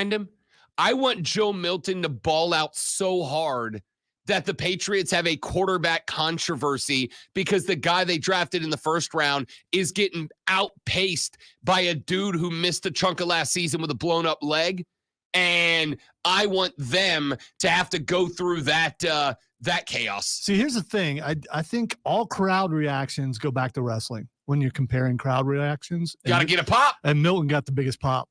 behind him. I want Joe Milton to ball out so hard that the Patriots have a quarterback controversy because the guy they drafted in the first round is getting outpaced by a dude who missed a chunk of last season with a blown up leg. And I want them to have to go through that chaos. See, here's the thing. I think all crowd reactions go back to wrestling when you're comparing crowd reactions. Got to get a pop. And Milton got the biggest pop.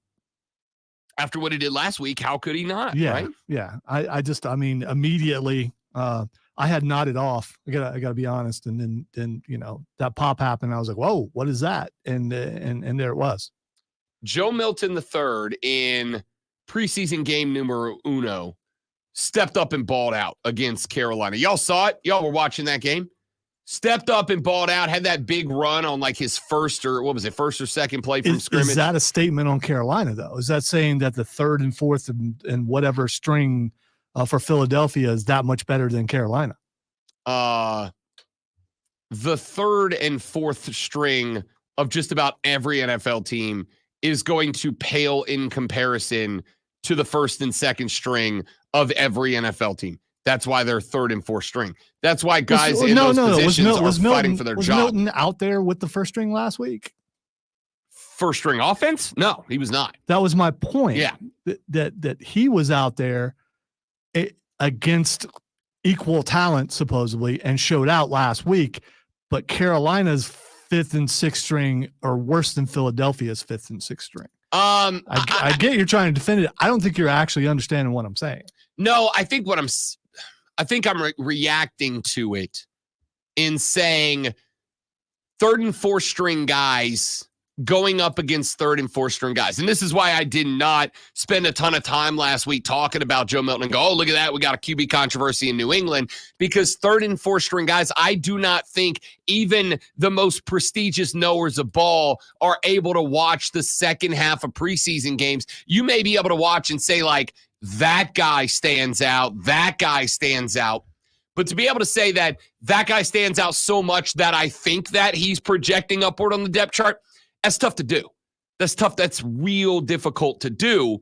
After what he did last week, how could he not? Yeah, right? Yeah. I mean, immediately I had nodded off. I gotta be honest. And then that pop happened. I was like, whoa, what is that? And there it was. Joe Milton III in preseason game numero uno stepped up and balled out against Carolina. Y'all saw it. Y'all were watching that game. Stepped up and balled out, had that big run on like his first or second play from scrimmage. Is that a statement on Carolina, though? Is that saying that the third and fourth and whatever string for Philadelphia is that much better than Carolina? The third and fourth string of just about every NFL team is going to pale in comparison to the first and second string of every NFL team. That's why they're third and fourth string. That's why guys in those positions are fighting for their job. Was Milton out there with the first string last week? First string offense? No, he was not. That was my point. Yeah. That he was out there against equal talent, supposedly, and showed out last week. But Carolina's fifth and sixth string are worse than Philadelphia's fifth and sixth string. I get you're trying to defend it. I don't think you're actually understanding what I'm saying. No, I think I'm reacting to it in saying third and fourth string guys going up against third and fourth string guys. And this is why I did not spend a ton of time last week talking about Joe Milton and go, oh, look at that. We got a QB controversy in New England, because third and fourth string guys, I do not think even the most prestigious knowers of ball are able to watch the second half of preseason games. You may be able to watch and say like, that guy stands out. That guy stands out. But to be able to say that that guy stands out so much that I think that he's projecting upward on the depth chart, that's tough to do. That's tough. That's real difficult to do,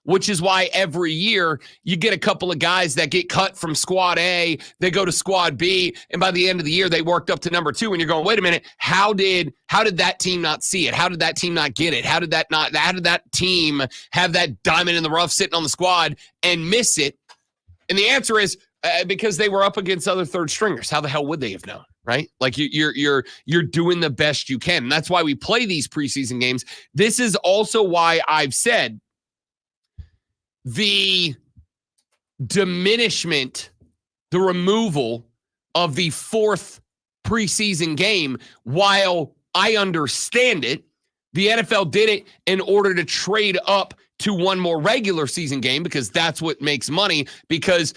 which is why every year you get a couple of guys that get cut from squad A, they go to squad B, and by the end of the year, they worked up to number 2, and you're going, wait a minute, how did that team not see it? How did that team not get it? How did that team have that diamond in the rough sitting on the squad and miss it? And the answer is because they were up against other third stringers. How the hell would they have known? Right? Like you're doing the best you can. And that's why we play these preseason games. This is also why I've said the diminishment, the removal of the fourth preseason game, while I understand it, the NFL did it in order to trade up to one more regular season game because that's what makes money, because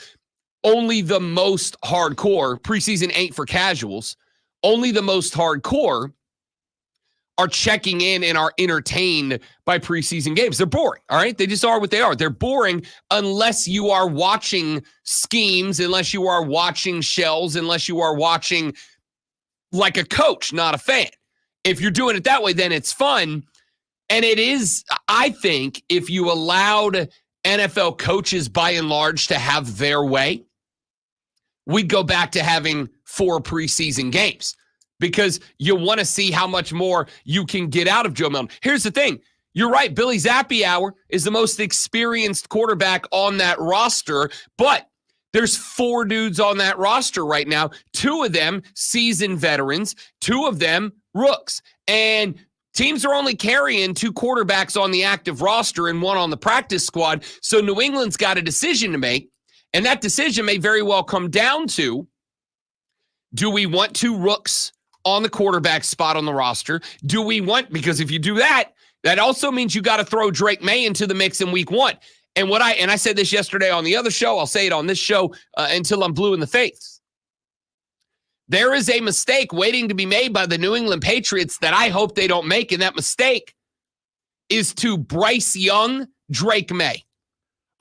only the most hardcore, preseason ain't for casuals, only the most hardcore are checking in and are entertained by preseason games. They're boring, all right? They just are what they are. They're boring unless you are watching schemes, unless you are watching shells, unless you are watching like a coach, not a fan. If you're doing it that way, then it's fun. And it is, I think, if you allowed NFL coaches by and large to have their way, we'd go back to having 4 preseason games because you want to see how much more you can get out of Joe Milton. Here's the thing. You're right. Billy Zappiauer is the most experienced quarterback on that roster, but there's 4 dudes on that roster right now. 2 of them seasoned veterans, 2 of them rooks. And teams are only carrying 2 quarterbacks on the active roster and 1 on the practice squad. So New England's got a decision to make. And that decision may very well come down to, do we want 2 rooks on the quarterback spot on the roster? Do we want, because if you do that, that also means you got to throw Drake May into the mix in week 1. And I said this yesterday on the other show, I'll say it on this show until I'm blue in the face. There is a mistake waiting to be made by the New England Patriots that I hope they don't make. And that mistake is to Bryce Young, Drake May.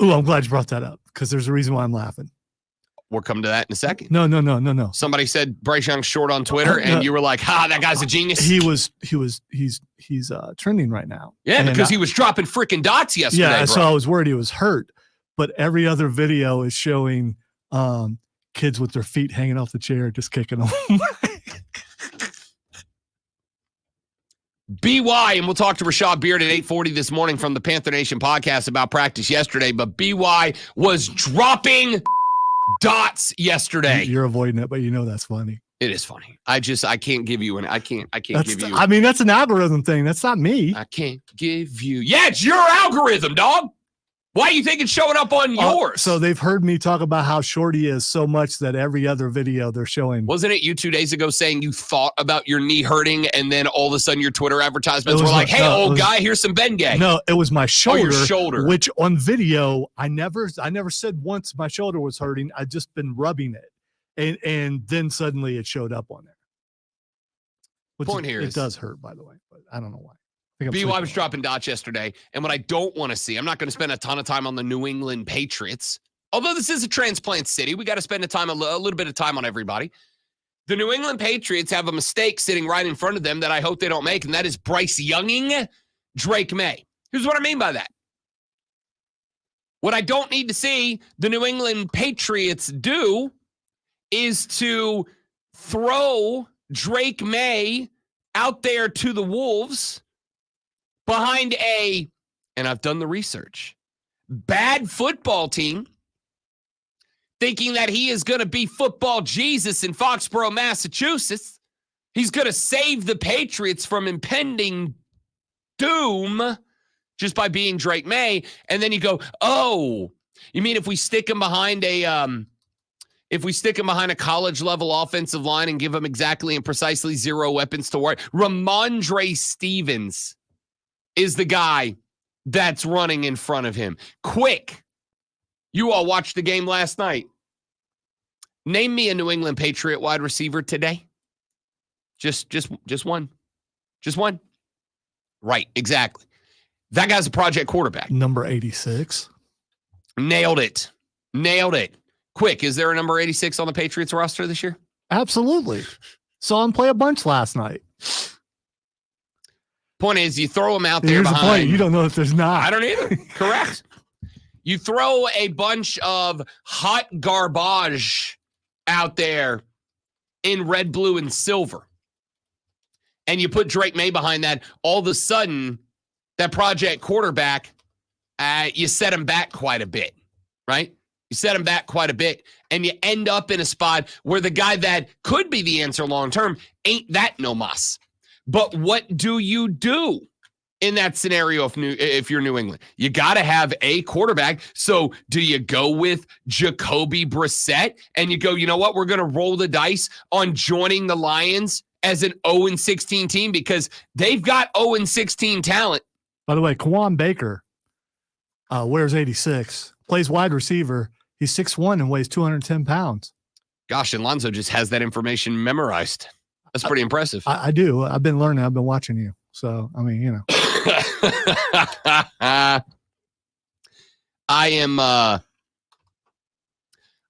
Ooh, I'm glad you brought that up because there's a reason why I'm laughing. We'll come to that in a second. No. Somebody said Bryce Young's short on Twitter, and you were like, that guy's a genius. He's trending right now. Yeah, because he was dropping freaking dots yesterday. Yeah, bro. so I was worried he was hurt. But every other video is showing kids with their feet hanging off the chair, just kicking them. BY, and we'll talk to Rashad Beard at 8:40 this morning from the Panther Nation podcast about practice yesterday. But BY was dropping dots yesterday. You're avoiding it, but you know that's funny. It is funny. I can't give you I can't give you. I mean, that's an algorithm thing. That's not me. I can't give you. Yeah, it's your algorithm, dog. Why do you think it's showing up on yours? So they've heard me talk about how short he is so much that every other video they're showing. Wasn't it you 2 days ago saying you thought about your knee hurting and then all of a sudden your Twitter advertisements were like, hey, old guy, here's some Bengay. No, it was my shoulder. Oh, your shoulder. Which on video, I never said once my shoulder was hurting. I'd just been rubbing it. And then suddenly it showed up on there. It does hurt, by the way, but I don't know why. BY was dropping dots yesterday, and what I don't want to see, I'm not going to spend a ton of time on the New England Patriots. Although this is a transplant city, we got to spend a little bit of time on everybody. The New England Patriots have a mistake sitting right in front of them that I hope they don't make, and that is Bryce Younging Drake May. Here's what I mean by that. What I don't need to see the New England Patriots do is to throw Drake May out there to the Wolves behind and I've done the research, bad football team, thinking that he is going to be football Jesus in Foxborough, Massachusetts. He's going to save the Patriots from impending doom just by being Drake May. And then you go, oh, you mean if we stick him behind a college level offensive line and give him exactly and precisely 0 weapons to work? Ramondre Stevens is the guy that's running in front of him. Quick. You all watched the game last night. Name me a New England Patriot wide receiver today. Just one. Just one. Right, exactly. That guy's a project quarterback. Number 86. Nailed it. Quick, is there a number 86 on the Patriots roster this year? Absolutely. Saw him play a bunch last night. Point is, you throw him out there Here's behind. The point. You don't know if there's not. I don't either. Correct. You throw a bunch of hot garbage out there in red, blue, and silver, and you put Drake May behind that. All of a sudden, that project quarterback, you set him back quite a bit, right? You set him back quite a bit, and you end up in a spot where the guy that could be the answer long term ain't that no mas. But what do you do in that scenario if you're New England? You got to have a quarterback. So do you go with Jacoby Brissett and you go, you know what? We're going to roll the dice on joining the Lions as an 0-16 team because they've got 0-16 talent. By the way, Kwan Baker wears 86, plays wide receiver. He's 6'1" and weighs 210 pounds. Gosh, and Lonzo just has that information memorized. That's pretty impressive. I do. I've been learning. I've been watching you. So, I mean, you know.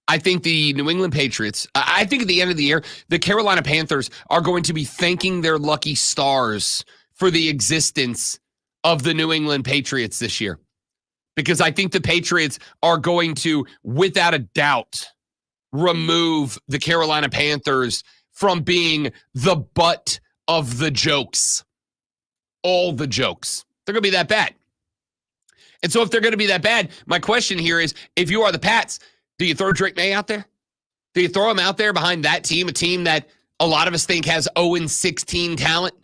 I think the New England Patriots, I think at the end of the year, the Carolina Panthers are going to be thanking their lucky stars for the existence of the New England Patriots this year. Because I think the Patriots are going to, without a doubt, remove the Carolina Panthers from being the butt of the jokes. All the jokes. They're going to be that bad. And so if they're going to be that bad, my question here is, if you are the Pats, do you throw Drake May out there? Do you throw him out there behind that team, a team that a lot of us think has 0-16 talent?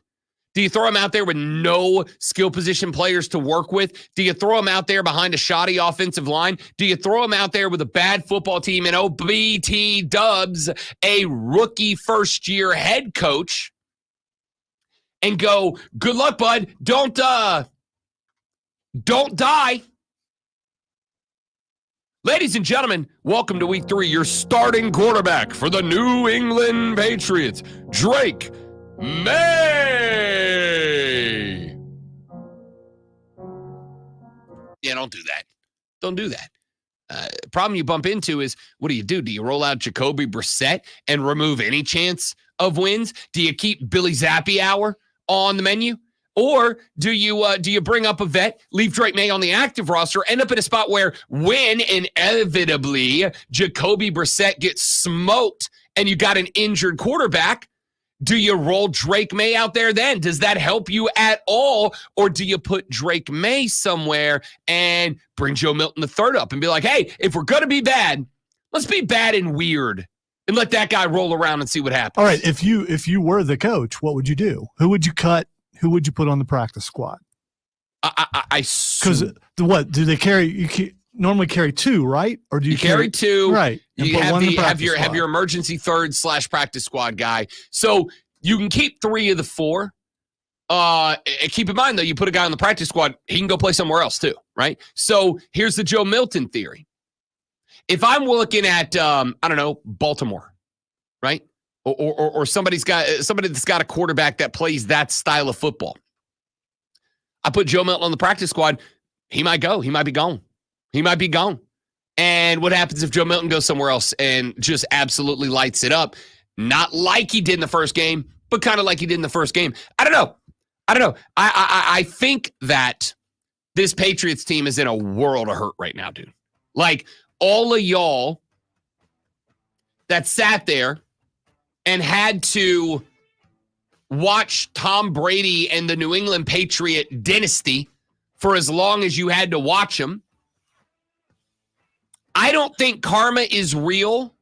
Do you throw him out there with no skill position players to work with? Do you throw him out there behind a shoddy offensive line? Do you throw him out there with a bad football team and BT Dubs, a rookie first-year head coach, and go, good luck, bud. Don't die. Ladies and gentlemen, welcome to week 3. Your starting quarterback for the New England Patriots, Drake May. Yeah, don't do that. Don't do that. problem you bump into is, what do? Do you roll out Jacoby Brissett and remove any chance of wins? Do you keep Billy Zappi Hour on the menu? Or do you bring up a vet, leave Drake May on the active roster, end up in a spot where when inevitably Jacoby Brissett gets smoked and you got an injured quarterback, do you roll Drake May out there then? Does that help you at all? Or do you put Drake May somewhere and bring Joe Milton III up and be like, hey, if we're going to be bad, let's be bad and weird and let that guy roll around and see what happens. All right, if you were the coach, what would you do? Who would you cut? Who would you put on the practice squad? Because what do they carry? You normally carry two, right? Or do you carry two? Right. You have your emergency third / practice squad guy. So you can keep 3 of the 4. Keep in mind though, you put a guy on the practice squad, he can go play somewhere else too, right? So here's the Joe Milton theory. If I'm looking at Baltimore, right? Or somebody that's got a quarterback that plays that style of football. I put Joe Milton on the practice squad. He might go. He might be gone. He might be gone. And what happens if Joe Milton goes somewhere else and just absolutely lights it up? Not like he did in the first game, but kind of like he did in the first game. I don't know. I think that this Patriots team is in a world of hurt right now, dude. Like all of y'all that sat there and had to watch Tom Brady and the New England Patriot dynasty for as long as you had to watch them. I don't think karma is real,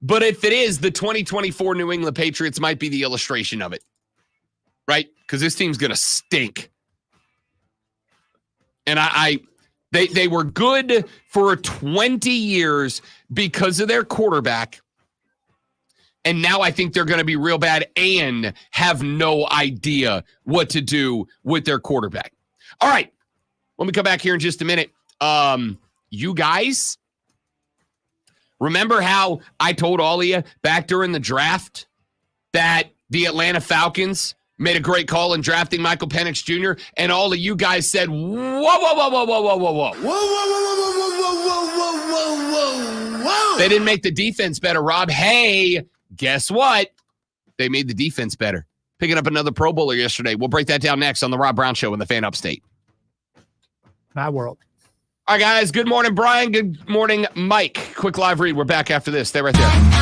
but if it is, the 2024 New England Patriots might be the illustration of it, right? Because this team's going to stink. And they were good for 20 years because of their quarterback. And now I think they're going to be real bad and have no idea what to do with their quarterback. All right. When we come back here in just a minute, you guys, remember how I told all of you back during the draft that the Atlanta Falcons made a great call in drafting Michael Penix Jr., and all of you guys said, whoa, whoa, whoa, whoa, whoa, whoa, whoa, whoa. Whoa, whoa, whoa, whoa, whoa, whoa, whoa, whoa, whoa. They didn't make the defense better, Rob. Hey, guess what? They made the defense better. Picking up another Pro Bowler yesterday. We'll break that down next on the Rob Brown Show in the Fan Upstate. My world. All right, guys. Good morning, Brian. Good morning, Mike. Quick live read. We're back after this. Stay right there.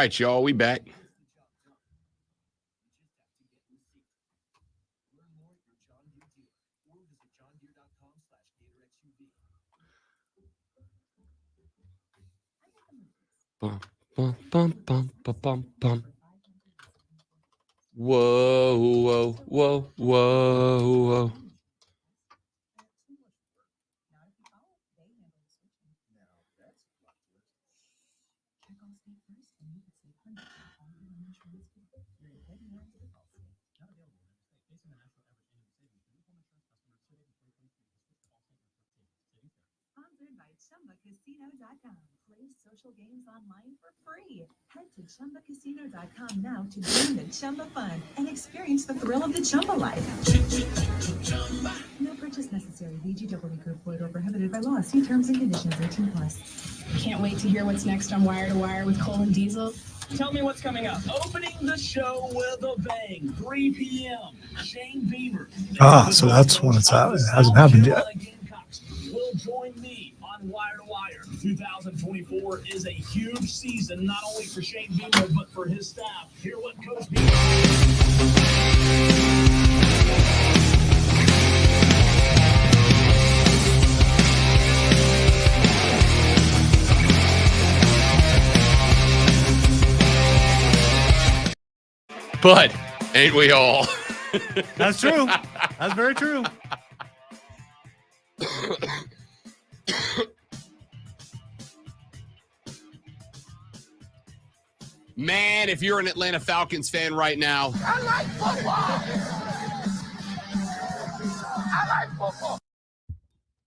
right, y'all. We back. Bum, bum, bum, bum, bum, bum, bum. Whoa, whoa, whoa, whoa, whoa. Sponsored by ChumbaCasino.com. Play social games online for free. Head to ChumbaCasino.com now to join the Chumba fun and experience the thrill of the Chumba life. No purchase necessary. VGW Group. Void or prohibited by law. See terms and conditions. 18+. Can't wait to hear what's next on Wire to Wire with Cole and Diesel. Tell me what's coming up. Opening the show with a bang. 3 p.m. Shane Beamer. So that's when it's out. It hasn't happened yet. Will join me on Wire to Wire. 2024 is a huge season, not only for Shane Beamer, but for his staff. Hear what Coach Beamer. But ain't we all? That's true. That's very true. Man, if you're an Atlanta Falcons fan right now, I like football. I like football.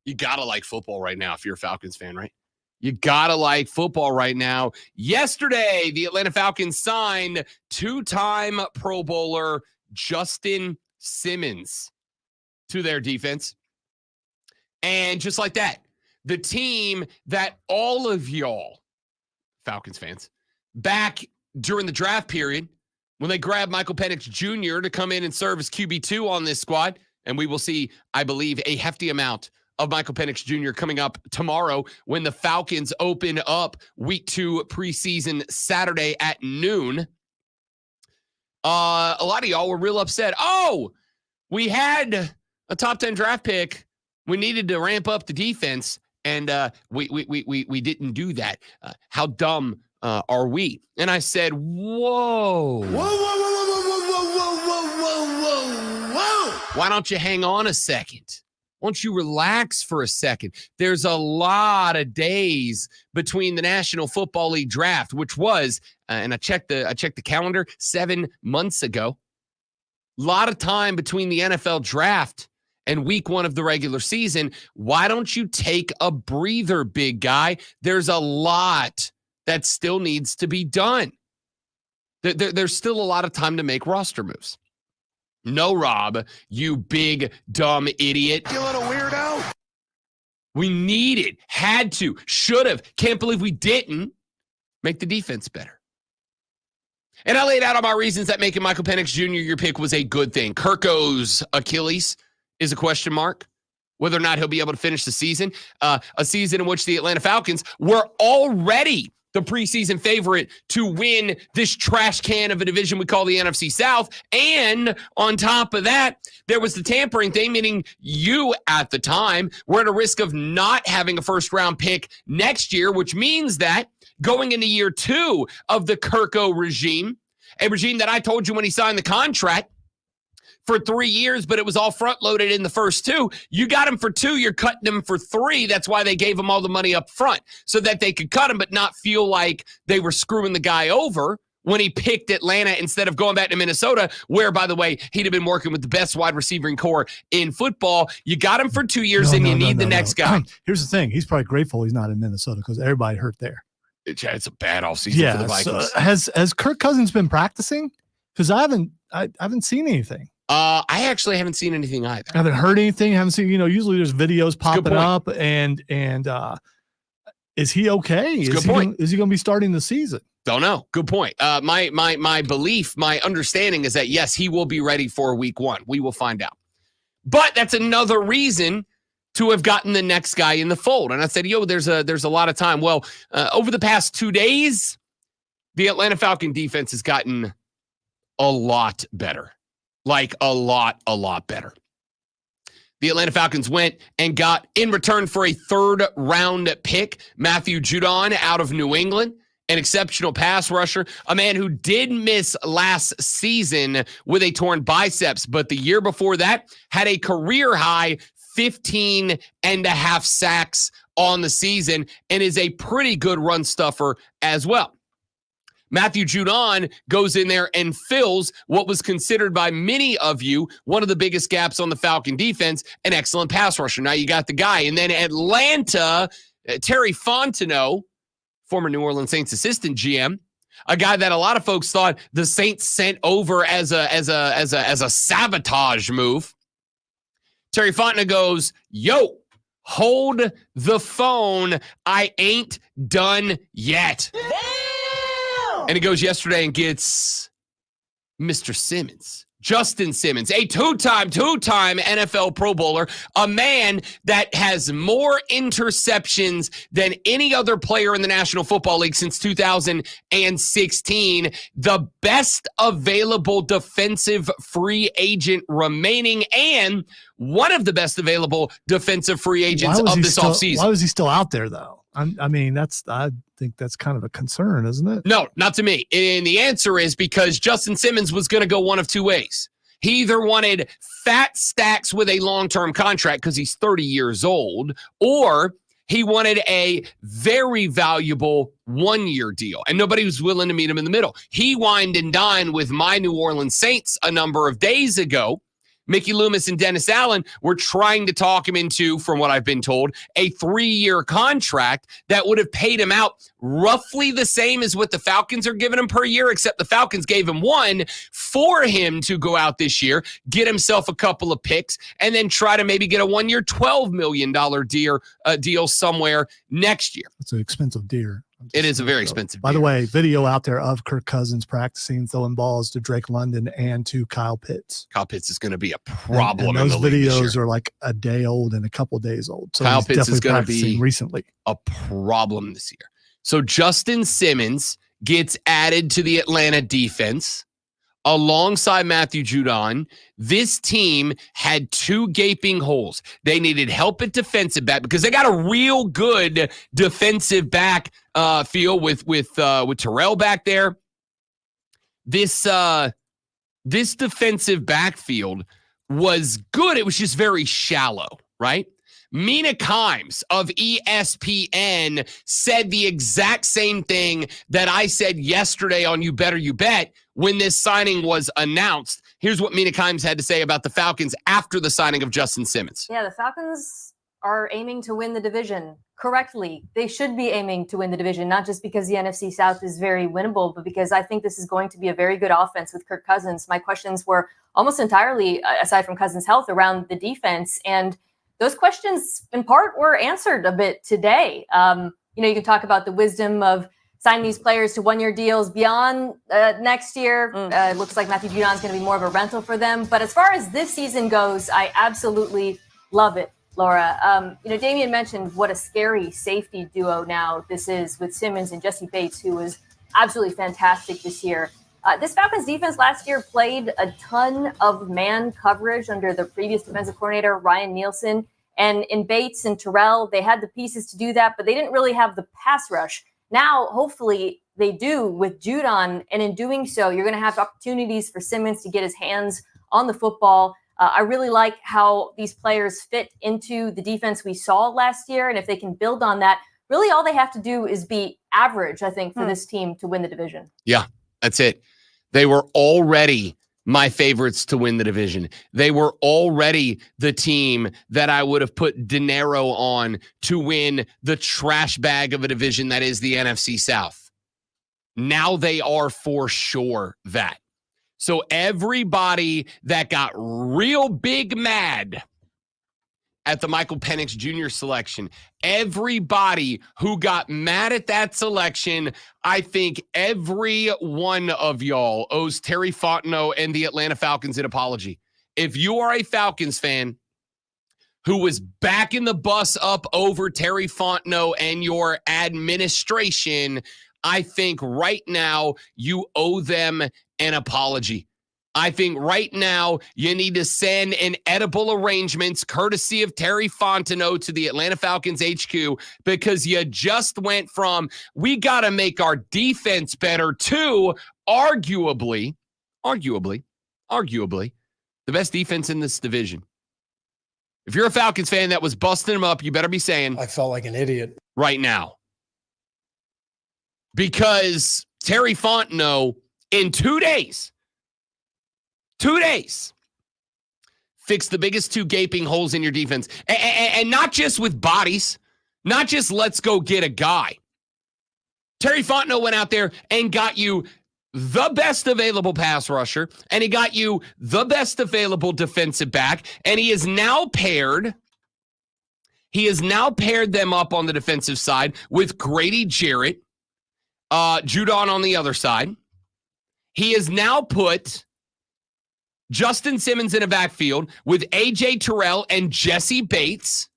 you gotta like football right now if you're a Falcons fan, right? You gotta like football right now. Yesterday, the Atlanta Falcons signed two-time Pro Bowler Justin Simmons to their defense. And just like that, the team that all of y'all, Falcons fans, back during the draft period, when they grabbed Michael Penix Jr. to come in and serve as QB2 on this squad, and we will see, I believe, a hefty amount of Michael Penix Jr. coming up tomorrow when the Falcons open up week 2 preseason Saturday at noon. A lot of y'all were real upset. Oh, we had a top 10 draft pick. We needed to ramp up the defense, and we didn't do that. How dumb are we? And I said, whoa. Whoa, whoa, whoa, whoa, whoa, whoa, whoa, whoa, whoa, whoa. Why don't you hang on a second? Why don't you relax for a second? There's a lot of days between the National Football League draft, which was, and I checked the calendar 7 months ago. A lot of time between the NFL draft and week 1 of the regular season. Why don't you take a breather, big guy? There's a lot that still needs to be done. There's still a lot of time to make roster moves. No, Rob, you big, dumb idiot. You little weirdo. We needed, had to, should have, can't believe we didn't make the defense better. And I laid out all my reasons that making Michael Penix Jr. your pick was a good thing. Kirko's Achilles is a question mark. Whether or not he'll be able to finish the season. A season in which the Atlanta Falcons were already the preseason favorite to win this trash can of a division we call the NFC South. And on top of that, there was the tampering thing, meaning you at the time were at a risk of not having a first-round pick next year, which means that going into year 2 of the Kirko regime, a regime that I told you when he signed the contract, for 3 years, but it was all front-loaded in the first 2. You got him for 2, you're cutting him for 3. That's why they gave him all the money up front, so that they could cut him but not feel like they were screwing the guy over when he picked Atlanta instead of going back to Minnesota, where, by the way, he'd have been working with the best wide receiving core in football. You got him for 2 years, and you need the next guy. Here's the thing. Ha's probably grateful he's not in Minnesota because everybody hurt there. It's a bad offseason for the Vikings. So has Kirk Cousins been practicing? Because I haven't seen anything. I actually haven't seen anything either. I haven't heard anything. Haven't seen, usually there's videos popping up and is he okay? Is he going to be starting the season? Don't know. Good point. My belief, my understanding is that yes, he will be ready for week 1. We will find out. But that's another reason to have gotten the next guy in the fold. And I said, there's a lot of time. Well, over the past 2 days, the Atlanta Falcon defense has gotten a lot better. Like a lot better. The Atlanta Falcons went and got, in return for a 3rd-round pick, Matthew Judon out of New England, an exceptional pass rusher, a man who did miss last season with a torn biceps, but the year before that had a career-high 15 and a half sacks on the season and is a pretty good run stuffer as well. Matthew Judon goes in there and fills what was considered by many of you one of the biggest gaps on the Falcon defense, an excellent pass rusher. Now you got the guy. And then Atlanta, Terry Fontenot, former New Orleans Saints assistant GM, a guy that a lot of folks thought the Saints sent over as a sabotage move. Terry Fontenot goes, yo, hold the phone. I ain't done yet. And he goes yesterday and gets Mr. Simmons, Justin Simmons, a two-time NFL Pro Bowler, a man that has more interceptions than any other player in the National Football League since 2016, the best available defensive free agent remaining, and one of the best available defensive free agents of this offseason. Why was he still out there, though? I think that's kind of a concern, isn't it? No, not to me. And the answer is because Justin Simmons was going to go one of two ways. He either wanted fat stacks with a long-term contract because he's 30 years old, or he wanted a very valuable one-year deal, and nobody was willing to meet him in the middle. He wined and dined with my New Orleans Saints a number of days ago. Mickey Loomis and Dennis Allen were trying to talk him into, from what I've been told, a 3-year contract that would have paid him out roughly the same as what the Falcons are giving him per year, except the Falcons gave him one for him to go out this year, get himself a couple of picks, and then try to maybe get a 1-year, $12 million deal somewhere next year. It's an expensive deer. It is a very expensive By deal. the way, video out there of Kirk Cousins practicing throwing balls to Drake London and to Kyle Pitts. Kyle Pitts is going to be a problem. And those videos are like a day old and a couple days old. So Kyle he's Pitts is definitely going to practicing be recently a problem this year. So Justin Simmons gets added to the Atlanta defense alongside Matthew Judon. This team had 2 gaping holes. They needed help at defensive back because they got a real good defensive back feel with Terrell back there. This defensive backfield was good. It was just very shallow, right? Mina Kimes of ESPN said the exact same thing that I said yesterday on You Better You Bet when this signing was announced. Here's what Mina Kimes had to say about the Falcons after the signing of Justin Simmons. Yeah, the Falcons are aiming to win the division correctly. They should be aiming to win the division, not just because the NFC South is very winnable, but because I think this is going to be a very good offense with Kirk Cousins. My questions were almost entirely, aside from Cousins' health, around the defense, and those questions, in part, were answered a bit today. You can talk about the wisdom of signing these players to 1-year deals beyond next year. It looks like Matthew Judon is going to be more of a rental for them. But as far as this season goes, I absolutely love it, Laura. Damian mentioned what a scary safety duo now this is with Simmons and Jesse Bates, who was absolutely fantastic this year. This Falcons defense last year played a ton of man coverage under the previous defensive coordinator, Ryan Nielsen. And in Bates and Terrell, they had the pieces to do that, but they didn't really have the pass rush. Now, hopefully, they do with Judon. And in doing so, you're going to have opportunities for Simmons to get his hands on the football. I really like how these players fit into the defense we saw last year. And if they can build on that, really all they have to do is be average, I think, for this team to win the division. Yeah, that's it. They were already my favorites to win the division. They were already the team that I would have put dinero on to win the trash bag of a division that is the NFC South. Now they are for sure that. So everybody that got real big mad at the Michael Penix Jr. selection, everybody who got mad at that selection, I think every one of y'all owes Terry Fontenot and the Atlanta Falcons an apology. If you are a Falcons fan who was backing the bus up over Terry Fontenot and your administration, I think right now you owe them an apology. I think right now you need to send an edible arrangements courtesy of Terry Fontenot to the Atlanta Falcons HQ, because you just went from we got to make our defense better to arguably the best defense in this division. If you're a Falcons fan that was busting them up, you better be saying I felt like an idiot right now. Because Terry Fontenot in 2 days, fixed the biggest two gaping holes in your defense. And not just with bodies, not just let's go get a guy. Terry Fontenot went out there and got you the best available pass rusher, and he got you the best available defensive back, and he has now paired them up on the defensive side with Grady Jarrett, Judon on the other side. He has now put Justin Simmons in a backfield with A.J. Terrell and Jesse Bates.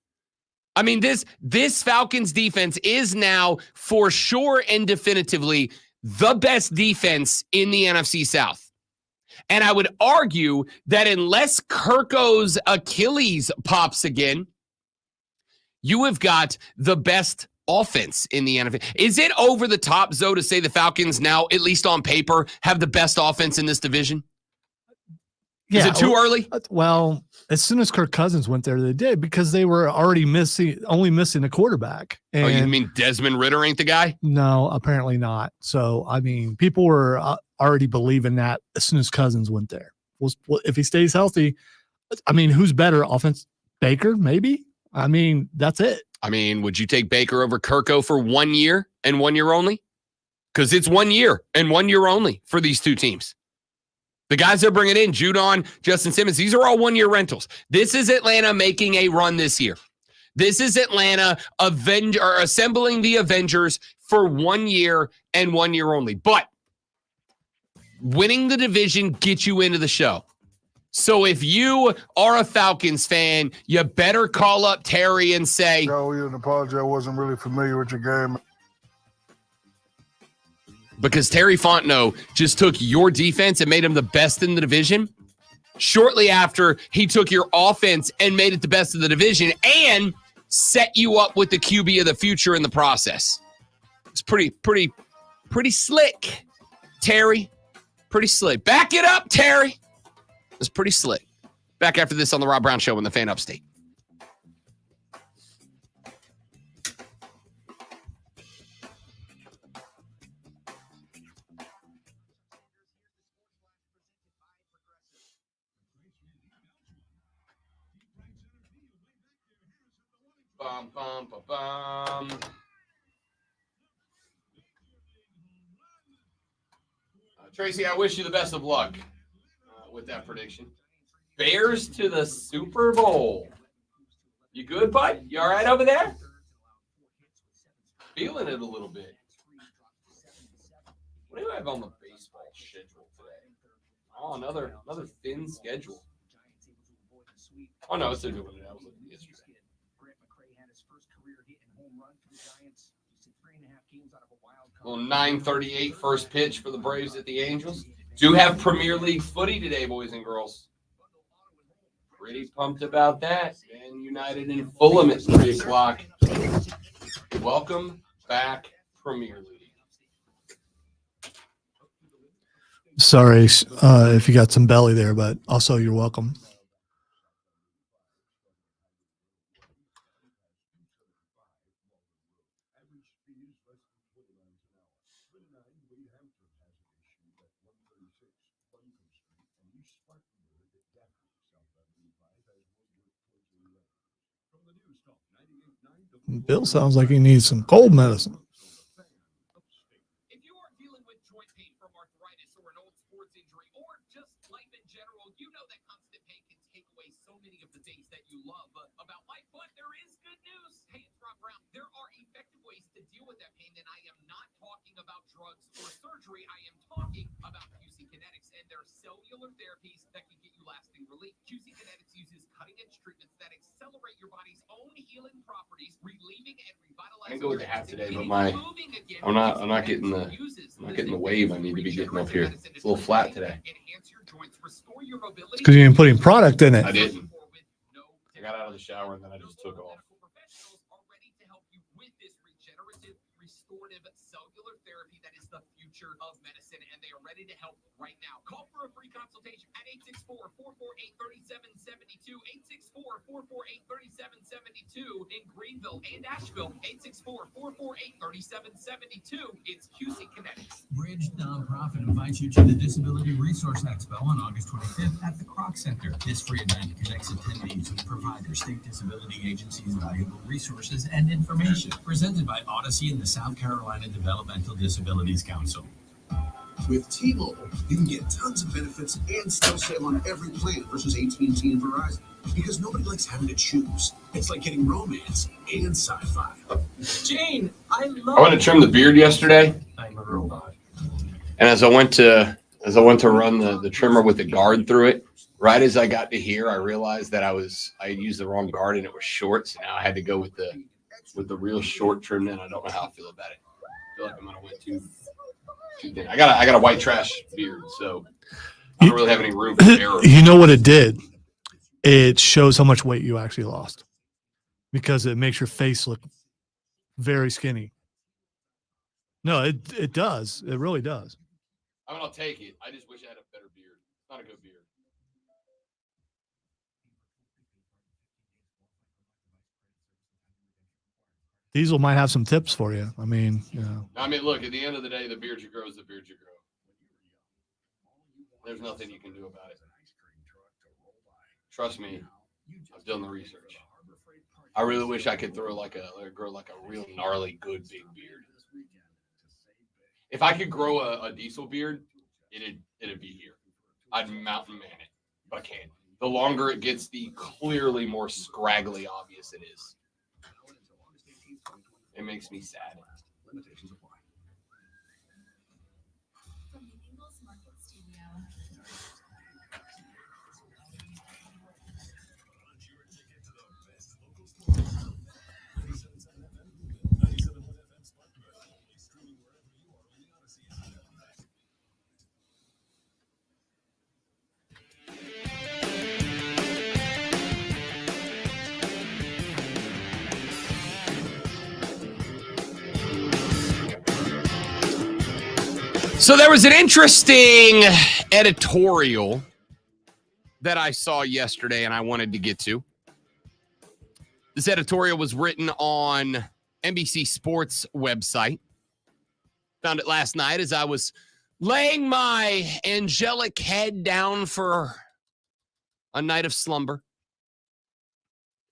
I mean, this Falcons defense is now for sure and definitively the best defense in the NFC South. And I would argue that unless Kirko's Achilles pops again, you have got the best offense in the NFL. Is it over the top, Zoe, to say the Falcons now, at least on paper, have the best offense in this division? Yeah, is it too early? Well, as soon as Kirk Cousins went there, they did, because they were already only missing a quarterback. And you mean Desmond Ridder ain't the guy? No, apparently not. So, I mean, people were already believing that as soon as Cousins went there. Well, if he stays healthy, I mean, who's better? Offense? Baker, maybe? I mean, that's it. I mean, would you take Baker over Kirko for 1 year and 1 year only? Because it's 1 year and 1 year only for these two teams. The guys they're bringing in, Judon, Justin Simmons, these are all 1 year rentals. This is Atlanta making a run this year. This is Atlanta assembling the Avengers for 1 year and 1 year only. But winning the division gets you into the show. So if you are a Falcons fan, you better call up Terry and say, I owe you an apology. I wasn't really familiar with your game. because Terry Fontenot just took your defense and made them the best in the division. Shortly after, he took your offense and made it the best of the division and set you up with the QB of the future in the process. It's pretty slick, Terry. Pretty slick. Back it up, Terry. It's pretty slick. Back after this on the Rob Brown Show on the Fan Upstate. Bum, bum, bum, bum. Tracy, I wish you the best of luck with that prediction. Bears to the Super Bowl. You good, bud? You all right over there? Feeling it a little bit. What do you have on the baseball schedule today? Oh, another thin schedule. Oh, no, it's a good one. I was looking yesterday. 9:38 first pitch for the Braves at the Angels. Do have Premier League footy today, boys and girls. Pretty pumped about that. And United and Fulham at 3 o'clock. Welcome back, Premier League. Sorry if you got some belly there, but also you're welcome. Bill sounds like he needs some cold medicine. If you are dealing with joint pain from arthritis or an old sports injury or just life in general, you know that constant pain can take away so many of the things that you love about life. But there is good news. Hey, it's Rob Brown. There are effective ways to deal with that pain, and I am not talking about drugs or surgery. I am talking about QC Kinetics and their cellular therapies that can get you lasting relief. QC Kinetics uses cutting-edge treatments that accelerate your body's own healing properties, relieving and revitalizing. I can go with the hat today, but I'm not getting the wave I need to be getting up here. It's a little flat today. Because you didn't put any product in it. I didn't. I got out of the shower and then I just took off. Professionals are ready to help you with this regenerative, restorative cellular therapy that is the future of medicine, and they are ready to help right now. Call for a free consultation at 864-448-3772, 864-448-3772 in Greenville and Asheville, 864-448-3772. It's QC Kinetics. Bridge Nonprofit invites you to the Disability Resource Expo on August 25th at the Kroc Center. This free event connects attendees with providers, state disability agencies, valuable resources, and information. Presented by Odyssey and the South Carolina Developmental Disabilities Council. With T-Mobile, you can get tons of benefits and still save on every plan versus AT&T and Verizon. Because nobody likes having to choose. It's like getting romance and sci-fi. Jane, I went to trim the beard yesterday, I'm a robot. and as I went to run the trimmer with the guard through it, right as I got to here, I realized that I had used the wrong guard and it was short, so now I had to go with the real short trim. And I don't know how I feel about it. I feel like I might have went too thin. I got a white trash beard, so I don't really have any room for error. You know what it did? It shows how much weight you actually lost because it makes your face look very skinny. No, it does. It really does. I mean, I'll take it. I just wish I had a better beard. It's not a good beard. Diesel might have some tips for you. I mean, you know. I mean, look, at the end of the day, the beard you grow is the beard you grow. There's nothing you can do about it. Trust me, I've done the research. I really wish I could grow like a real gnarly, good big beard. If I could grow a Diesel beard, it'd be here. I'd mountain man it, but I can't. The longer it gets, the clearly more scraggly obvious it is. It makes me sad. Limitations apply. From the Ingles Market Studio. So there was an interesting editorial that I saw yesterday and I wanted to get to. This editorial was written on NBC Sports website. Found it last night as I was laying my angelic head down for a night of slumber.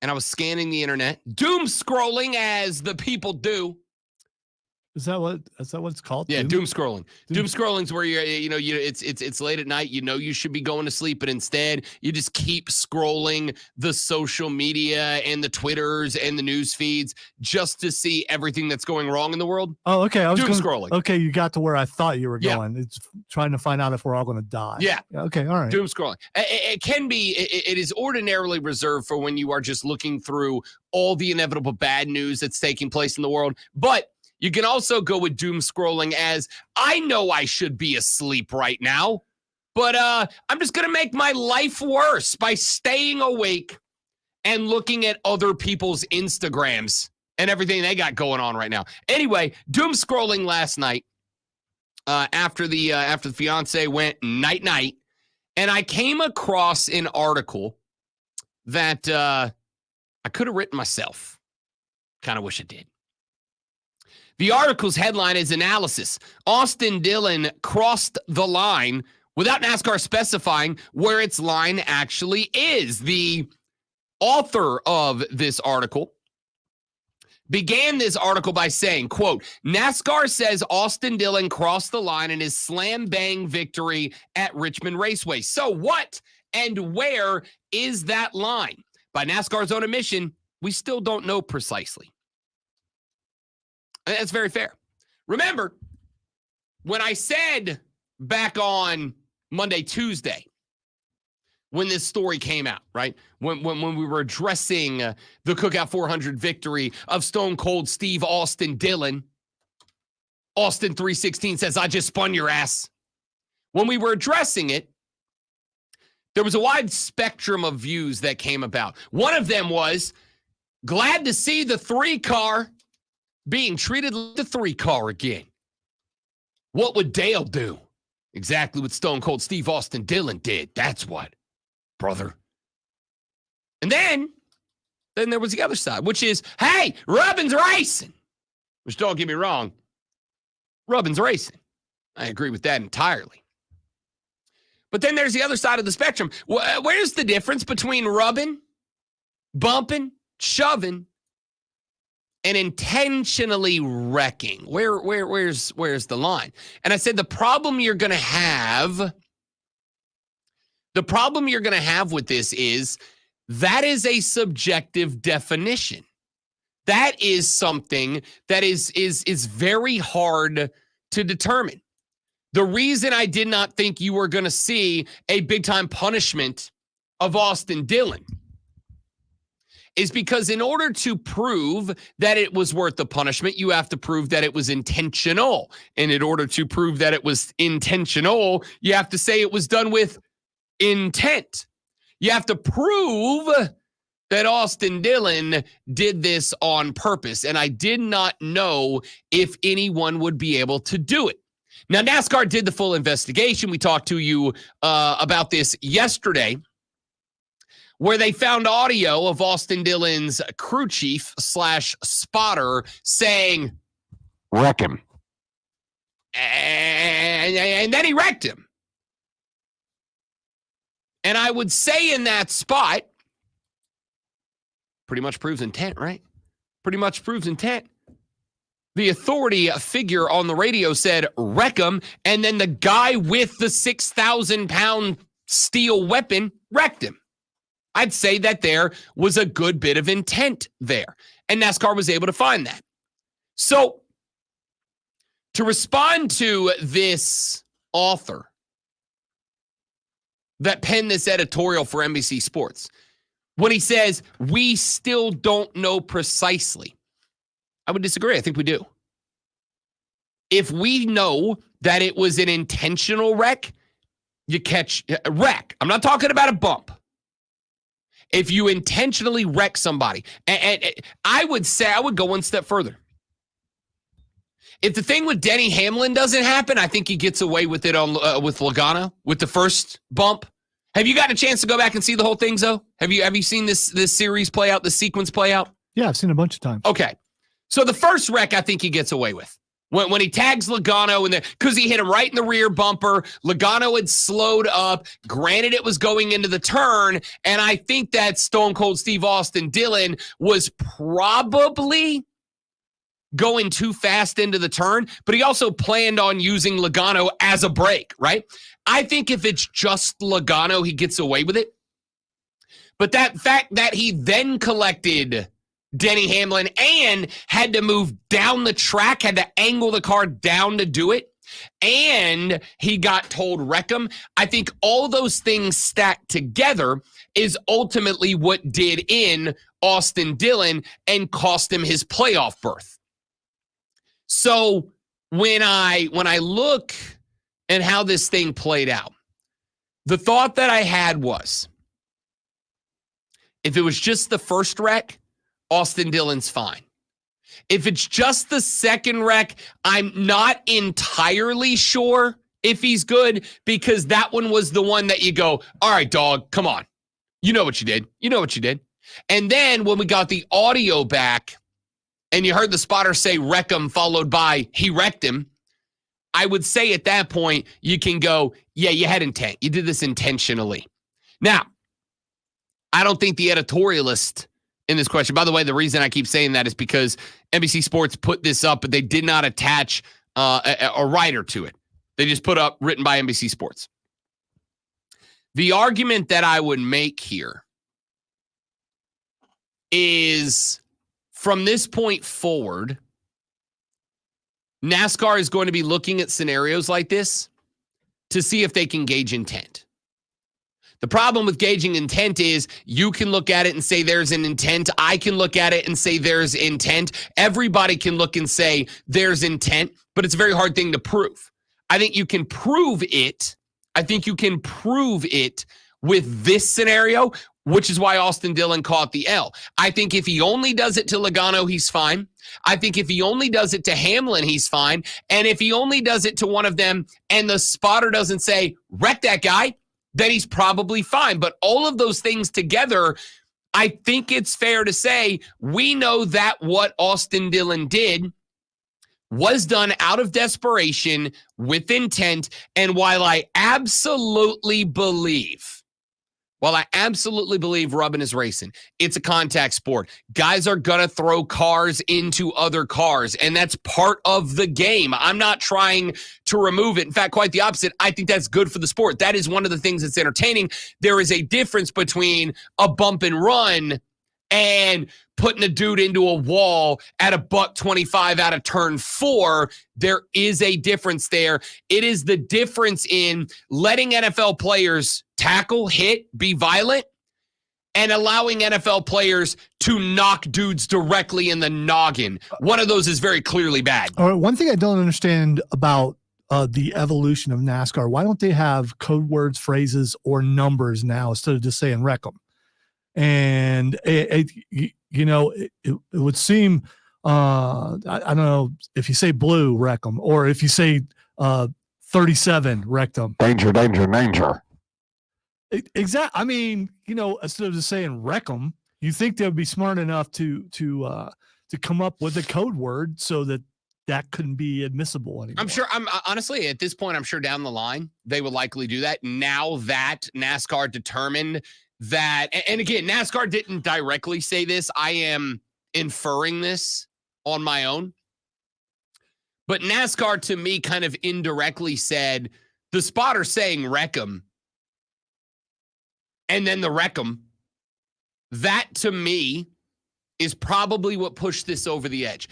And I was scanning the internet, doom scrolling as the people do. Is that what it's called? Yeah, doom scrolling. Doom scrolling is where it's late at night. You know you should be going to sleep, but instead you just keep scrolling the social media and the Twitters and the news feeds just to see everything that's going wrong in the world. Oh, okay. Scrolling. Okay, you got to where I thought you were Yeah. going. It's trying to find out if we're all going to die. Yeah. Okay. All right. Doom scrolling. It can be. It is ordinarily reserved for when you are just looking through all the inevitable bad news that's taking place in the world, but you can also go with doom scrolling as I know I should be asleep right now, but I'm just going to make my life worse by staying awake and looking at other people's Instagrams and everything they got going on right now. Anyway, doom scrolling last night after the fiance went night-night, and I came across an article that I could have written myself. Kind of wish I did. The article's headline is Analysis. Austin Dillon crossed the line without NASCAR specifying where its line actually is. The author of this article began this article by saying, quote, NASCAR says Austin Dillon crossed the line in his slam bang victory at Richmond Raceway. So what and where is that line? By NASCAR's own admission, we still don't know precisely. And that's very fair. Remember, when I said back on Monday, Tuesday, when this story came out, right? When we were addressing the Cookout 400 victory of Stone Cold Steve Austin Dillon. Austin 316 says, I just spun your ass. When we were addressing it, there was a wide spectrum of views that came about. One of them was, glad to see the 3-car being treated like the 3-car again. What would Dale do? Exactly what Stone Cold Steve Austin Dillon did. That's what, brother. And then there was the other side, which is, hey, Rubbin's racing. Which, don't get me wrong, Rubbin's racing. I agree with that entirely. But then there's the other side of the spectrum. Where's the difference between rubbing, bumping, shoving, and intentionally wrecking? Where's the line? And I said the problem you're going to have with this is that is a subjective definition. That is something that is very hard to determine. The reason I did not think you were going to see a big-time punishment of Austin Dillon is because in order to prove that it was worth the punishment, you have to prove that it was intentional. And in order to prove that it was intentional, you have to say it was done with intent. You have to prove that Austin Dillon did this on purpose. And I did not know if anyone would be able to do it. Now, NASCAR did the full investigation. We talked to you about this yesterday, where they found audio of Austin Dillon's crew chief / spotter saying, wreck him. And then he wrecked him. And I would say in that spot, pretty much proves intent, right? Pretty much proves intent. The authority figure on the radio said, wreck him, and then the guy with the 6,000-pound steel weapon wrecked him. I'd say that there was a good bit of intent there, and NASCAR was able to find that. So, to respond to this author that penned this editorial for NBC Sports, when he says, we still don't know precisely, I would disagree. I think we do. If we know that it was an intentional wreck, you catch a wreck. I'm not talking about a bump. If you intentionally wreck somebody, and I would say, I would go one step further. If the thing with Denny Hamlin doesn't happen, I think he gets away with it on with Logano, with the first bump. Have you got a chance to go back and see the whole thing, Zoe? Have you seen this series play out, the sequence play out? Yeah, I've seen a bunch of times. Okay. So the first wreck, I think he gets away with. When he tags Logano in there, because he hit him right in the rear bumper. Logano had slowed up. Granted, it was going into the turn, and I think that Stone Cold Steve Austin Dillon was probably going too fast into the turn, but he also planned on using Logano as a brake, right? I think if it's just Logano, he gets away with it. But that fact that he then collected Denny Hamlin and had to move down the track, had to angle the car down to do it, and he got told wreck him, I think all those things stacked together is ultimately what did in Austin Dillon and cost him his playoff berth. So when I look at how this thing played out, the thought that I had was, if it was just the first wreck, Austin Dillon's fine. If it's just the second wreck, I'm not entirely sure if he's good, because that one was the one that you go, all right, dog, come on. You know what you did. You know what you did. And then when we got the audio back and you heard the spotter say wreck him followed by he wrecked him, I would say at that point you can go, yeah, you had intent. You did this intentionally. Now, I don't think the editorialist in this question, by the way, the reason I keep saying that is because NBC Sports put this up, but they did not attach a writer to it. They just put up written by NBC Sports. The argument that I would make here is, from this point forward, NASCAR is going to be looking at scenarios like this to see if they can gauge intent. The problem with gauging intent is you can look at it and say there's an intent. I can look at it and say there's intent. Everybody can look and say there's intent, but it's a very hard thing to prove. I think you can prove it. I think you can prove it with this scenario, which is why Austin Dillon caught the L. I think if he only does it to Logano, he's fine. I think if he only does it to Hamlin, he's fine. And if he only does it to one of them and the spotter doesn't say, wreck that guy, then he's probably fine. But all of those things together, I think it's fair to say we know that what Austin Dillon did was done out of desperation with intent. And while I absolutely believe rubbing is racing, it's a contact sport. Guys are going to throw cars into other cars, and that's part of the game. I'm not trying to remove it. In fact, quite the opposite. I think that's good for the sport. That is one of the things that's entertaining. There is a difference between a bump and run and putting a dude into a wall at $125 out of turn 4. There is a difference there. It is the difference in letting NFL players tackle, hit, be violent, and allowing NFL players to knock dudes directly in the noggin. One of those is very clearly bad. All right, one thing I don't understand about the evolution of NASCAR, why don't they have code words, phrases, or numbers now instead of just saying wreck them? And it would seem, I don't know, if you say blue, wreck them, or if you say 37, wreck them. Danger, danger, danger. Exactly. I mean, instead of just saying wreck them, you think they would be smart enough to come up with a code word so that couldn't be admissible anymore. I'm sure. Honestly, at this point, I'm sure down the line they would likely do that. Now that NASCAR determined that, and again, NASCAR didn't directly say this. I am inferring this on my own. But NASCAR, to me, kind of indirectly said, the spotter saying wreck 'em, and then the wreck 'em, that, to me, is probably what pushed this over the edge.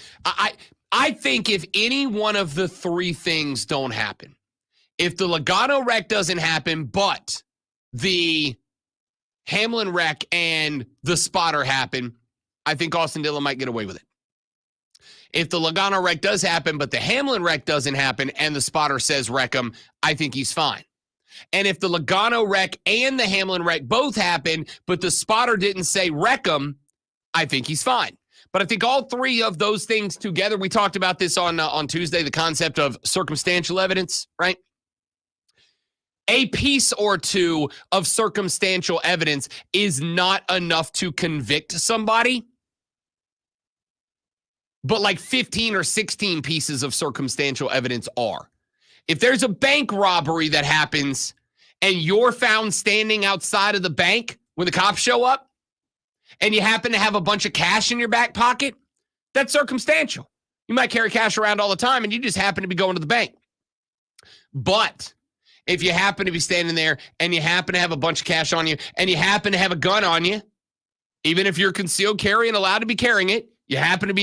I think if any one of the three things don't happen, if the Logano wreck doesn't happen, but the Hamlin wreck and the spotter happen, I think Austin Dillon might get away with it. If the Logano wreck does happen, but the Hamlin wreck doesn't happen and the spotter says wreck him, I think he's fine. And if the Logano wreck and the Hamlin wreck both happen, but the spotter didn't say wreck him, I think he's fine. But I think all three of those things together, we talked about this on Tuesday, the concept of circumstantial evidence, right? A piece or two of circumstantial evidence is not enough to convict somebody, but like 15 or 16 pieces of circumstantial evidence are. If there's a bank robbery that happens and you're found standing outside of the bank when the cops show up and you happen to have a bunch of cash in your back pocket, that's circumstantial. You might carry cash around all the time and you just happen to be going to the bank. But if you happen to be standing there and you happen to have a bunch of cash on you and you happen to have a gun on you, even if you're concealed carry and allowed to be carrying it, you happen to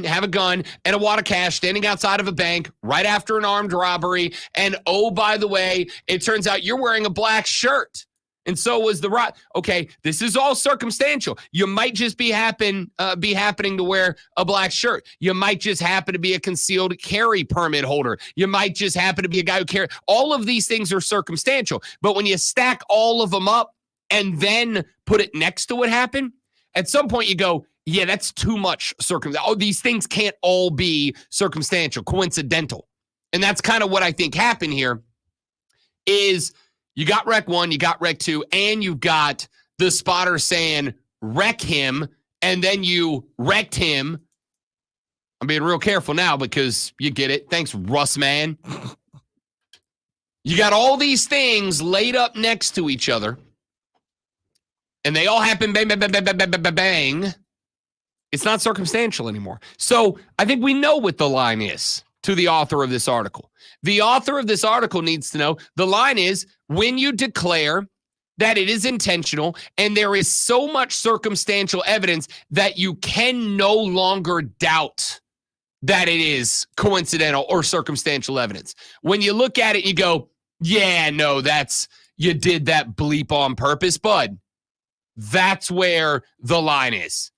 have a gun and a wad of cash standing outside of a bank right after an armed robbery. And oh, by the way, it turns out you're wearing a black shirt. And so was the rob. Okay, this is all circumstantial. You might just be happening to wear a black shirt. You might just happen to be a concealed carry permit holder. You might just happen to be a guy who carries. All of these things are circumstantial. But when you stack all of them up and then put it next to what happened, at some point you go, yeah, that's too much circumstantial. Oh, these things can't all be circumstantial, coincidental. And that's kind of what I think happened here is you got wreck 1, you got wreck 2, and you got the spotter saying wreck him, and then you wrecked him. I'm being real careful now because you get it. Thanks, Russ, man. You got all these things laid up next to each other, and they all happen bang, bang, bang, bang, bang, bang, bang. It's not circumstantial anymore. So I think we know what the line is to the author of this article. The author of this article needs to know the line is when you declare that it is intentional and there is so much circumstantial evidence that you can no longer doubt that it is coincidental or circumstantial evidence. When you look at it, you go, Yeah, no, you did that bleep on purpose, bud. That's where the line is.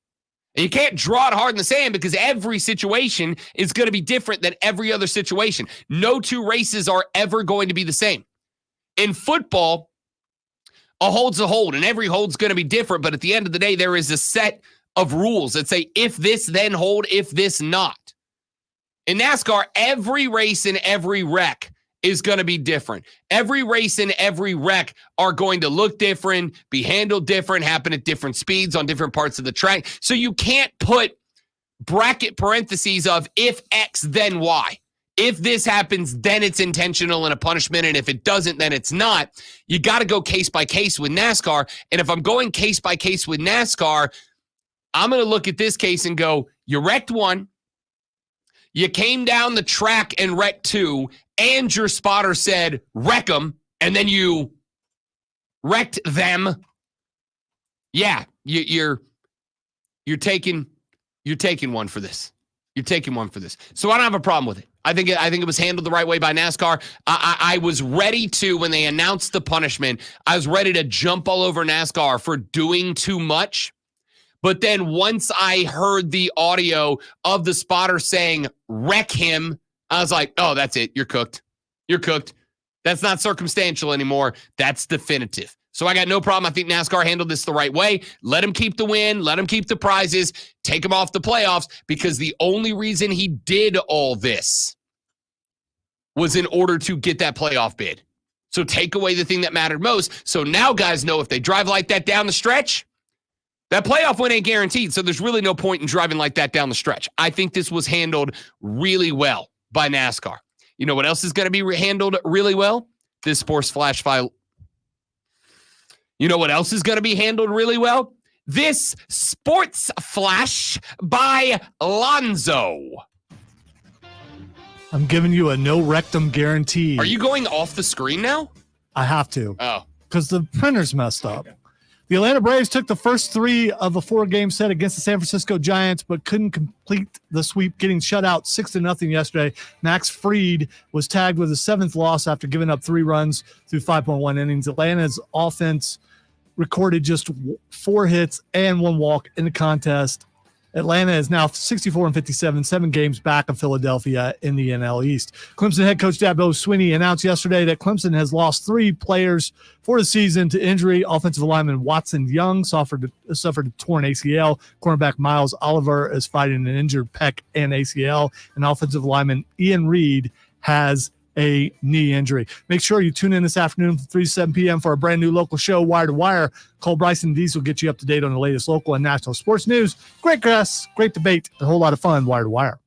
And you can't draw it hard in the sand because every situation is going to be different than every other situation. No two races are ever going to be the same. In football, a hold's a hold, and every hold's going to be different. But at the end of the day, there is a set of rules that say, if this, then hold, if this, not. In NASCAR, every race and every wreck is going to be different. Every race and every wreck are going to look different, be handled different, happen at different speeds on different parts of the track. So you can't put bracket parentheses of if X, then Y. If this happens, then it's intentional and a punishment. And if it doesn't, then it's not. You got to go case by case with NASCAR. And if I'm going case by case with NASCAR, I'm going to look at this case and go, you wrecked one, you came down the track and wrecked two, and your spotter said, wreck them, and then you wrecked them. Yeah, you're taking one for this. You're taking one for this. So I don't have a problem with it. I think it was handled the right way by NASCAR. I was ready to, when they announced the punishment, I was ready to jump all over NASCAR for doing too much. But then once I heard the audio of the spotter saying, wreck him, I was like, oh, that's it. You're cooked. You're cooked. That's not circumstantial anymore. That's definitive. So I got no problem. I think NASCAR handled this the right way. Let him keep the win. Let him keep the prizes. Take him off the playoffs, because the only reason he did all this was in order to get that playoff bid. So take away the thing that mattered most. So now guys know if they drive like that down the stretch, that playoff win ain't guaranteed. So there's really no point in driving like that down the stretch. I think this was handled really well by NASCAR. You know what else is going to be handled really well? This Sports Flash file. You know what else is going to be handled really well? This Sports Flash by Lonzo. I'm giving you a no rectum guarantee. Are you going off the screen now? I have to. Oh. Because the printer's messed up. The Atlanta Braves took the first three of a 4-game set against the San Francisco Giants, but couldn't complete the sweep, getting shut out 6-0 yesterday. Max Fried was tagged with a 7th loss after giving up 3 runs through 5.1 innings. Atlanta's offense recorded just 4 hits and 1 walk in the contest. Atlanta is now 64-57, 7 games back of Philadelphia in the NL East. Clemson head coach Dabo Swinney announced yesterday that Clemson has lost 3 players for the season to injury. Offensive lineman Watson Young suffered a torn ACL. Cornerback Miles Oliver is fighting an injured pec and ACL. And offensive lineman Ian Reed has a knee injury. Make sure you tune in this afternoon from 3 to 7 p.m. for a brand new local show, Wire to Wire. Cole Bryson Diesel will get you up to date on the latest local and national sports news. Great guests, great debate, a whole lot of fun, Wire to Wire.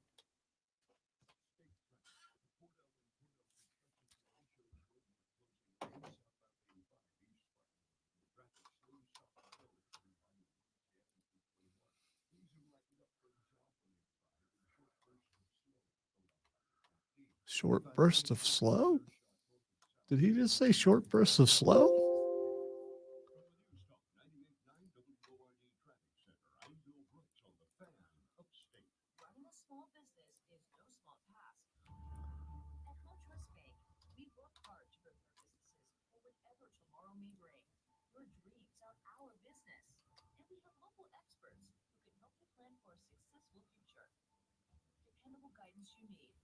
Short burst of slow? Did he just say short bursts of slow? Running a small business is no small task. At Cultrust Bank, we work hard to prepare businesses for whatever tomorrow may bring. Your dreams are our business, and we have local experts who can help you plan for a successful future. Dependable guidance you need,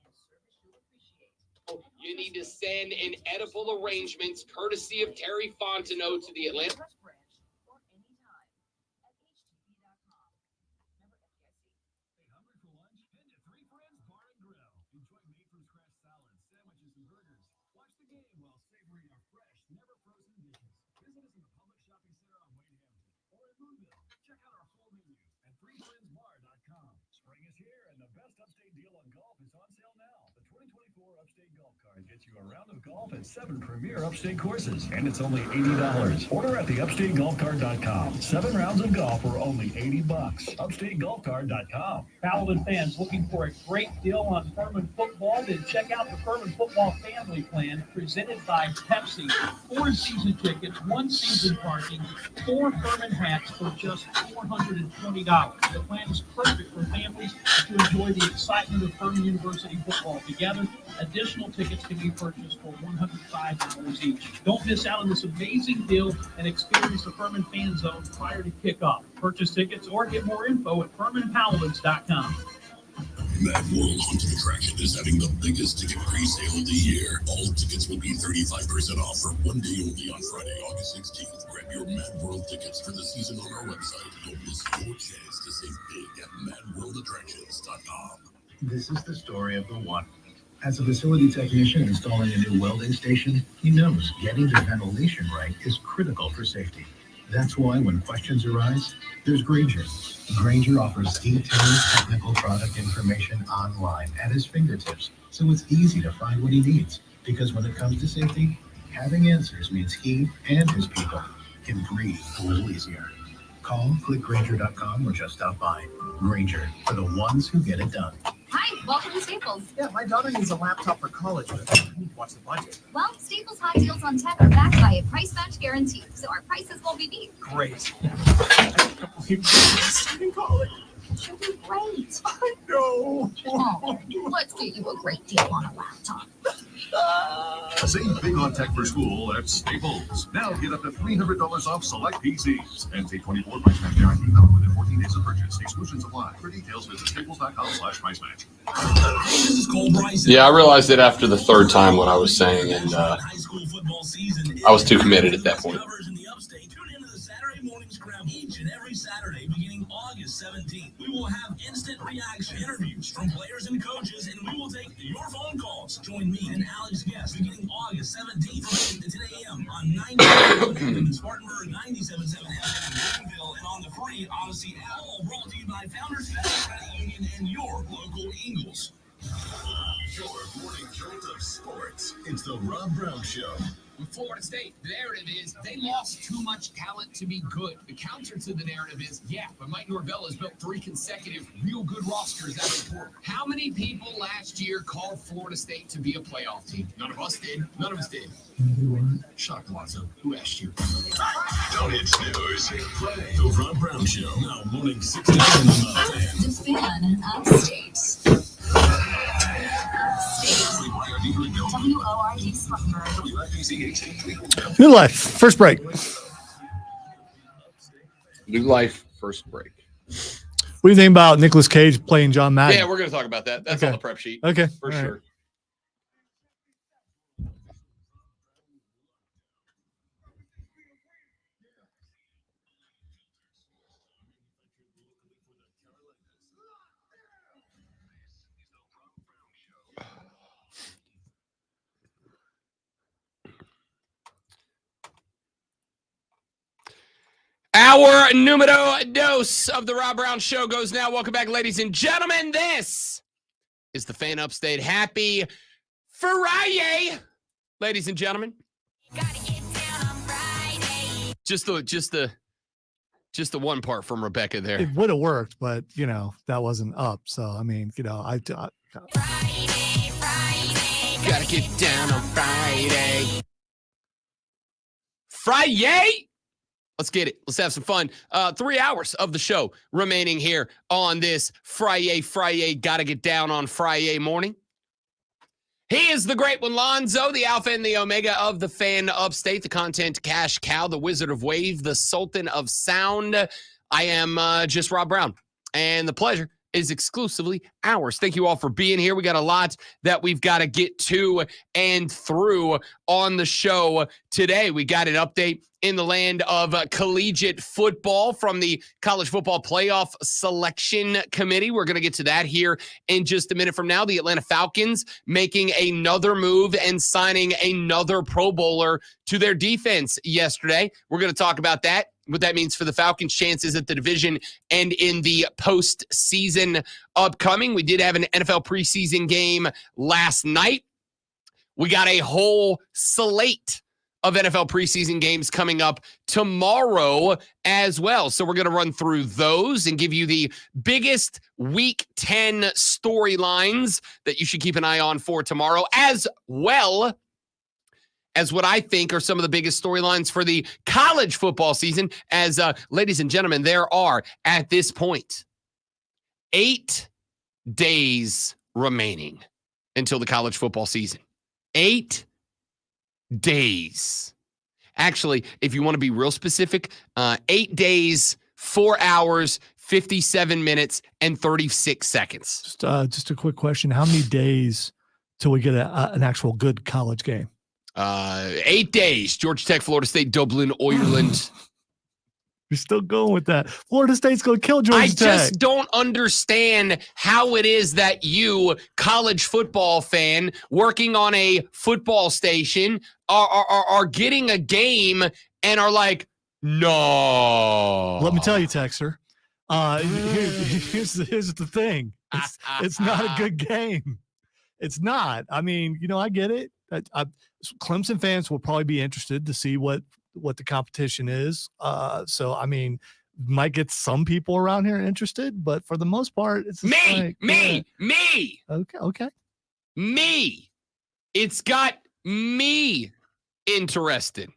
and service you'll appreciate. You need to send in edible arrangements courtesy of Terry Fontenot to the Atlanta. Cultrust branch or anytime at htb.com. Member FDIC. Hungry for lunch? Head to Three Friends Bar and Grill. Enjoy made-from-scratch salads, sandwiches, and burgers. Watch the game while savoring our fresh, never-frozen dishes. Visit us in the Public Shopping Center on Wade Hampton or in Boonville. Check out our full menu at threefriendsbar.com. Spring is here, and the best upstate deal on golf is on sale now. The 2024 Upstate Golf Card gets you a round of golf at 7 premier upstate courses, and it's only $80. Order at theupstategolfcard.com. 7 rounds of golf for only $80. Upstategolfcard.com. Paladin fans looking for a great deal on Furman football, then check out the Furman Football Family Plan presented by Pepsi. 4 season tickets, 1 season parking, 4 Furman hats for just $420. The plan is perfect for families to enjoy the excitement of Furman University football together. Additionally, Additional tickets can be purchased for $105 each. Don't miss out on this amazing deal and experience the Furman Fan Zone prior to kickoff. Purchase tickets or get more info at FurmanPowlins.com. Mad World Haunted Attraction is having the biggest ticket pre-sale of the year. All tickets will be 35% off for one day only on Friday, August 16th. Grab your Mad World tickets for the season on our website. Don't miss your chance to save big at madworldattractions.com. This is the story of the one. As a facility technician installing a new welding station, he knows getting the ventilation right is critical for safety. That's why when questions arise, there's Grainger. Grainger offers detailed technical product information online at his fingertips, so it's easy to find what he needs. Because when it comes to safety, having answers means he and his people can breathe a little easier. Call, click Grainger.com, or just stop by. Grainger, for the ones who get it done. Hi, welcome to Staples. Yeah, my daughter needs a laptop for college, but I need to watch the budget. Well, Staples hot deals on tech are backed by a price match guarantee, so our prices won't be beat. Great. I have a couple people starting college. She'll be great. I know. Oh, let's get you a great deal on a laptop. Save big on tech for school at Staples. Now get up to $300 off select PCs and take 24 price match guarantee valid within 14 days of purchase. Exclusions apply. For details, visit staples.com/price match. This is Cole Bryson. Yeah, I realized it after the third time what I was saying, and I was too committed at that point. Tune into the Saturday Morning Scramble each and every Saturday beginning August 17th. We will have instant reaction interviews from players and coaches, and we will take your phone calls. Join me and Alex Guest beginning August 17th from 8 to 10 a.m. on 97.7 in Spartanburg, 97.7 FM in Greenville, and on the free Odyssey app. All brought to you by Founders Federal Credit Union and your local Eagles. Your morning jolt of sports. It's the Rob Brown Show. With Florida State, the narrative is they lost too much talent to be good. The counter to the narrative is, yeah, but Mike Norvell has built 3 consecutive real good rosters out of the portal. How many people last year called Florida State to be a playoff team? None of us did. None of us did. Shock Lonzo. Who asked you? Don't hit snooze. The Rob Brown Show. Now morning 6 to 10 on the The Fan Upstate. WORD Spartanburg. New life. First break. New life, first break. What do you think about Nicolas Cage playing John Madden? Yeah, we're going to talk about that. That's Okay. on the prep sheet. Okay. For All right. sure. Our numero dos of the Rob Brown Show goes now. Welcome back, ladies and gentlemen. This is the Fan Upstate. Happy Friday, ladies and gentlemen. Just the one part from Rebecca there. It would have worked, but that wasn't up. So I mean, I Gotta get down on Friday. Friday. Let's get it. Let's have some fun. 3 hours of the show remaining here on this Friday. Gotta get down on Friday morning. He is the great one, Lonzo, the alpha and the omega of the Fan Upstate, the content cash cow, the wizard of wave, the sultan of sound. I am just Rob Brown, and the pleasure is exclusively ours. Thank you all for being here. We got a lot that we've got to get to and through on the show today. We got an update in the land of collegiate football from the College Football Playoff Selection Committee. We're going to get to that here in just a minute from now. The Atlanta Falcons making another move and signing another Pro Bowler to their defense yesterday. We're going to talk about that, what that means for the Falcons' chances at the division and in the postseason upcoming. We did have an NFL preseason game last night. We got a whole slate of NFL preseason games coming up tomorrow as well. So we're going to run through those and give you the biggest Week 10 storylines that you should keep an eye on for tomorrow, as well as what I think are some of the biggest storylines for the college football season. As ladies and gentlemen, there are at this point 8 days remaining until the college football season. 8 days. Actually, if you want to be real specific, 8 days, 4 hours, 57 minutes, and 36 seconds. Just a quick question. How many days till we get an actual good college game? 8 days. Georgia Tech, Florida State, Dublin, Ireland. You're still going with that. Florida State's going to kill Georgia Tech. I just don't understand how it is that you, college football fan, working on a football station, are getting a game and are like, no. Let me tell you, Texter. Here's the thing. It's not a good game. It's not. I mean, I get it. Clemson fans will probably be interested to see what the competition is. So, I mean, might get some people around here interested, but for the most part, it's me. Okay. Me. It's got me interested.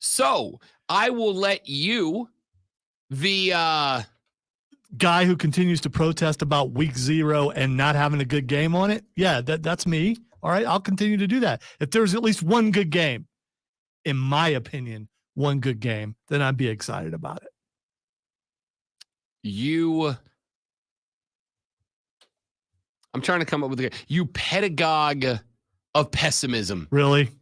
So I will let you, the guy who continues to protest about week 0 and not having a good game on it. Yeah, that's me. All right, I'll continue to do that. If there's at least one good game, in my opinion, one good game, then I'd be excited about it. I'm trying to come up with you pedagogue of pessimism. Really?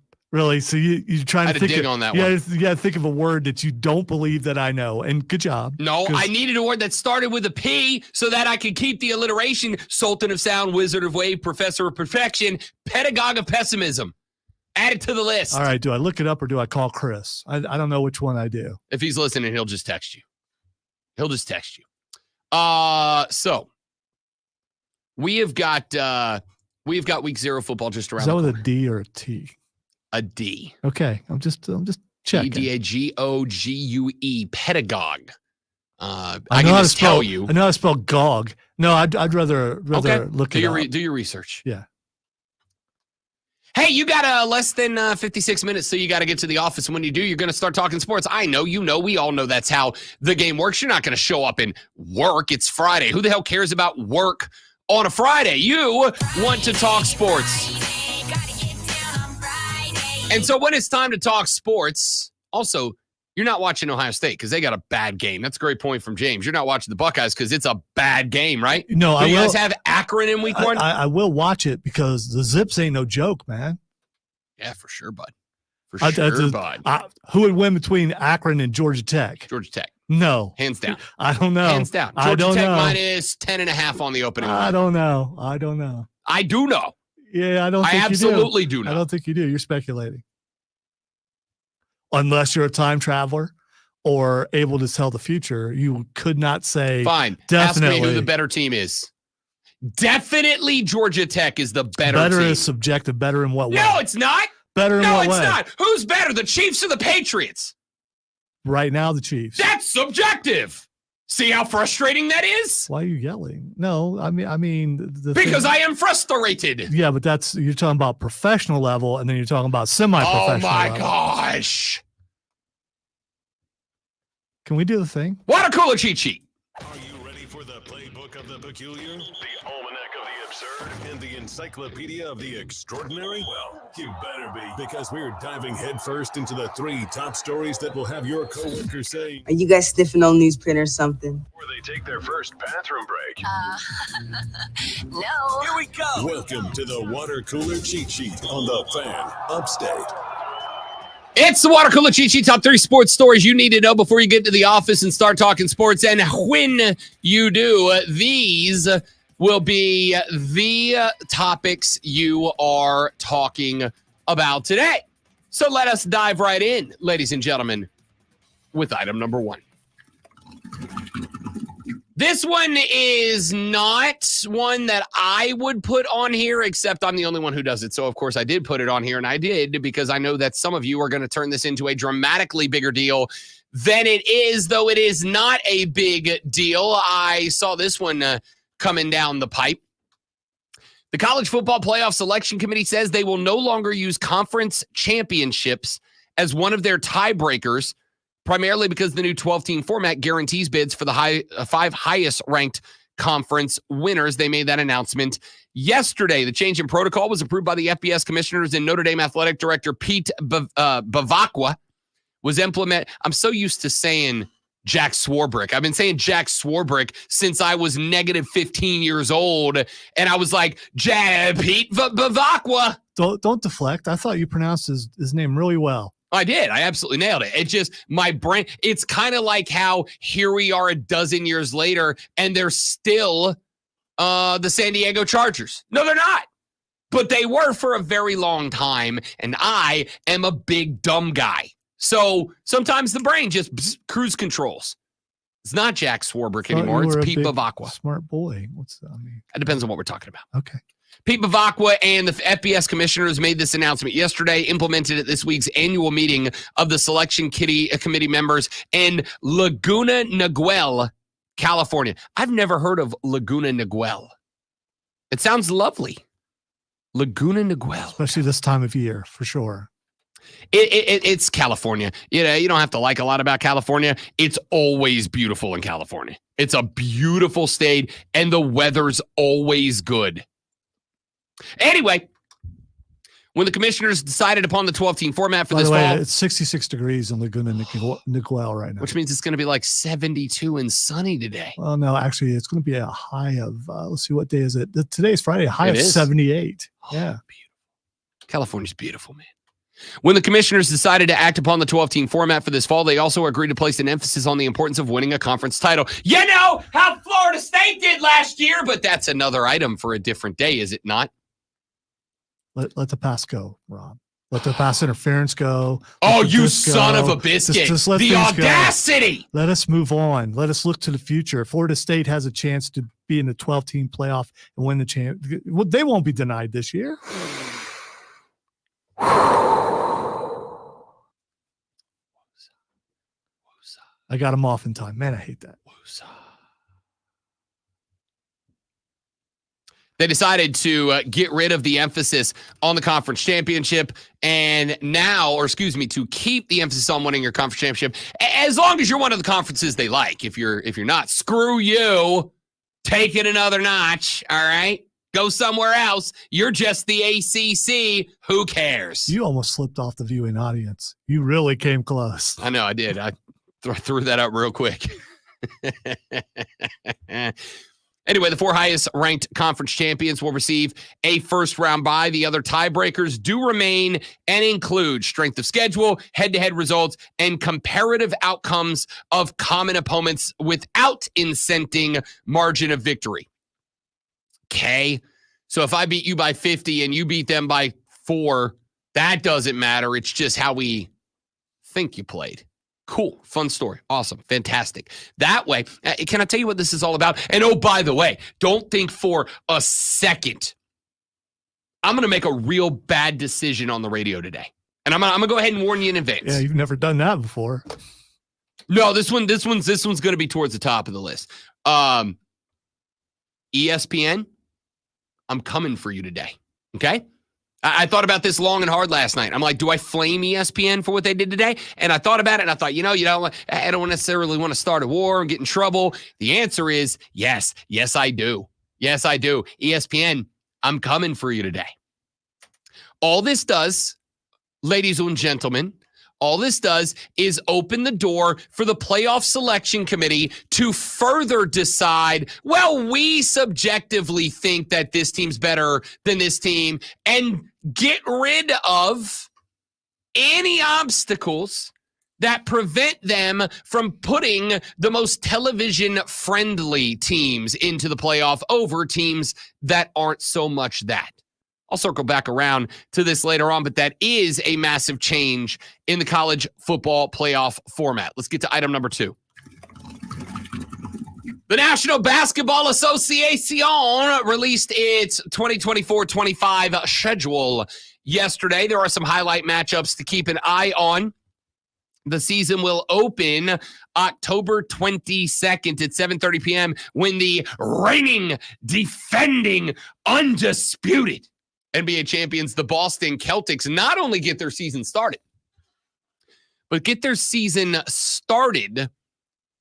So you're trying to think dig on that one. one. You got to think of a word that you don't believe that I know. And good job. No, I needed a word that started with a P so that I could keep the alliteration. Sultan of Sound, Wizard of Wave, Professor of Perfection, Pedagogue of Pessimism. Add it to the list. All right. Do I look it up or do I call Chris? I don't know which one I do. If he's listening, he'll just text you. So we have got week 0 football just around. Is that the with corner. a D or a T? A D. Okay. I'm just checking. Pedagogue. Pedagogue. I know can how just to spell, tell you. I know how to spell GOG. No, I'd rather look do it your up. do your research. Yeah. Hey, you got less than 56 minutes, so you got to get to the office. And when you do, you're going to start talking sports. I know, we all know that's how the game works. You're not going to show up and work. It's Friday. Who the hell cares about work on a Friday? You want to talk sports. And so when it's time to talk sports, also, you're not watching Ohio State because they got a bad game. That's a great point from James. You're not watching the Buckeyes because it's a bad game, right? No, you guys have Akron in week 1? I will watch it because the Zips ain't no joke, man. Yeah, for sure, bud. Bud. Who would win between Akron and Georgia Tech? Georgia Tech. No. Hands down. I don't know. Hands down. Georgia Tech minus 10.5 on the opening. I don't know. I do know. Yeah, I don't think you do. I absolutely do know. I don't think you do. You're speculating. Unless you're a time traveler or able to tell the future, you could not say. Fine. Definitely. Ask me who the better team is. Definitely Georgia Tech is the better team. Better is subjective. Better in what way? No, it's not. Better in what way? No, it's not. Who's better, the Chiefs or the Patriots? Right now, the Chiefs. That's subjective. See how frustrating that is? Why are you yelling? No, I mean because I am frustrated. Yeah, but you're talking about professional level, and then you're talking about semi-professional. Oh my level. gosh! Can we do the thing? Water cooler cheat sheet. Are you ready for the playbook of the peculiar, the almanac of the absurd, and the encyclopedia of the extraordinary? Well, you better be, because we're diving headfirst into the 3 top stories that will have your coworkers saying, "Are you guys sniffing on newsprint or something?" Where they take their first bathroom break. No. Here we go. Welcome to the water cooler cheat sheet on the Fan Upstate. It's the Water Cooler Cheat Sheet, top 3 sports stories you need to know before you get to the office and start talking sports. And when you do, these will be the topics you are talking about today. So let us dive right in, ladies and gentlemen, with item number 1. This one is not one that I would put on here, except I'm the only one who does it. So, of course, I did put it on here, and I did because I know that some of you are going to turn this into a dramatically bigger deal than it is, though it is not a big deal. I saw this one coming down the pipe. The College Football Playoff Selection Committee says they will no longer use conference championships as one of their tiebreakers, primarily because the new 12-team format guarantees bids for the 5 highest-ranked conference winners. They made that announcement yesterday. The change in protocol was approved by the FBS commissioners, and Notre Dame athletic director Pete Bavacqua was implemented. I'm so used to saying Jack Swarbrick. I've been saying Jack Swarbrick since I was negative 15 years old, and I was like, Pete Bavacqua. Don't deflect. I thought you pronounced his name really well. I did. I absolutely nailed it. It just, my brain, it's kind of like how here we are a dozen years later and they're still the San Diego Chargers. No, they're not. But they were for a very long time, and I am a big dumb guy. So sometimes the brain just cruise controls. It's not Jack Swarbrick anymore. It's Pete Bavacqua. Smart boy. What's that mean? It depends on what we're talking about. Okay. Pete Bavacqua and the FBS commissioners made this announcement yesterday, implemented at this week's annual meeting of the selection committee members in Laguna Niguel, California. I've never heard of Laguna Niguel. It sounds lovely. Laguna Niguel. Especially this time of year, for sure. It's California. You know, you don't have to like a lot about California. It's always beautiful in California. It's a beautiful state, and the weather's always good. Anyway, when the commissioners decided upon the 12-team format for this fall, it's 66 degrees in Laguna Niguel right now, which means it's going to be like 72 and sunny today. Well, no, actually, it's going to be a high of let's see, what day is it? Today's Friday. A high of 78. Yeah, beautiful. California's beautiful, man. When the commissioners decided to act upon the 12-team format for this fall, they also agreed to place an emphasis on the importance of winning a conference title. You know how Florida State did last year, but that's another item for a different day, is it not? Let the pass go, Rob. Let the pass interference go. Oh, you son of a biscuit. Just let the audacity. Go. Let us move on. Let us look to the future. Florida State has a chance to be in the 12-team playoff and win the champ. Well, they won't be denied this year. I got them off in time. Man, I hate that. They decided to get rid of the emphasis on the conference championship and to keep the emphasis on winning your conference championship as long as you're one of the conferences they like. If you're not, screw you. Take it another notch, all right? Go somewhere else. You're just the ACC. Who cares? You almost slipped off the viewing audience. You really came close. I know, I did. I threw that out real quick. Anyway, the 4 highest ranked conference champions will receive a first-round bye. The other tiebreakers do remain and include strength of schedule, head-to-head results, and comparative outcomes of common opponents without incenting margin of victory. Okay? So if I beat you by 50 and you beat them by 4, that doesn't matter. It's just how we think you played. Cool. Fun story. Awesome. Fantastic. That way, can I tell you what this is all about? And oh, by the way, don't think for a second I'm going to make a real bad decision on the radio today. And I'm going to go ahead and warn you in advance. Yeah, you've never done that before. No, this one's going to be towards the top of the list. ESPN, I'm coming for you today. Okay? I thought about this long and hard last night. I'm like, do I flame ESPN for what they did today? And I thought about it, and I thought, I don't necessarily want to start a war and get in trouble. The answer is yes. Yes, I do. Yes, I do. ESPN, I'm coming for you today. All this does, ladies and gentlemen, all this does is open the door for the playoff selection committee to further decide, well, we subjectively think that this team's better than this team, and get rid of any obstacles that prevent them from putting the most television-friendly teams into the playoff over teams that aren't so much that. I'll circle back around to this later on, but that is a massive change in the college football playoff format. Let's get to item number 2. The National Basketball Association released its 2024-25 schedule yesterday. There are some highlight matchups to keep an eye on. The season will open October 22nd at 7:30 p.m. when the reigning, defending, undisputed NBA champions, the Boston Celtics, not only get their season started, but get their season started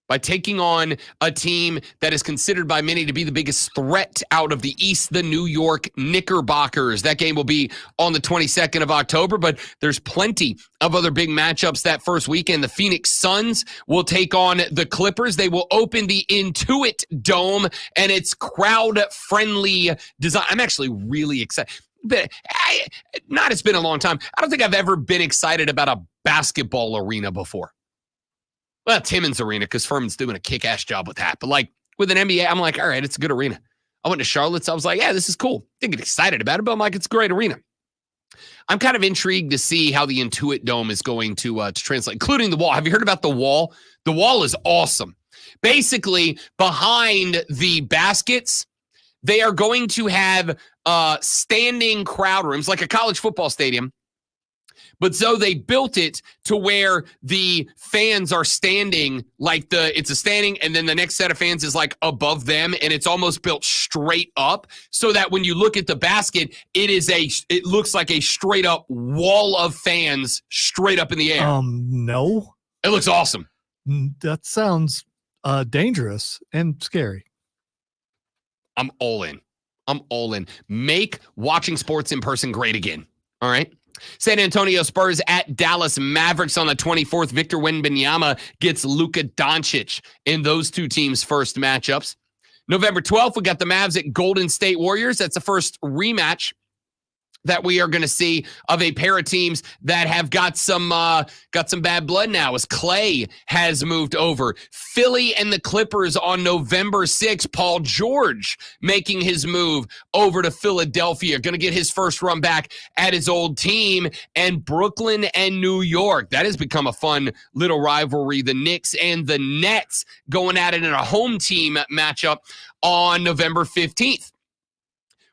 by taking on a team that is considered by many to be the biggest threat out of the East, the New York Knickerbockers. That game will be on the 22nd of October, but there's plenty of other big matchups that first weekend. The Phoenix Suns will take on the Clippers. They will open the Intuit Dome, and it's crowd-friendly design. I'm actually really excited. But it's been a long time. I don't think I've ever been excited about a basketball arena before. Well, Timmons Arena, because Furman's doing a kick-ass job with that. But like with an NBA, I'm like, all right, it's a good arena. I went to Charlotte, so I was like, yeah, this is cool. Didn't get excited about it, but I'm like, it's a great arena. I'm kind of intrigued to see how the Intuit Dome is going to translate, including the wall. Have you heard about the wall? The wall is awesome. Basically, behind the baskets, they are going to have standing crowd rooms, like a college football stadium. But so they built it to where the fans are standing, like it's a standing, and then the next set of fans is like above them, and it's almost built straight up so that when you look at the basket, it looks like a straight up wall of fans straight up in the air. No. It looks awesome. That sounds dangerous and scary. I'm all in. Make watching sports in person great again. All right. San Antonio Spurs at Dallas Mavericks on the 24th. Victor Wembanyama gets Luka Doncic in those two teams' first matchups. November 12th, we got the Mavs at Golden State Warriors. That's the first rematch that we are going to see of a pair of teams that have got some bad blood now as Clay has moved over. Philly and the Clippers on November 6th. Paul George making his move over to Philadelphia. Going to get his first run back at his old team. And Brooklyn and New York. That has become a fun little rivalry. The Knicks and the Nets going at it in a home team matchup on November 15th.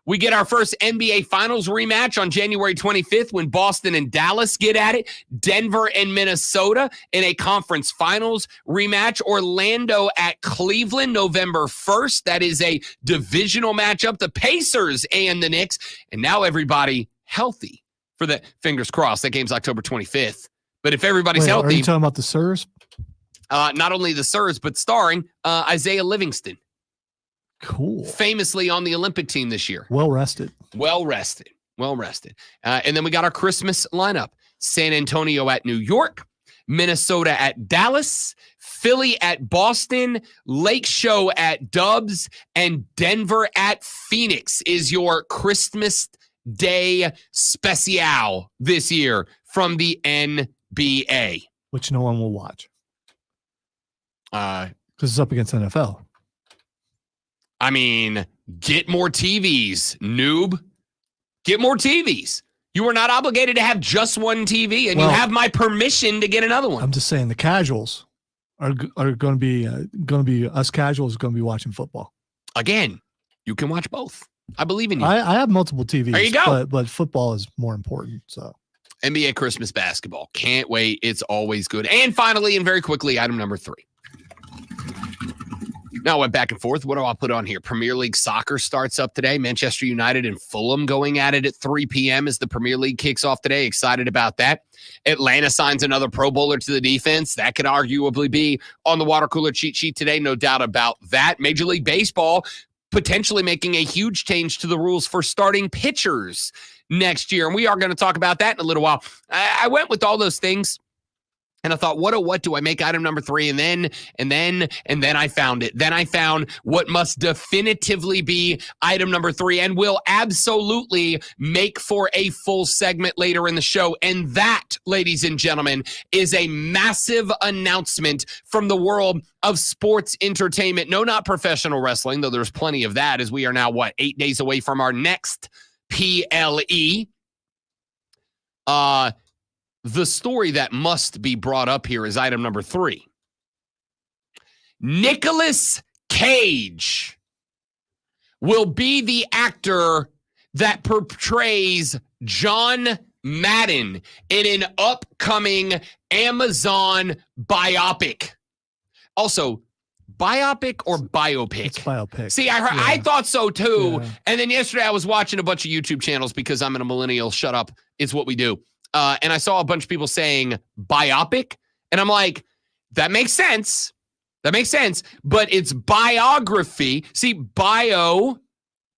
We get our first NBA Finals rematch on January 25th when Boston and Dallas get at it. Denver and Minnesota in a conference finals rematch. Orlando at Cleveland November 1st. That is a divisional matchup. The Pacers and the Knicks. And now everybody healthy for the fingers crossed. That game's October 25th. But if everybody's healthy. Are you talking about the Sirs? Not only the Sirs, but starring Isaiah Livingston. Cool. Famously on the Olympic team this year. Well rested. And then we got our Christmas lineup. San Antonio at New York, Minnesota at Dallas, Philly at Boston, Lake Show at Dubs, and Denver at Phoenix is your Christmas Day special this year from the NBA. Which no one will watch. Because it's up against NFL. I mean, get more TVs, noob. Get more TVs. You are not obligated to have just one TV, and you have my permission to get another one. I'm just saying the casuals are going to be us casuals going to be watching football. Again, you can watch both. I believe in you. I have multiple TVs. There you go. But football is more important. So NBA Christmas basketball. Can't wait. It's always good. And finally, and very quickly, item number 3. Now I went back and forth. What do I put on here? Premier League soccer starts up today. Manchester United and Fulham going at it at 3 p.m. as the Premier League kicks off today. Excited about that. Atlanta signs another Pro Bowler to the defense. That could arguably be on the water cooler cheat sheet today. No doubt about that. Major League Baseball potentially making a huge change to the rules for starting pitchers next year. And we are going to talk about that in a little while. I went with all those things. And I thought, what do I make item number 3? And then I found it. Then I found what must definitively be item number 3 and will absolutely make for a full segment later in the show. And that, ladies and gentlemen, is a massive announcement from the world of sports entertainment. No, not professional wrestling, though there's plenty of that, as we are now, 8 days away from our next PLE. The story that must be brought up here is item number 3. Nicolas Cage will be the actor that portrays John Madden in an upcoming Amazon biopic. Also, biopic or biopic? It's biopic. See, I thought so too. Yeah. And then yesterday I was watching a bunch of YouTube channels because I'm a millennial. Shut up. It's what we do. And I saw a bunch of people saying biopic. And I'm like, that makes sense. That makes sense, but it's biography. See,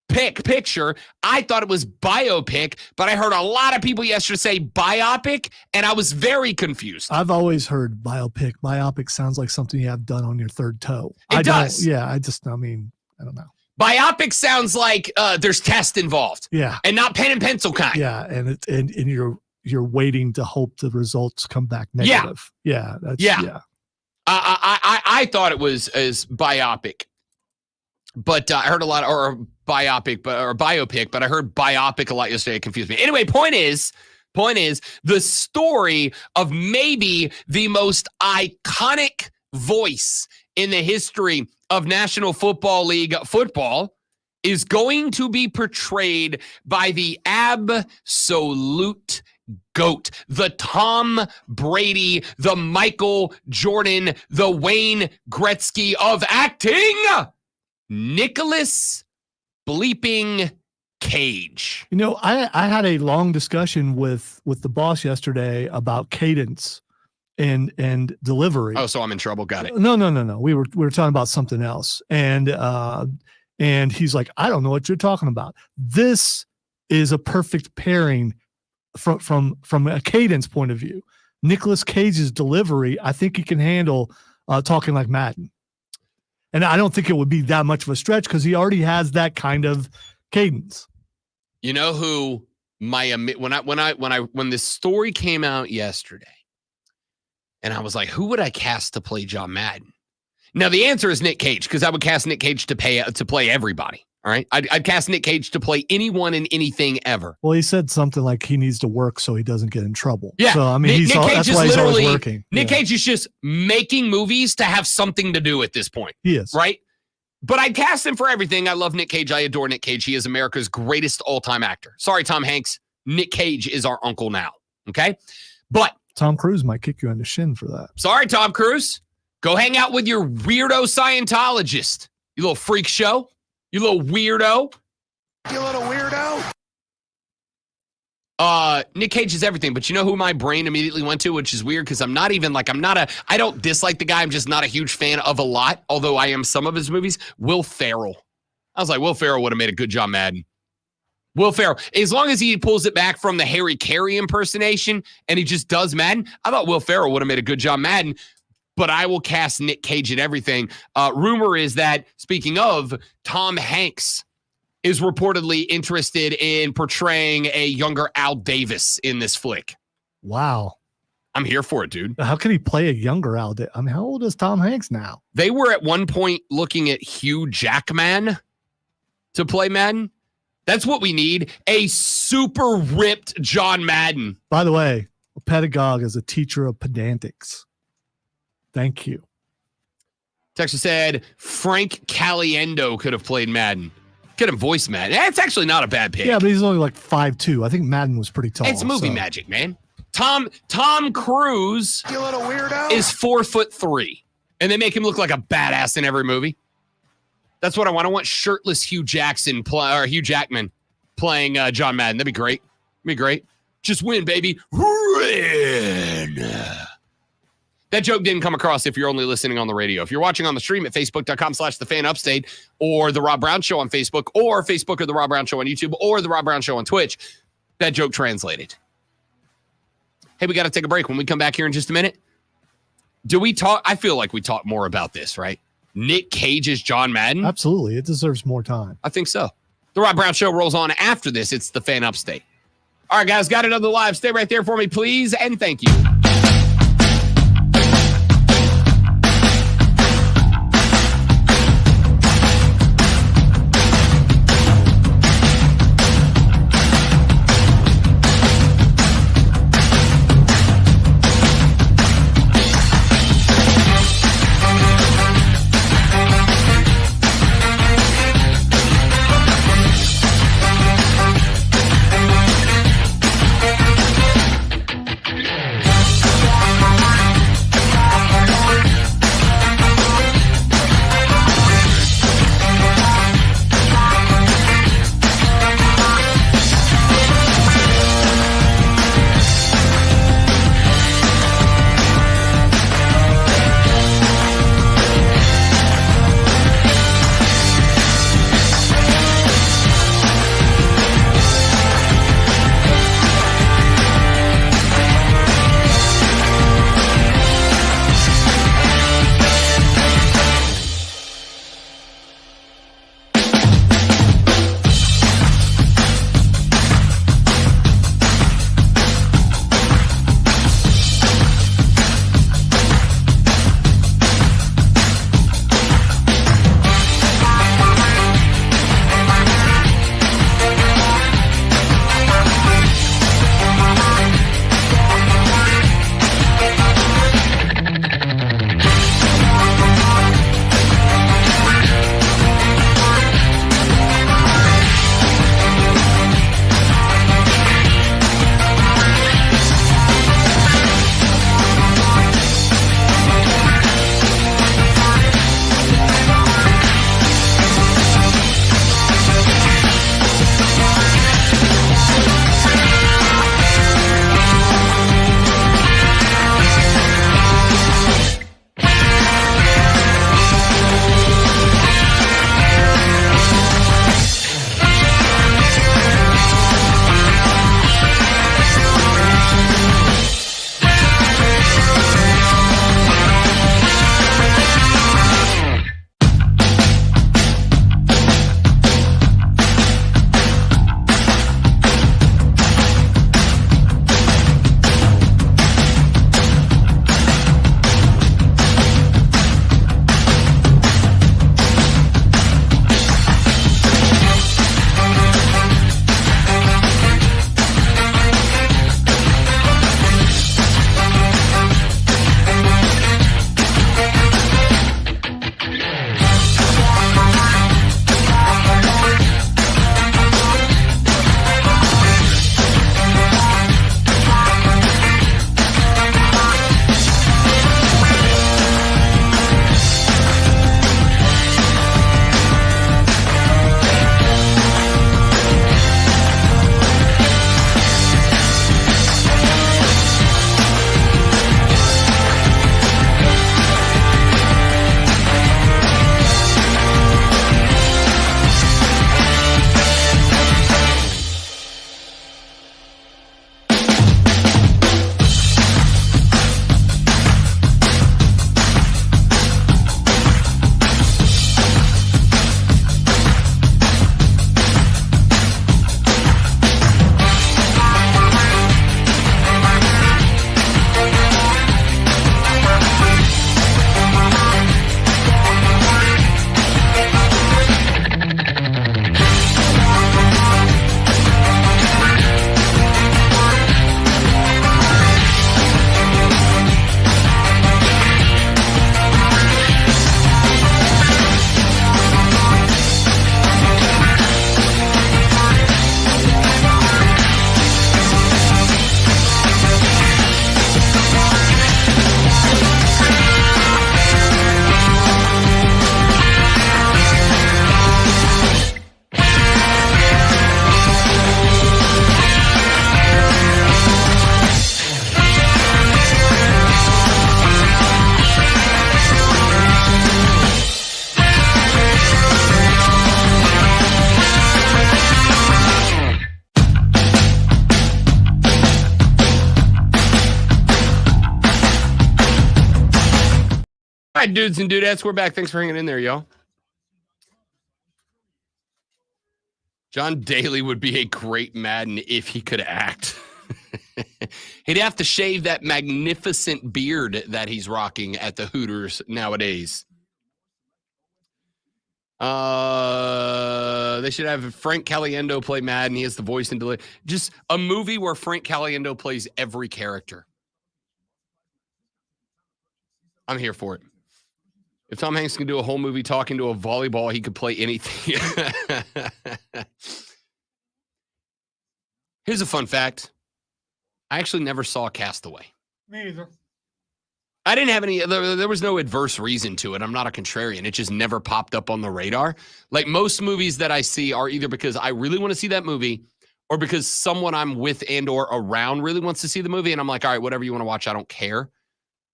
picture. I thought it was biopic, but I heard a lot of people yesterday say biopic, and I was very confused. I've always heard biopic. Biopic sounds like something you have done on your third toe. It does. Yeah, I don't know. Biopic sounds like there's tests involved. Yeah. And not pen and pencil kind. Yeah, and you're waiting to hope the results come back negative. Yeah. I thought it was as biopic, but I heard a lot, or biopic, or biopic, but I heard biopic a lot yesterday. It confused me. Anyway, point is the story of maybe the most iconic voice in the history of National Football League football is going to be portrayed by the absolute GOAT, the Tom Brady, the Michael Jordan, the Wayne Gretzky of acting, Nicolas bleeping Cage. You know, I had a long discussion with the boss yesterday about cadence and delivery. Oh, so I'm in trouble. Got it. No. We were talking about something else. And he's like, I don't know what you're talking about. This is a perfect pairing from a cadence point of view. Nicolas Cage's delivery, I think he can handle talking like Madden. And I don't think it would be that much of a stretch because he already has that kind of cadence. You know who when this story came out yesterday, and I was like, who would I cast to play John Madden? Now the answer is Nick Cage, because I would cast Nick Cage to play everybody. All right, I'd cast Nick Cage to play anyone and anything ever. Well, he said something like he needs to work so he doesn't get in trouble. Yeah, so I mean, that's why he's always working. Nick Cage is just making movies to have something to do at this point. He is, right? But I'd cast him for everything. I love Nick Cage. I adore Nick Cage. He is America's greatest all-time actor. Sorry, Tom Hanks. Nick Cage is our uncle now. Okay, but Tom Cruise might kick you on the shin for that. Sorry, Tom Cruise. Go hang out with your weirdo Scientologist. You little freak show. You little weirdo. You little weirdo. Nick Cage is everything, but you know who my brain immediately went to, which is weird because I don't dislike the guy. I'm just not a huge fan of a lot, although I am some of his movies. Will Ferrell. I was like, Will Ferrell would have made a good John Madden. Will Ferrell, as long as he pulls it back from the Harry Carey impersonation and he just does Madden, I thought Will Ferrell would have made a good John Madden, but I will cast Nick Cage at everything. Rumor is that, speaking of, Tom Hanks is reportedly interested in portraying a younger Al Davis in this flick. Wow. I'm here for it, dude. How can he play a younger Al Davis? I mean, how old is Tom Hanks now? They were at one point looking at Hugh Jackman to play Madden. That's what we need. A super ripped John Madden. By the way, a pedagogue is a teacher of pedantics. Thank you. Texas said Frank Caliendo could have played Madden. Could have voiced Madden. That's actually not a bad pick. Yeah, but he's only like 5'2". I think Madden was pretty tall. It's movie magic, man. Tom Cruise, You little weirdo. is 4'3", and they make him look like a badass in every movie. That's what I want. I want shirtless Hugh Jackman playing John Madden. That'd be great. Just win, baby. Win. That joke didn't come across if you're only listening on the radio. If you're watching on the stream at facebook.com/thefanupstate, or The Rob Brown Show on Facebook, or Facebook or The Rob Brown Show on YouTube, or The Rob Brown Show on Twitch, that joke translated. Hey, we got to take a break. When we come back here in just a minute, do we talk? I feel like we talk more about this, right? Nick Cage's John Madden? Absolutely. It deserves more time. I think so. The Rob Brown Show rolls on after this. It's the Fan Upstate. All right, guys, got another live. Stay right there for me, please, and thank you. right, dudes and dudettes, we're back. Thanks for hanging in there, y'all. John Daly would be a great Madden if he could act. He'd have to shave that magnificent beard that he's rocking at the Hooters nowadays. They should have Frank Caliendo play Madden. He has the voice and delay. Just a movie where Frank Caliendo plays every character. I'm here for it. If Tom Hanks can do a whole movie talking to a volleyball, he could play anything. Here's a fun fact. I actually never saw Castaway. Me either. I didn't have any, there was no adverse reason to it. I'm not a contrarian. It just never popped up on the radar. Like most movies that I see are either because I really want to see that movie or because someone I'm with and or around really wants to see the movie. And I'm like, all right, whatever you want to watch, I don't care.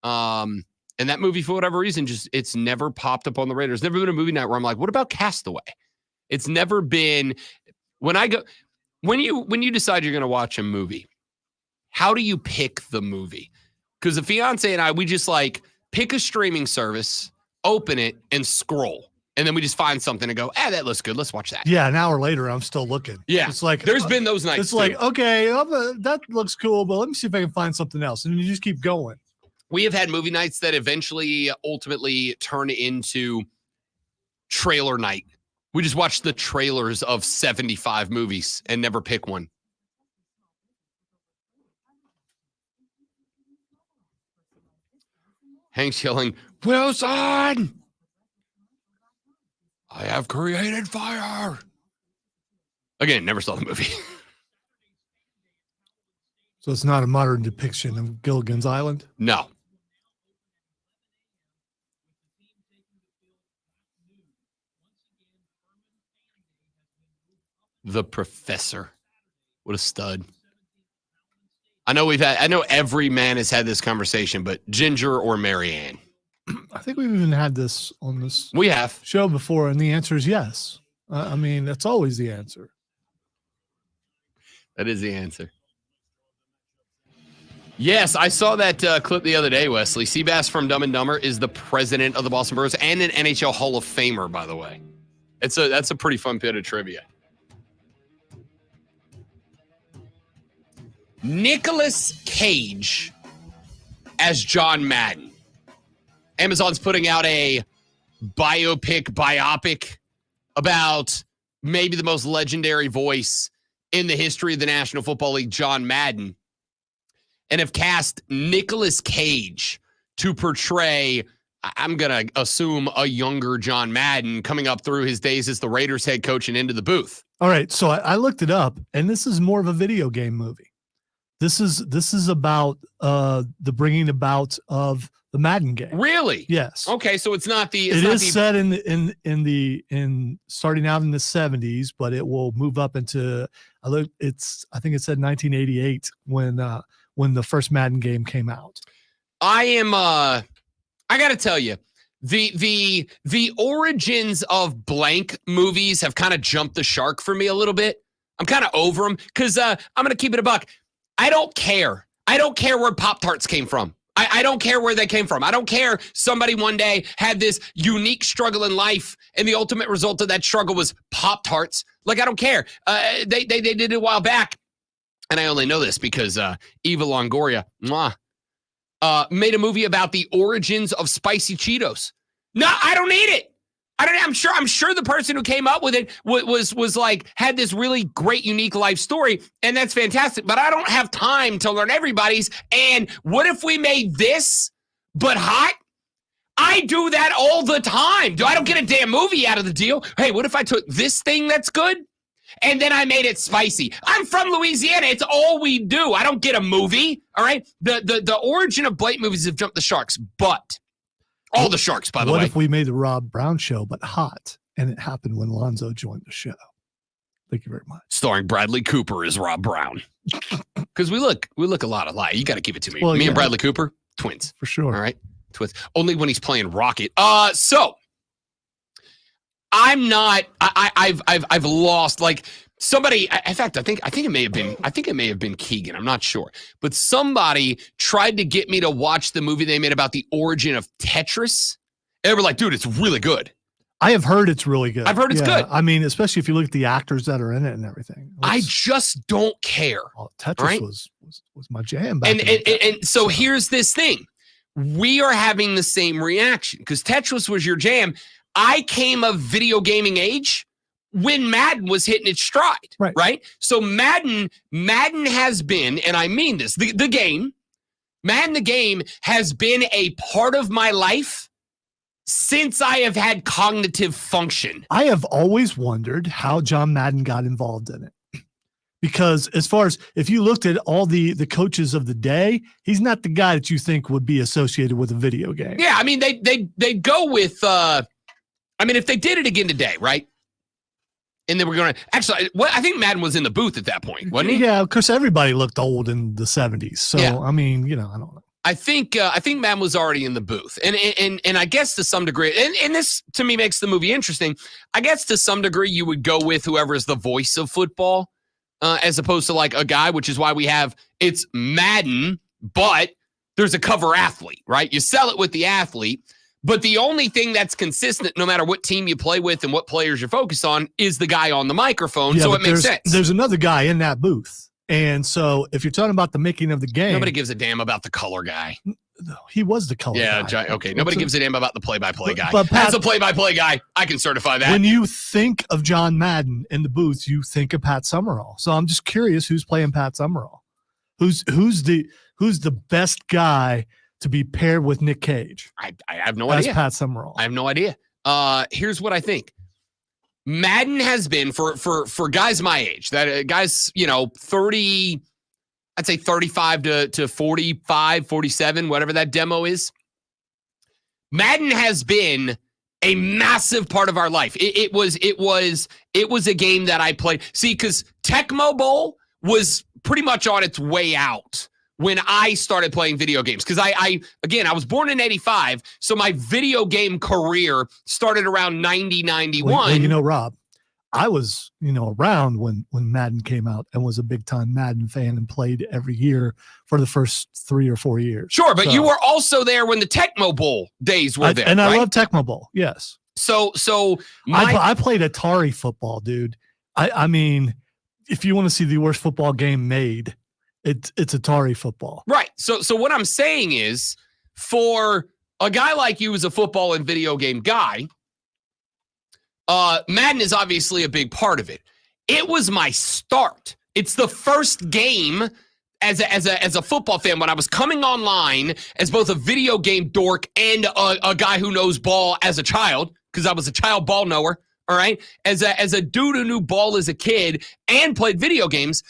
And that movie, for whatever reason, it's never popped up on the radar. There's never been a movie night where I'm like, what about Castaway? It's never been, when you decide you're going to watch a movie, how do you pick the movie? Because the fiance and I, we just like pick a streaming service, open it, and scroll. And then we just find something and go, that looks good. Let's watch that. Yeah, an hour later, I'm still looking. Yeah. It's like, there's been those nights. It's like, okay, that looks cool, but let me see if I can find something else. And you just keep going. We have had movie nights that eventually ultimately turn into trailer night. We just watch the trailers of 75 movies and never pick one. Hank's yelling, Wilson, I have created fire. Again, never saw the movie. So it's not a modern depiction of Gilligan's Island? No. The Professor. What a stud. I know every man has had this conversation, but Ginger or Marianne? I think we've even had this on this We have. show before, and the answer is yes. I mean, that's always the answer. That is the answer. Yes, I saw that clip the other day, Wesley. Seabass from Dumb and Dumber is the president of the Boston Bruins and an NHL Hall of Famer, by the way. That's a pretty fun bit of trivia. Nicolas Cage as John Madden. Amazon's putting out a biopic about maybe the most legendary voice in the history of the National Football League, John Madden, and have cast Nicolas Cage to portray, I'm going to assume, a younger John Madden coming up through his days as the Raiders head coach and into the booth. All right, so I looked it up, and this is more of a video game movie. This is about the bringing about of the Madden game. Really? Yes. Okay, so it's not the. It is set in starting out in the 70s, but it will move up into I think it said 1988 when the first Madden game came out. I got to tell you, the origins of blank movies have kind of jumped the shark for me a little bit. I'm kind of over them because I'm going to keep it a buck. I don't care. I don't care where Pop-Tarts came from. I don't care where they came from. I don't care somebody one day had this unique struggle in life and the ultimate result of that struggle was Pop-Tarts. Like, I don't care. They did it a while back. And I only know this because Eva Longoria made a movie about the origins of spicy Cheetos. No, I don't need it. I'm sure the person who came up with it was like, had this really great, unique life story, and that's fantastic. But I don't have time to learn everybody's. And what if we made this, but hot? I do that all the time. I don't get a damn movie out of the deal. Hey, what if I took this thing that's good, and then I made it spicy? I'm from Louisiana. It's all we do. I don't get a movie, all right? The origin of blank movies have jumped the sharks, but... all the sharks, by the way. What if we made the Rob Brown show, but hot, and it happened when Lonzo joined the show? Thank you very much. Starring Bradley Cooper as Rob Brown. Because we look a lot alike. You got to keep it to me. Well, me yeah. and Bradley Cooper, twins. For sure. All right? Twins. Only when he's playing Rocket. So I'm not, I've lost, like, somebody, in fact, I think it may have been Keegan. I'm not sure. But somebody tried to get me to watch the movie they made about the origin of Tetris. And we're like, dude, it's really good. I have heard it's really good. I've heard it's good. I mean, especially if you look at the actors that are in it and everything. I just don't care. Tetris right? was my jam back And in the day. and so here's this thing. We are having the same reaction because Tetris was your jam. I came of video gaming age when Madden was hitting its stride, right? So Madden has been, and I mean this, the game, Madden the game has been a part of my life since I have had cognitive function. I have always wondered how John Madden got involved in it. Because as far as if you looked at all the coaches of the day, he's not the guy that you think would be associated with a video game. Yeah, I mean they go with I mean if they did it again today, right? And then we're going to actually I think Madden was in the booth at that point, wasn't he? Yeah, because everybody looked old in the 70s. So Yeah. I mean, I don't know. I think Madden was already in the booth. And I guess to some degree, and this to me makes the movie interesting. I guess to some degree you would go with whoever is the voice of football. As opposed to like a guy, which is why we have it's Madden, but there's a cover athlete, right? You sell it with the athlete, but the only thing that's consistent, no matter what team you play with and what players you're focused on, is the guy on the microphone. Yeah, so but it makes sense. There's another guy in that booth. And so if you're talking about the making of the game, Nobody gives a damn about the color guy. he was the color guy. Okay. Nobody gives a damn about the play-by-play guy. but Pat- As a play-by-play guy, I can certify that. When you think of John Madden in the booth, you think of Pat Summerall. So I'm just curious who's playing Pat Summerall. Who's the best guy to be paired with Nick Cage? I have no As idea. Pat Summerall. I have no idea. Here's what I think. Madden has been for guys my age, that guys, 30, I'd say 35 to 45, 47, whatever that demo is. Madden has been a massive part of our life. It was a game that I played. See, because Tecmo Bowl was pretty much on its way out when I started playing video games. Because I was born in 85, so my video game career started around 90, 91. Well, Rob, I was, around when Madden came out and was a big time Madden fan and played every year for the first 3 or 4 years. Sure, but you were also there when the Tecmo Bowl days were there. And right? I love Tecmo Bowl, yes. So I played Atari football, dude. I mean, if you want to see the worst football game made, it's Atari football. Right. So what I'm saying is, for a guy like you who's a football and video game guy, Madden is obviously a big part of it. It was my start. It's the first game as a football fan when I was coming online as both a video game dork and a guy who knows ball as a child, because I was a child ball knower. All right. As a dude who knew ball as a kid and played video games,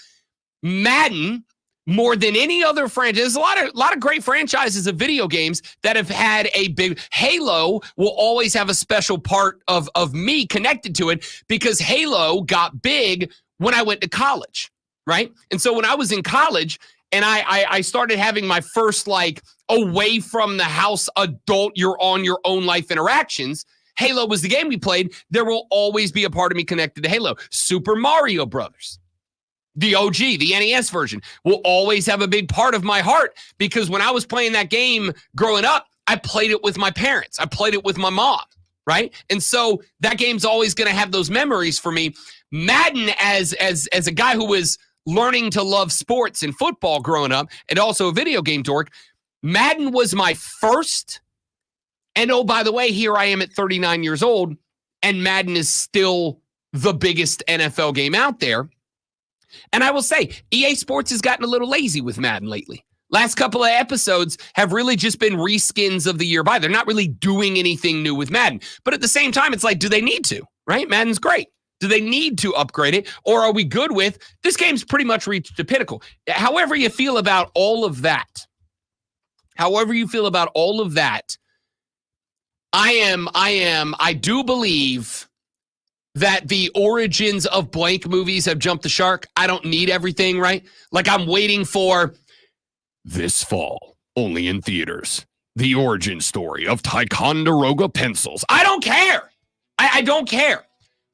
Madden, more than any other franchise, there's a lot of great franchises of video games that have had a big. Halo will always have a special part of me connected to it because Halo got big when I went to college, right? And so when I was in college and I started having my first away from the house adult, you're on your own life interactions, Halo was the game we played. There will always be a part of me connected to Halo. Super Mario Brothers, the OG, the NES version, will always have a big part of my heart because when I was playing that game growing up, I played it with my parents. I played it with my mom, right? And so that game's always going to have those memories for me. Madden, as a guy who was learning to love sports and football growing up and also a video game dork, Madden was my first. And oh, by the way, here I am at 39 years old, and Madden is still the biggest NFL game out there. And I will say, EA Sports has gotten a little lazy with Madden lately. Last couple of episodes have really just been reskins of the year by. They're not really doing anything new with Madden. But at the same time, it's like, do they need to? Right? Madden's great. Do they need to upgrade it? Or are we good with, this game's pretty much reached the pinnacle? However you feel about all of that, I do believe that the origins of blank movies have jumped the shark. I don't need everything, right? Like I'm waiting for this fall, only in theaters, the origin story of Ticonderoga pencils. I don't care. I don't care.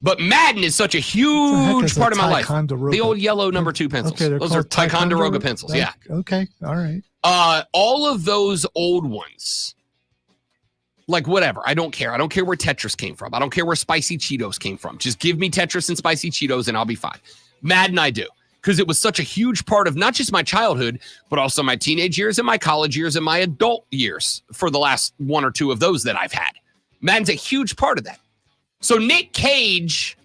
But Madden is such a huge part of my life. The old yellow number 2 pencils. Okay, those are Ticonderoga pencils. Yeah. Okay. All right. All of those old ones Like, whatever. I don't care. I don't care where Tetris came from. I don't care where Spicy Cheetos came from. Just give me Tetris and Spicy Cheetos and I'll be fine. Madden, I do. Because it was such a huge part of not just my childhood, but also my teenage years and my college years and my adult years for the last one or two of those that I've had. Madden's a huge part of that. So Nick Cage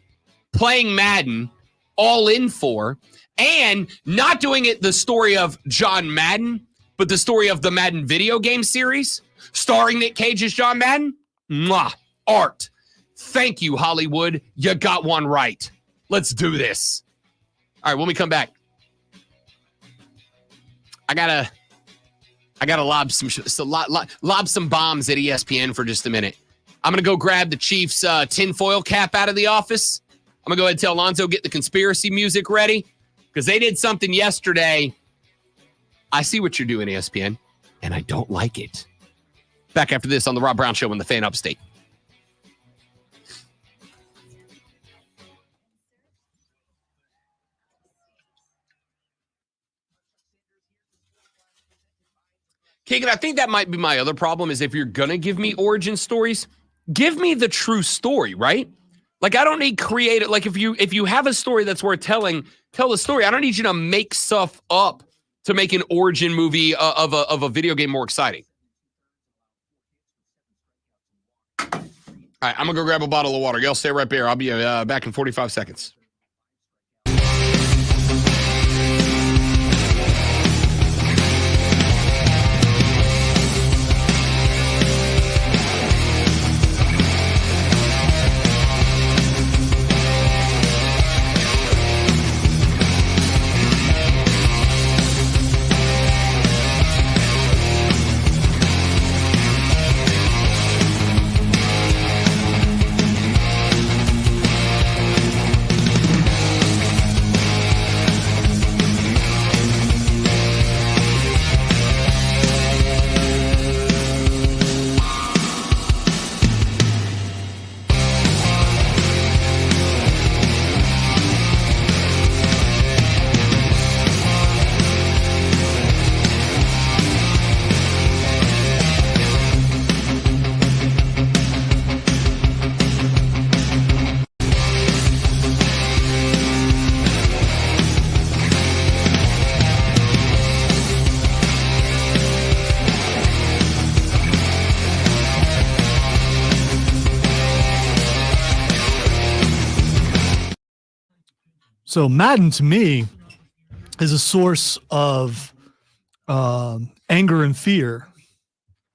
playing Madden, all in for, and not doing it the story of John Madden, but the story of the Madden video game series, starring Nick Cage as John Madden. Mwah. Art. Thank you, Hollywood. You got one right. Let's do this. All right, when we come back, I gotta lob some bombs at ESPN for just a minute. I'm gonna go grab the Chiefs tinfoil cap out of the office. I'm gonna go ahead and tell Lonzo get the conspiracy music ready because they did something yesterday. I see what you're doing, ESPN, and I don't like it. Back after this on the Rob Brown Show in the Fan Upstate. Kagan, I think that might be my other problem is if you're going to give me origin stories, give me the true story, right? Like, I don't need creative. Like, if you have a story that's worth telling, tell the story. I don't need you to make stuff up to make an origin movie of a video game more exciting. All right, I'm going to go grab a bottle of water. Y'all stay right there. I'll be back in 45 seconds. So Madden to me is a source of anger and fear.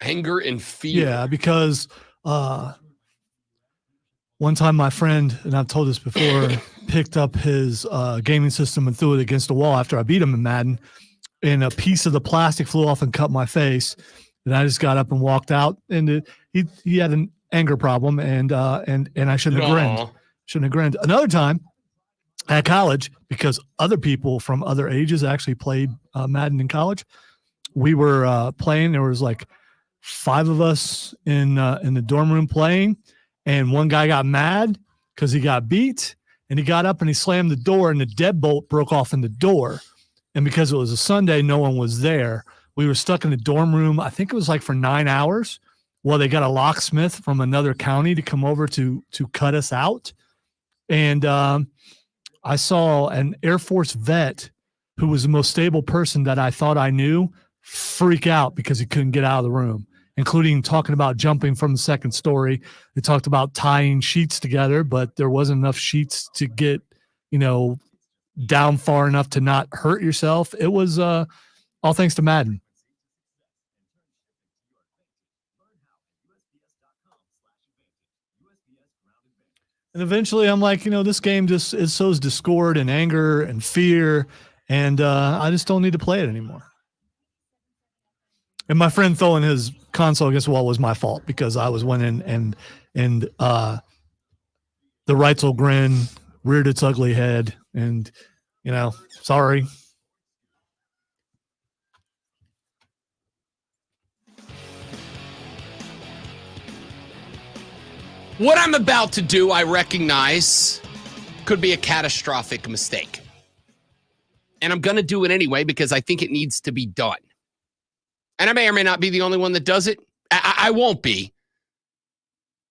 Anger and fear. Yeah, because one time my friend, and I've told this before, picked up his gaming system and threw it against the wall after I beat him in Madden, and a piece of the plastic flew off and cut my face. And I just got up and walked out, and he had an anger problem, and I shouldn't have grinned. Shouldn't have grinned. Another time at college, because other people from other ages actually played Madden in college, we were playing. There was like 5 of us in the dorm room playing, and one guy got mad because he got beat, and he got up and he slammed the door, and the deadbolt broke off in the door. And because it was a Sunday, no one was there. We were stuck in the dorm room. I think it was like for 9 hours. Well, they got a locksmith from another county to come over to cut us out. And I saw an Air Force vet who was the most stable person that I thought I knew freak out because he couldn't get out of the room, including talking about jumping from the second story. They talked about tying sheets together, but there wasn't enough sheets to get, down far enough to not hurt yourself. It was all thanks to Madden. And eventually I'm like, this game just sows discord and anger and fear, and I just don't need to play it anymore. And my friend throwing his console against the wall was my fault because I was winning, and the Reitzel grin reared its ugly head, and, sorry. What I'm about to do, I recognize, could be a catastrophic mistake. And I'm going to do it anyway because I think it needs to be done. And I may or may not be the only one that does it. I won't be.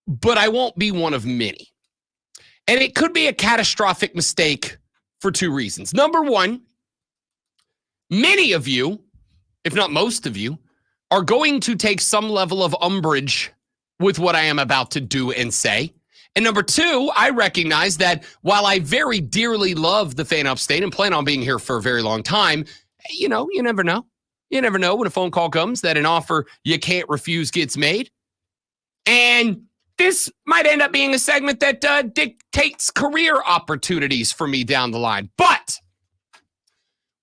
but I won't be one of many. And it could be a catastrophic mistake for two reasons. Number one, many of you, if not most of you, are going to take some level of umbrage with what I am about to do and say. And number two, I recognize that while I very dearly love the Fan Upstate and plan on being here for a very long time, you never know. You never know when a phone call comes that an offer you can't refuse gets made. And this might end up being a segment that dictates career opportunities for me down the line. But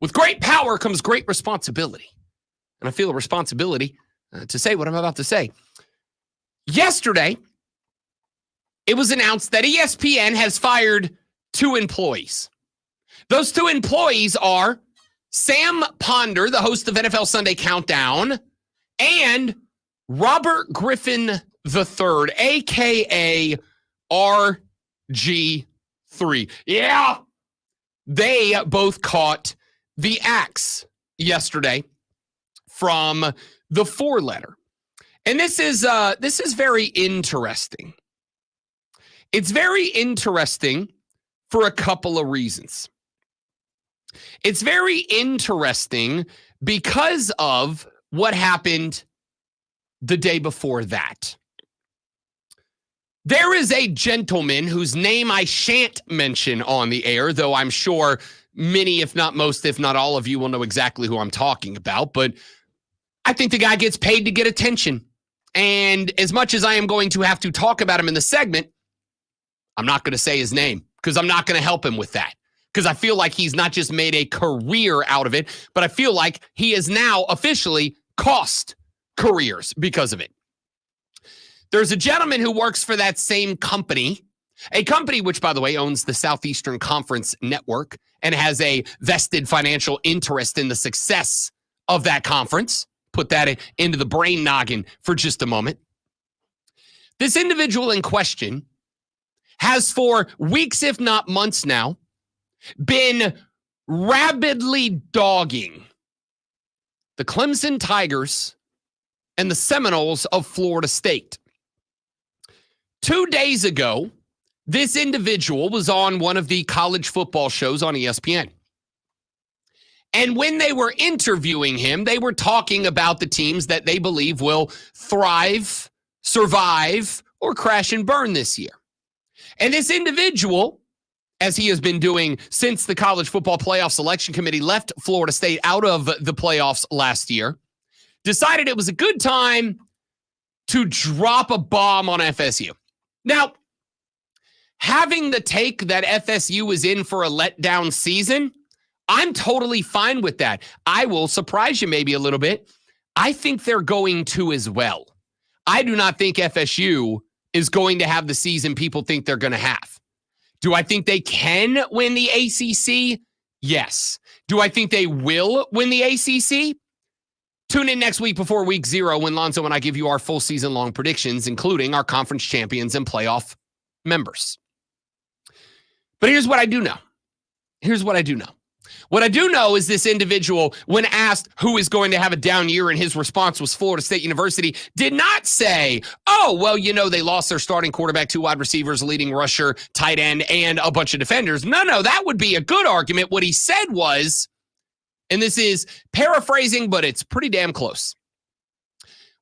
with great power comes great responsibility. And I feel a responsibility to say what I'm about to say. Yesterday, it was announced that ESPN has fired 2 employees. Those 2 employees are Sam Ponder, the host of NFL Sunday Countdown, and Robert Griffin III, a.k.a. RG3. Yeah, they both caught the axe yesterday from the 4-letter. And this is very interesting. It's very interesting for a couple of reasons. It's very interesting because of what happened the day before that. There is a gentleman whose name I shan't mention on the air, though I'm sure many, if not most, if not all of you will know exactly who I'm talking about. But I think the guy gets paid to get attention. And as much as I am going to have to talk about him in the segment, I'm not going to say his name because I'm not going to help him with that. Because I feel like he's not just made a career out of it, but I feel like he has now officially cost careers because of it. There's a gentleman who works for that same company, a company which, by the way, owns the Southeastern Conference Network and has a vested financial interest in the success of that conference. Put that into the brain noggin for just a moment. This individual in question has for weeks, if not months now, been rabidly dogging the Clemson Tigers and the Seminoles of Florida State. 2 days ago, this individual was on one of the college football shows on ESPN. And when they were interviewing him, they were talking about the teams that they believe will thrive, survive, or crash and burn this year. And this individual, as he has been doing since the College Football Playoff Selection Committee left Florida State out of the playoffs last year, decided it was a good time to drop a bomb on FSU. Now, having the take that FSU is in for a letdown season, I'm totally fine with that. I will surprise you maybe a little bit. I think they're going to as well. I do not think FSU is going to have the season people think they're going to have. Do I think they can win the ACC? Yes. Do I think they will win the ACC? Tune in next week before week 0 when Lonzo and I give you our full season-long predictions, including our conference champions and playoff members. But here's what I do know. What I do know is this individual, when asked who is going to have a down year, and his response was Florida State University, did not say, oh, well, they lost their starting quarterback, 2 wide receivers, leading rusher, tight end, and a bunch of defenders. No, that would be a good argument. What he said was, and this is paraphrasing, but it's pretty damn close.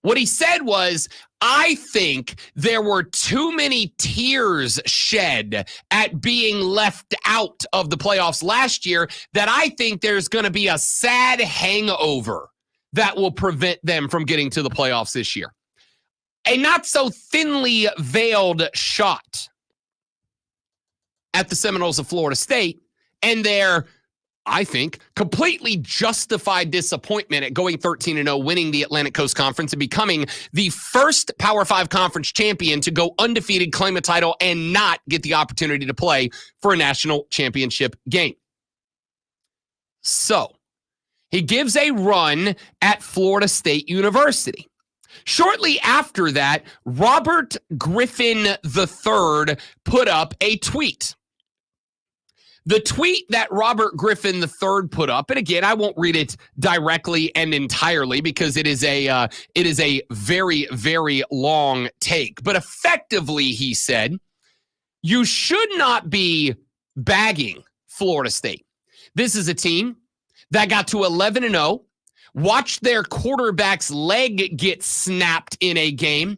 What he said was, I think there were too many tears shed at being left out of the playoffs last year that I think there's going to be a sad hangover that will prevent them from getting to the playoffs this year. A not so thinly veiled shot at the Seminoles of Florida State and their, I think, completely justified disappointment at going 13-0, winning the Atlantic Coast Conference and becoming the first Power 5 conference champion to go undefeated, claim a title, and not get the opportunity to play for a national championship game. So, he gives a run at Florida State University. Shortly after that, Robert Griffin III put up a tweet. The tweet that Robert Griffin III put up, and again, I won't read it directly and entirely because it is a very, very long take. But effectively, he said, you should not be bagging Florida State. This is a team that got to 11-0, watched their quarterback's leg get snapped in a game,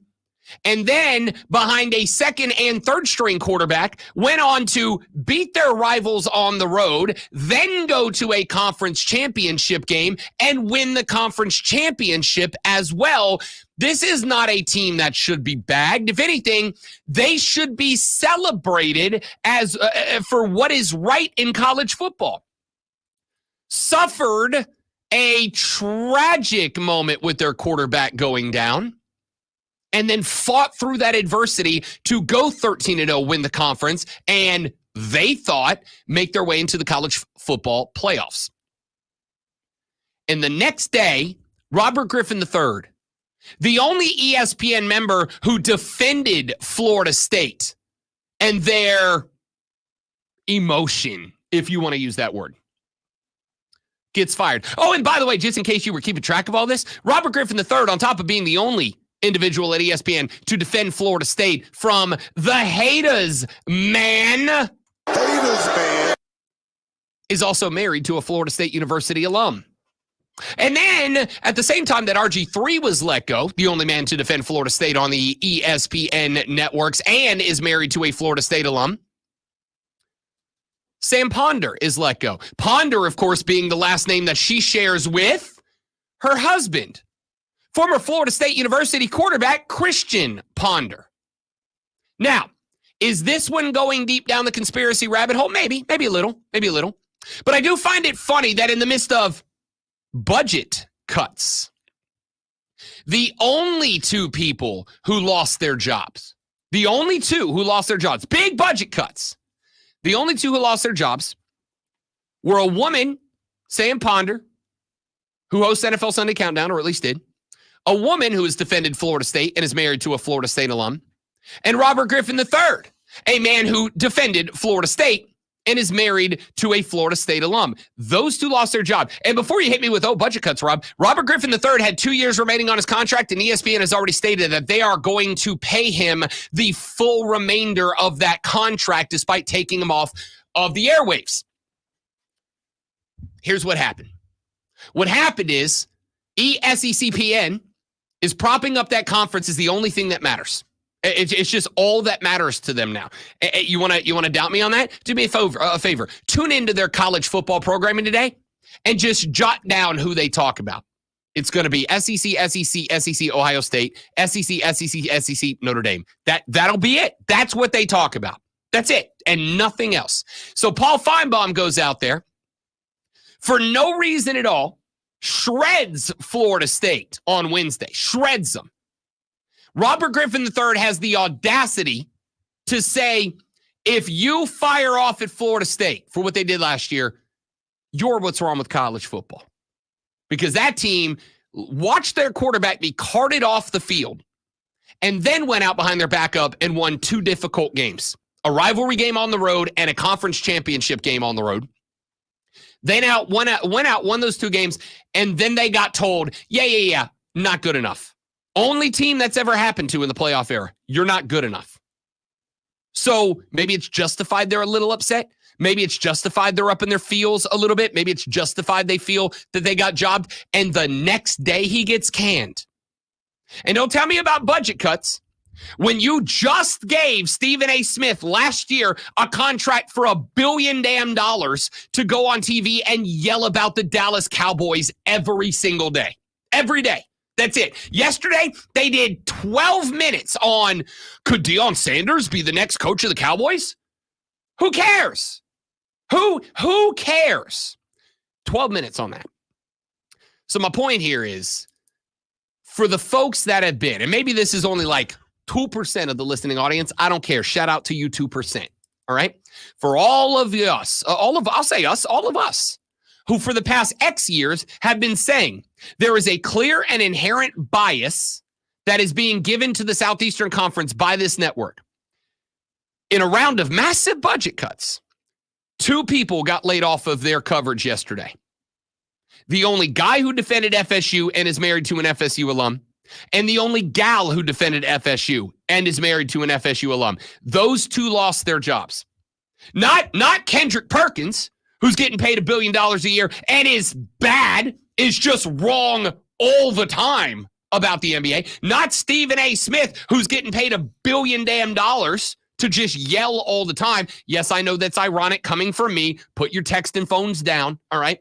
and then behind a second and third string quarterback went on to beat their rivals on the road, then go to a conference championship game and win the conference championship as well. This is not a team that should be bagged. If anything, they should be celebrated as for what is right in college football. Suffered a tragic moment with their quarterback going down, and then fought through that adversity to go 13-0, win the conference, and they thought make their way into the college football playoffs. And the next day, Robert Griffin III, the only ESPN member who defended Florida State and their emotion, if you want to use that word, gets fired. Oh, and by the way, just in case you were keeping track of all this, Robert Griffin III, on top of being the only individual at ESPN to defend Florida State from the haters, man, is also married to a Florida State University alum. And then at the same time that RG3 was let go, the only man to defend Florida State on the ESPN networks, and is married to a Florida State alum, Sam Ponder is let go. Ponder, of course, being the last name that she shares with her husband, former Florida State University quarterback Christian Ponder. Now, is this one going deep down the conspiracy rabbit hole? Maybe a little. But I do find it funny that in the midst of budget cuts, the only two people who lost their jobs, big budget cuts, the only two who lost their jobs were a woman, Sam Ponder, who hosts NFL Sunday Countdown, or at least did, a woman who has defended Florida State and is married to a Florida State alum, and Robert Griffin III, a man who defended Florida State and is married to a Florida State alum. Those two lost their job. And before you hit me with, budget cuts, Rob, Robert Griffin III had 2 years remaining on his contract, and ESPN has already stated that they are going to pay him the full remainder of that contract despite taking him off of the airwaves. Here's what happened. What happened is ESECPN is propping up that conference is the only thing that matters. It's just all that matters to them now. You want to doubt me on that? Do me a favor. Tune into their college football programming today and just jot down who they talk about. It's going to be SEC, Ohio State, SEC, Notre Dame. That'll be it. That's what they talk about. That's it, and nothing else. So Paul Feinbaum goes out there for no reason at all, shreds Florida State on Wednesday, shreds them. Robert Griffin III has the audacity to say, if you fire off at Florida State for what they did last year, you're what's wrong with college football. Because that team watched their quarterback be carted off the field and then went out behind their backup and won two difficult games, a rivalry game on the road and a conference championship game on the road. They now won those two games, and then they got told, yeah, not good enough. Only team that's ever happened to in the playoff era. You're not good enough. So maybe it's justified they're a little upset. Maybe it's justified they're up in their feels a little bit. Maybe it's justified they feel that they got jobbed, and the next day he gets canned. And don't tell me about budget cuts when you just gave Stephen A. Smith last year a contract for $1 billion to go on TV and yell about the Dallas Cowboys every single day. Every day. That's it. Yesterday, they did 12 minutes on, could Deion Sanders be the next coach of the Cowboys? Who cares? Who cares? 12 minutes on that. So my point here is, for the folks that have been, and maybe this is only like 2% of the listening audience, I don't care. Shout out to you 2%. All right? For all of us, all of us, who for the past X years have been saying there is a clear and inherent bias that is being given to the Southeastern Conference by this network. In a round of massive budget cuts, 2 people got laid off of their coverage yesterday. The only guy who defended FSU and is married to an FSU alum, and the only gal who defended FSU and is married to an FSU alum. Those 2 lost their jobs. Not Kendrick Perkins, who's getting paid $1 billion a year and is bad, is just wrong all the time about the NBA. Not Stephen A. Smith, who's getting paid $1 billion damn to just yell all the time. Yes, I know that's ironic coming from me. Put your text and phones down, all right?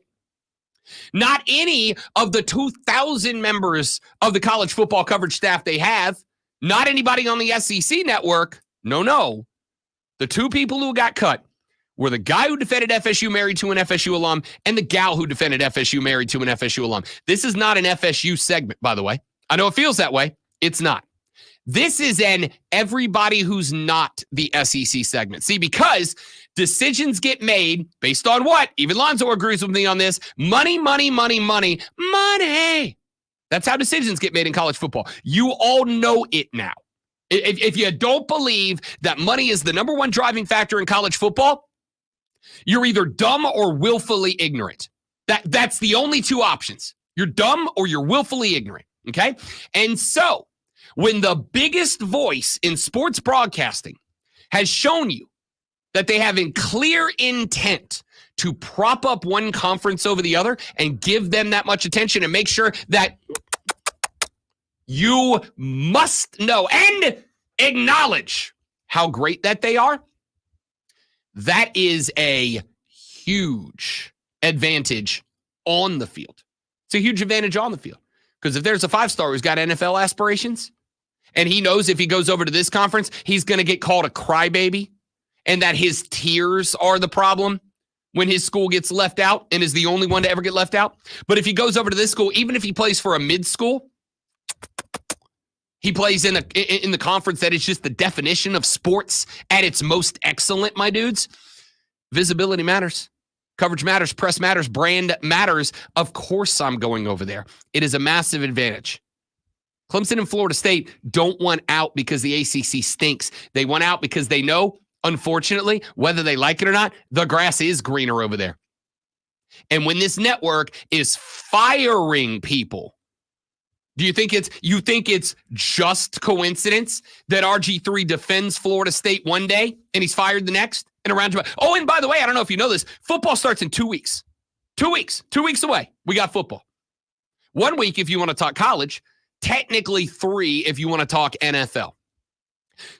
Not any of the 2,000 members of the college football coverage staff they have. Not anybody on the SEC network. No. The 2 people who got cut were the guy who defended FSU married to an FSU alum and the gal who defended FSU married to an FSU alum. This is not an FSU segment, by the way. I know it feels that way. It's not. This is an everybody who's not the SEC segment. See, because decisions get made based on what? Even Lonzo agrees with me on this. Money. That's how decisions get made in college football. You all know it now. If you don't believe that money is the number one driving factor in college football, you're either dumb or willfully ignorant. That's the only 2 options. You're dumb or you're willfully ignorant, okay? And so, when the biggest voice in sports broadcasting has shown you that they have in clear intent to prop up one conference over the other and give them that much attention and make sure that you must know and acknowledge how great that they are, that is a huge advantage on the field. It's a huge advantage on the field. Because if there's a 5-star who's got NFL aspirations, and he knows if he goes over to this conference, he's going to get called a crybaby, and that his tears are the problem when his school gets left out and is the only one to ever get left out. But if he goes over to this school, even if he plays for a mid-school, he plays in the conference that is just the definition of sports at its most excellent, my dudes. Visibility matters. Coverage matters. Press matters. Brand matters. Of course I'm going over there. It is a massive advantage. Clemson and Florida State don't want out because the ACC stinks. They want out because they know, unfortunately, whether they like it or not, the grass is greener over there. And when this network is firing people, do you think it's just coincidence that RG3 defends Florida State one day and he's fired the next? And around. Oh, and by the way, I don't know if you know this, football starts in 2 weeks. 2 weeks. 2 weeks away. We got football. 1 week if you want to talk college. Technically 3 if you want to talk NFL.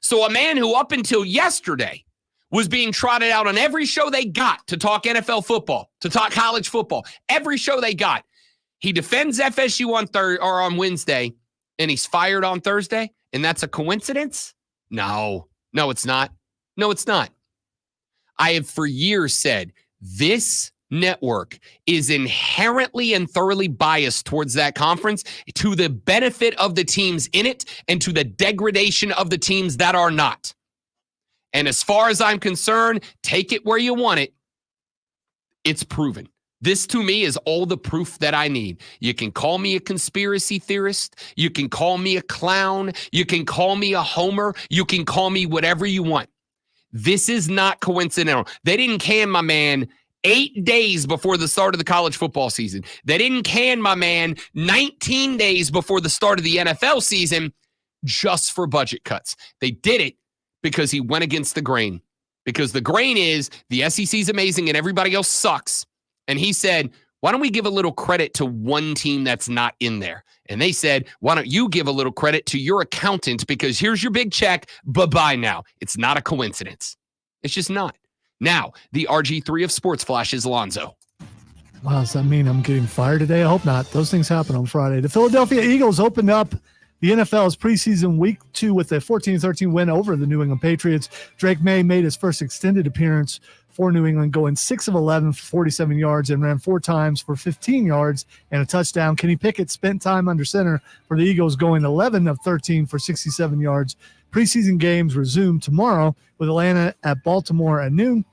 So a man who up until yesterday was being trotted out on every show they got to talk NFL football, to talk college football, every show they got. He defends FSU on Wednesday, and he's fired on Thursday, and that's a coincidence? No, it's not. No, it's not. I have for years said this network is inherently and thoroughly biased towards that conference to the benefit of the teams in it and to the degradation of the teams that are not. And as far as I'm concerned, take it where you want it. It's proven. This, to me, is all the proof that I need. You can call me a conspiracy theorist. You can call me a clown. You can call me a homer. You can call me whatever you want. This is not coincidental. They didn't can my man 8 days before the start of the college football season. They didn't can my man 19 days before the start of the NFL season just for budget cuts. They did it because he went against the grain. Because the grain is the SEC is amazing and everybody else sucks. And he said, why don't we give a little credit to one team that's not in there? And they said, why don't you give a little credit to your accountant because here's your big check. Bye-bye now. It's not a coincidence. It's just not. Now, the RG3 of Sports Flash is Lonzo. Wow, does that mean I'm getting fired today? I hope not. Those things happen on Friday. The Philadelphia Eagles opened up the NFL's preseason week 2 with a 14-13 win over the New England Patriots. Drake May made his first extended appearance for New England, going 6 of 11 for 47 yards and ran 4 times for 15 yards and a touchdown. Kenny Pickett spent time under center for the Eagles, going 11 of 13 for 67 yards. Preseason games resume tomorrow with Atlanta at Baltimore at noon,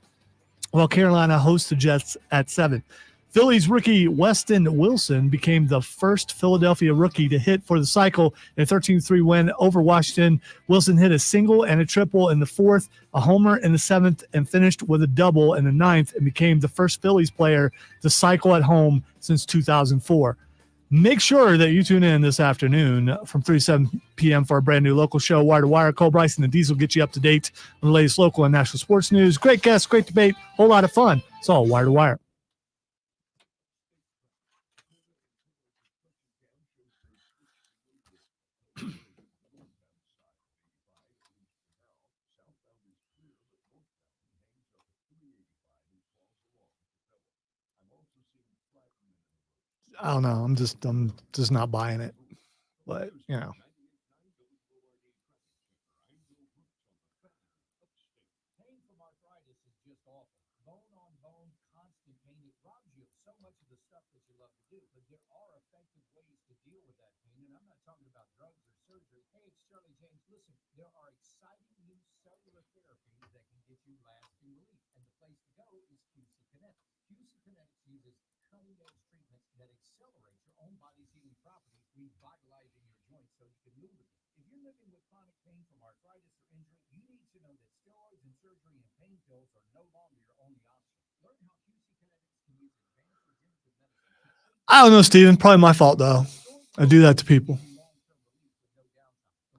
while Carolina hosts the Jets at 7. Phillies rookie Weston Wilson became the first Philadelphia rookie to hit for the cycle in a 13-3 win over Washington. Wilson hit a single and a triple in the fourth, a homer in the seventh, and finished with a double in the ninth, and became the first Phillies player to cycle at home since 2004. Make sure that you tune in this afternoon from 3 to 7 p.m. for our brand new local show, Wire to Wire. Cole Bryson and Diesel get you up to date on the latest local and national sports news. Great guests, great debate, whole lot of fun. It's all Wire to Wire. I don't know. I'm just not buying it. But, you know. Pain from arthritis is just awful. Bone on bone, constant pain. It robs you of so much of the stuff that you love to do. But there are effective ways to deal with that pain. And I'm not talking about drugs or surgery. Hey, it's Shirley James. Listen, there are exciting new cellular therapies that can get you lasting relief. And the place to go is QC Kinetics. QC Kinetics uses cutting-edge treatments that accelerate your own body's healing properties, revitalizing your joints so you can move again. If you're living with chronic pain from arthritis or injury, you need to know that steroids and surgery and pain pills are no longer your only option. Learn how QC Kinetics can use advanced regenerative medicine. I don't know, Steven. Probably my fault, though. I do that to people. The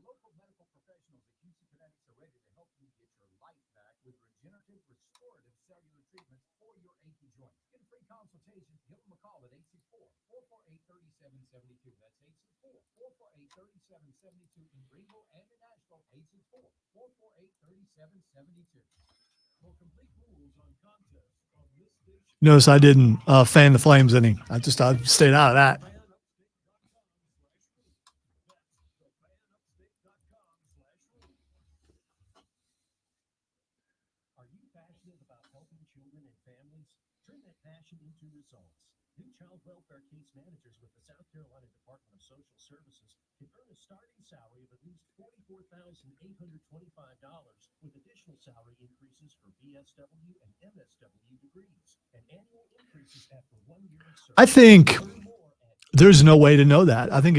local medical professionals at QC Kinetics are ready to help you get your life back with regenerative, restorative cellular treatments for your achy joints. Get a free consultation. Give them a call at 864-448-3772. That's 864-448-3772 in Greenville and in Nashville. 864-448-3772. For complete rules on contests of this station. Notice I didn't fan the Flames any. I stayed out of that. Are you passionate about helping children and families? Turn that passion into results. New child welfare case managers with the South Carolina Department of Social Services can earn a starting salary of at least $44,825 with additional salary increases for BSW and MSW degrees and annual increases after 1 year of service. I think there's no way to know that. I think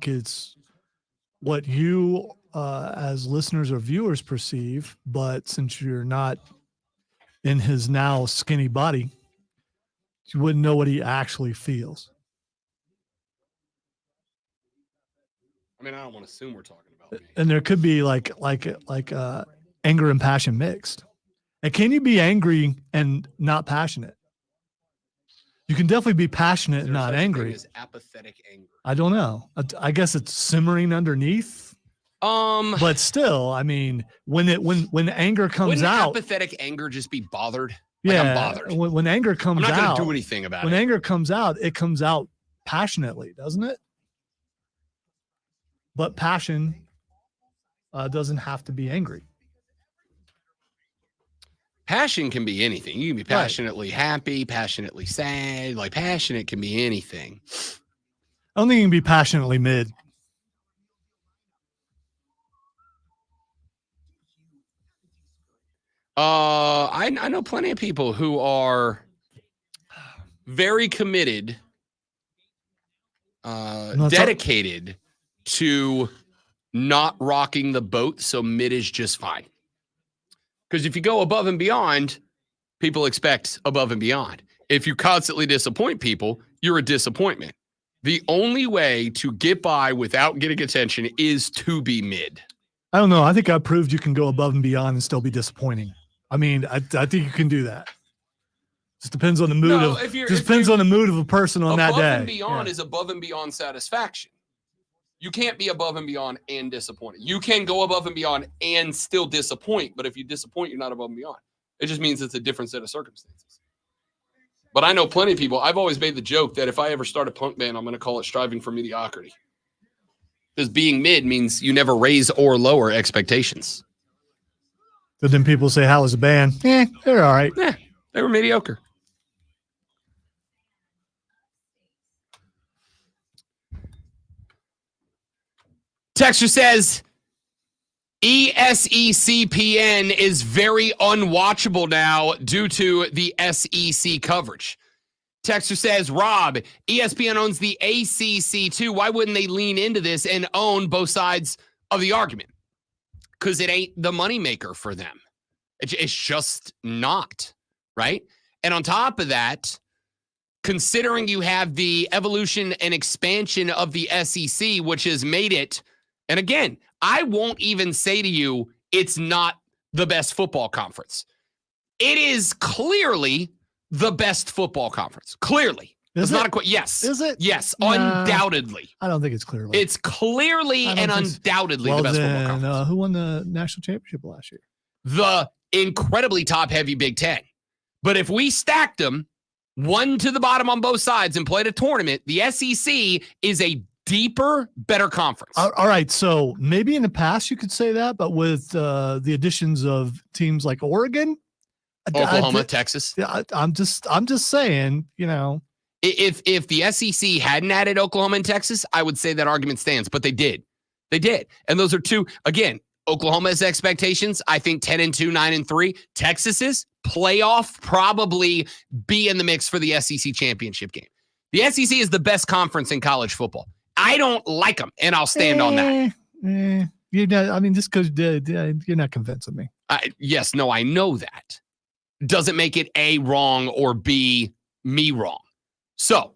it's what you as listeners or viewers perceive, but since you're not in his now skinny body, you wouldn't know what he actually feels. I mean, I don't want to assume we're talking about me. And there could be like anger and passion mixed. And can you be angry and not passionate? You can definitely be passionate and not angry. Is apathetic anger. I don't know. I guess it's simmering underneath. But still, I mean, when anger comes wouldn't out, apathetic anger just be bothered. Like, I'm bothered. When anger comes out, I'm not going to do anything about when it. anger comes out, it comes out passionately, doesn't it? But passion doesn't have to be angry. Passion can be anything. You can be passionately happy, passionately sad. Like passionate can be anything. I don't think you can be passionately mid. I know plenty of people who are very committed, dedicated to not rocking the boat, so mid is just fine. Because if you go above and beyond, people expect above and beyond. If you constantly disappoint people, you're a disappointment. The only way to get by without getting attention is to be mid. I don't know. I think I proved you can go above and beyond and still be disappointing. I mean, I think you can do that. Just depends on the mood on the mood of a person on that day. Above and beyond is above and beyond satisfaction. You can't be above and beyond and disappointed. You can go above and beyond and still disappoint, but if you disappoint, you're not above and beyond. It just means it's a different set of circumstances. But I know plenty of people. I've always made the joke that if I ever start a punk band, I'm going to call it Striving for Mediocrity. Because being mid means you never raise or lower expectations. So then people say, how was the band? They're all right. Yeah, they were mediocre. Texture says, ESECPN is very unwatchable now due to the SEC coverage. Texter says, Rob, ESPN owns the ACC too. Why wouldn't they lean into this and own both sides of the argument? Because it ain't the moneymaker for them. It's just not, right? And on top of that, considering you have the evolution and expansion of the SEC, which has made it, and again, I won't even say to you it's not the best football conference. It is clearly the best football conference. Clearly. Is it's it? not a yes. Is it? Yes, Nah, undoubtedly. I don't think it's clearly. It's clearly I don't and think so. undoubtedly Well, the best then, football conference. who won the national championship last year? The incredibly top-heavy Big Ten. But if we stacked them one to the bottom on both sides and played a tournament, the SEC is a deeper, better conference. All right, so maybe in the past you could say that, but with the additions of teams like Oregon, Oklahoma, Texas. I'm just saying, you know. If the SEC hadn't added Oklahoma and Texas, I would say that argument stands, but they did. They did. And those are two, again, Oklahoma's expectations, I think 10-2, 9-3. Texas's playoff, probably be in the mix for the SEC championship game. The SEC is the best conference in college football. I don't like them, and I'll stand on that. You're not, I mean, just because you're not convincing me. Yes, no, I know that. Doesn't make it A, wrong, or B, me wrong. So,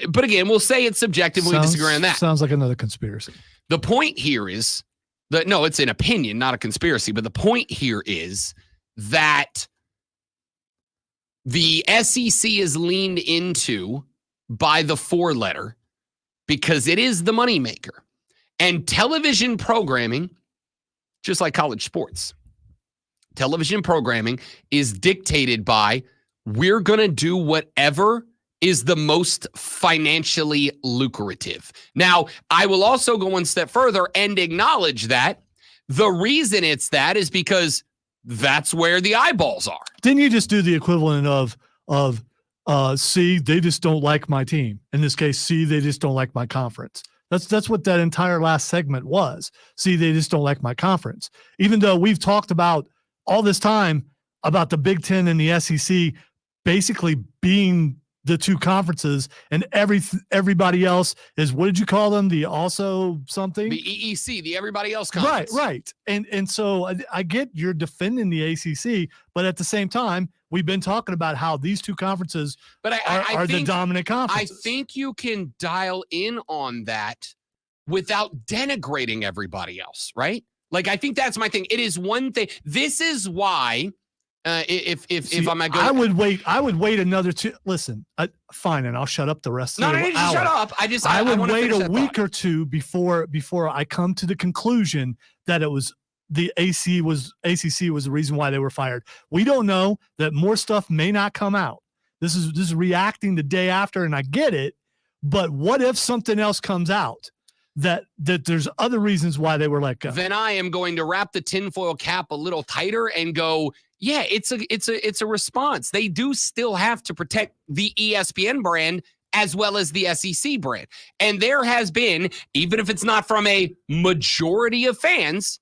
but again, we'll say it's subjective. We disagree on that. Sounds like another conspiracy. The point here is that, no, it's an opinion, not a conspiracy. But the point here is that the SEC is leaned into by the 4-letter because it is the moneymaker. And television programming, just like college sports, television programming is dictated by, we're going to do whatever is the most financially lucrative. Now, I will also go one step further and acknowledge that the reason it's that is because that's where the eyeballs are. Didn't you just do the equivalent of see, they just don't like my team? In this case, see, they just don't like my conference. That's what that entire last segment was. See, they just don't like my conference. Even though we've talked about all this time about the Big Ten and the SEC basically being the two conferences, and everybody else is, what did you call them? The also something? The EEC, the everybody else conference. Right. And so I get you're defending the ACC, but at the same time, we've been talking about how these two conferences are the dominant conferences. I think you can dial in on that without denigrating everybody else, right? Like, I think that's my thing. It is one thing. This is why, if I'm not going, I would wait another two. Listen, fine, and I'll shut up the rest of the hour. No, shut up. I would wait a week or two before I come to the conclusion that it was the ACC was the reason why they were fired. We don't know. That more stuff may not come out. This is reacting the day after, and I get it. But what if something else comes out that there's other reasons why they were let go? Then I am going to wrap the tinfoil cap a little tighter and go, yeah, it's a response. They do still have to protect the ESPN brand as well as the SEC brand. And there has been, even if it's not from a majority of fans,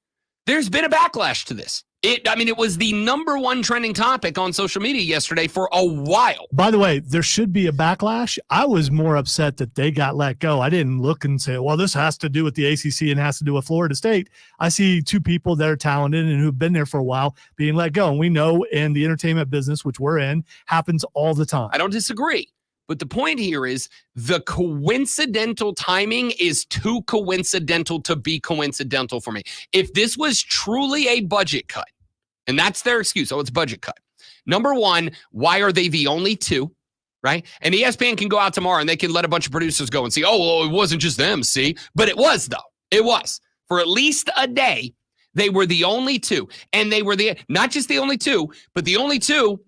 there's been a backlash to this. It was the number one trending topic on social media yesterday for a while. By the way, there should be a backlash. I was more upset that they got let go. I didn't look and say, well, this has to do with the ACC and has to do with Florida State. I see two people that are talented and who've been there for a while being let go. And we know in the entertainment business, which we're in, happens all the time. I don't disagree. But the point here is the coincidental timing is too coincidental to be coincidental for me. If this was truly a budget cut, and that's their excuse, it's budget cut. Number one, why are they the only two, right? And ESPN can go out tomorrow and they can let a bunch of producers go and see, oh, well, it wasn't just them, see? But it was, though. It was. For at least a day, they were the only two. And they were not just the only two, but the only two,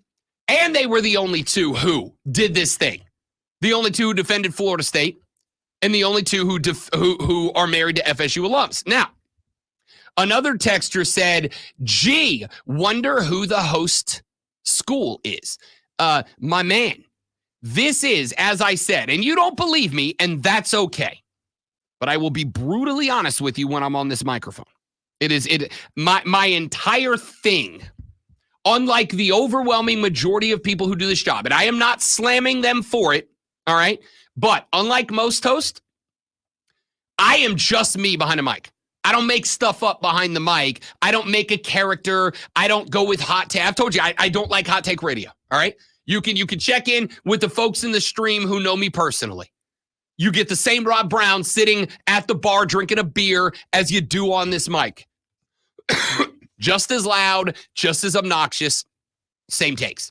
and they were the only two who did this thing. The only two who defended Florida State, and the only two who are married to FSU alums. Now, another texter said, gee, wonder who the host school is. My man, this is, as I said, and you don't believe me, and that's okay. But I will be brutally honest with you when I'm on this microphone. My entire thing unlike the overwhelming majority of people who do this job, and I am not slamming them for it, all right? But unlike most hosts, I am just me behind a mic. I don't make stuff up behind the mic. I don't make a character. I don't go with hot take. I've told you, I don't like hot take radio, all right? You can check in with the folks in the stream who know me personally. You get the same Rob Brown sitting at the bar drinking a beer as you do on this mic. Just as loud, just as obnoxious, same takes.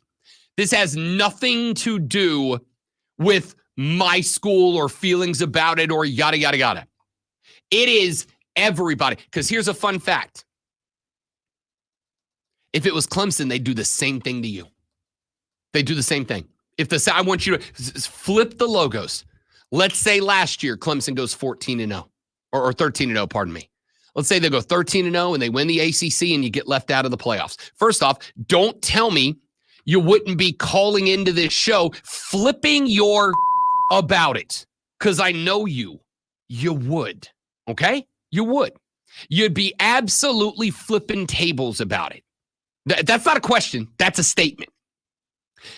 This has nothing to do with my school or feelings about it or yada, yada, yada. It is everybody. Because here's a fun fact. If it was Clemson, they'd do the same thing to you. They do the same thing. I want you to flip the logos. Let's say last year Clemson goes 14-0 or 13-0, pardon me. Let's say they go 13-0 and they win the ACC and you get left out of the playoffs. First off, don't tell me you wouldn't be calling into this show flipping your about it, because I know you would, okay? You would. You'd be absolutely flipping tables about it. That's not a question. That's a statement.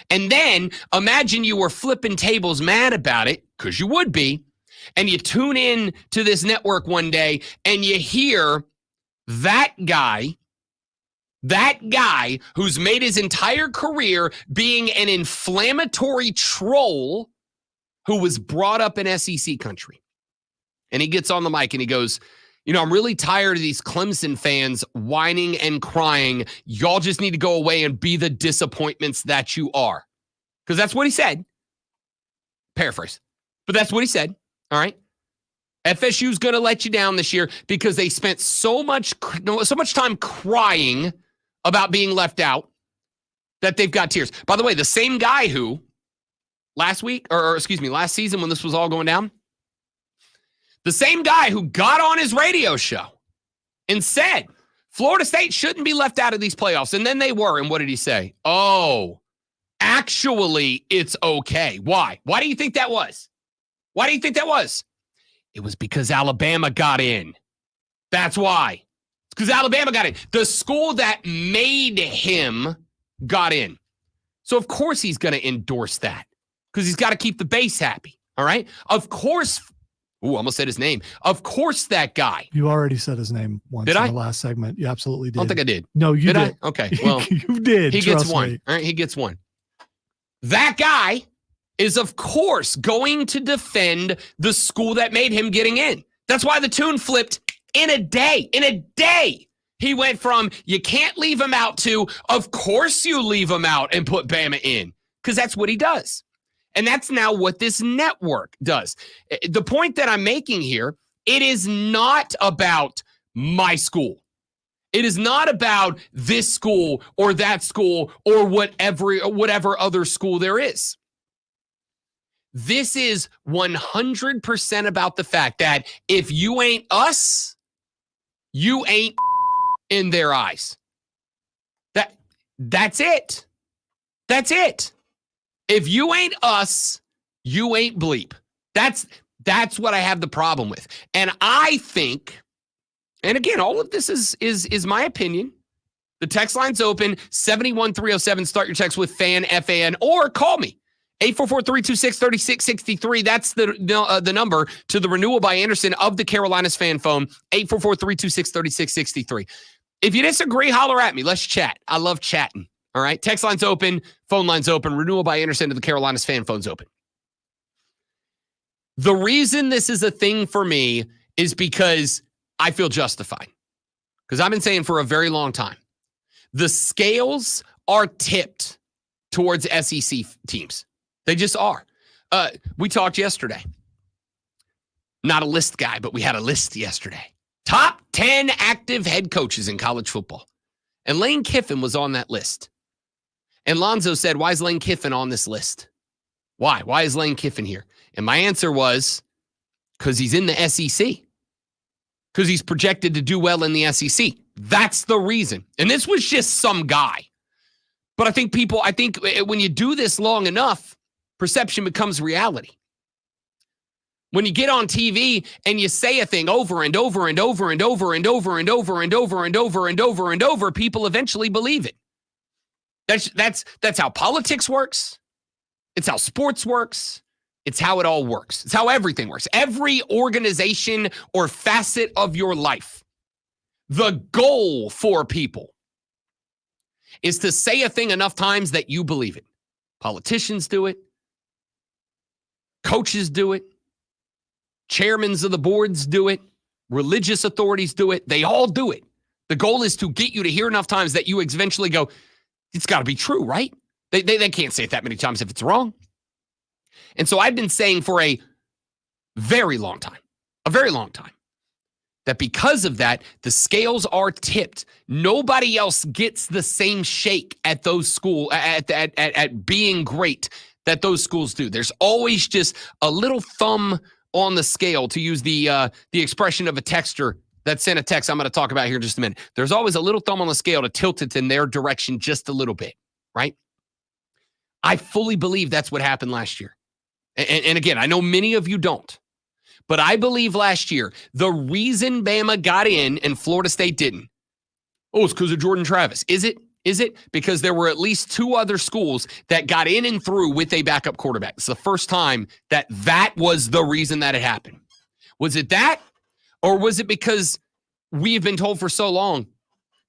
And then imagine you were flipping tables mad about it, because you would be, and you tune in to this network one day and you hear that guy who's made his entire career being an inflammatory troll who was brought up in SEC country. And he gets on the mic and he goes, I'm really tired of these Clemson fans whining and crying. Y'all just need to go away and be the disappointments that you are. Because that's what he said. Paraphrase. But that's what he said. All right. FSU's going to let you down this year because they spent so much time crying about being left out that they've got tears. By the way, the same guy who last season when this was all going down, the same guy who got on his radio show and said Florida State shouldn't be left out of these playoffs. And then they were. And what did he say? Oh, actually, it's okay. Why? Why do you think that was? Why do you think that was? It was because Alabama got in. That's why. It's because Alabama got in. The school that made him got in. So, of course, he's going to endorse that because he's got to keep the base happy. All right? Of course. Ooh, almost said his name. Of course, that guy. You already said his name once did in I? the last segment. You absolutely did. I don't think I did. No, you did. I? Okay, well. You did. He gets one. Me. All right, he gets one. That guy is, of course, going to defend the school that made him getting in. That's why the tune flipped in a day. In a day. He went from, you can't leave him out to, of course you leave him out and put Bama in. Because that's what he does. And that's now what this network does. The point that I'm making here, it is not about my school. It is not about this school or that school or whatever other school there is. This is 100% about the fact that if you ain't us, you ain't in their eyes. That's it. That's it. If you ain't us, you ain't bleep. That's what I have the problem with. And I think, and again, all of this is my opinion. The text line's open, 71307. Start your text with FAN, F-A-N, or call me, 844-326-3663. That's the number to the Renewal by Anderson of the Carolinas fan phone, 844-326-3663. If you disagree, holler at me. Let's chat. I love chatting. All right. Text line's open. Phone line's open. Renewal by Anderson to the Carolinas fan phone's open. The reason this is a thing for me is because I feel justified. Because I've been saying for a very long time, the scales are tipped towards SEC teams. They just are. We talked yesterday. Not a list guy, but we had a list yesterday. Top 10 active head coaches in college football. And Lane Kiffin was on that list. And Lonzo said, why is Lane Kiffin on this list? Why? Why is Lane Kiffin here? And my answer was, because he's in the SEC. Because he's projected to do well in the SEC. That's the reason. And this was just some guy. But I think when you do this long enough, perception becomes reality. When you get on TV and you say a thing over and over and over and over and over and over and over and over and over and over, people eventually believe it. That's how politics works. It's how sports works. It's how it all works. It's how everything works. Every organization or facet of your life. The goal for people is to say a thing enough times that you believe it. Politicians do it. Coaches do it. Chairmen of the boards do it. Religious authorities do it. They all do it. The goal is to get you to hear enough times that you eventually go, it's got to be true, right? They can't say it that many times if it's wrong. And so I've been saying for a very long time, that because of that, the scales are tipped. Nobody else gets the same shake at those schools, at being great that those schools do. There's always just a little thumb on the scale, to use the expression of a texter that sent a text I'm going to talk about here in just a minute. There's always a little thumb on the scale to tilt it in their direction just a little bit, right? I fully believe that's what happened last year. And again, I know many of you don't, but I believe last year, the reason Bama got in and Florida State didn't, it's because of Jordan Travis. Is it? Is it? Because there were at least two other schools that got in and through with a backup quarterback. It's the first time that was the reason that it happened. Was it that? Or was it because we have been told for so long,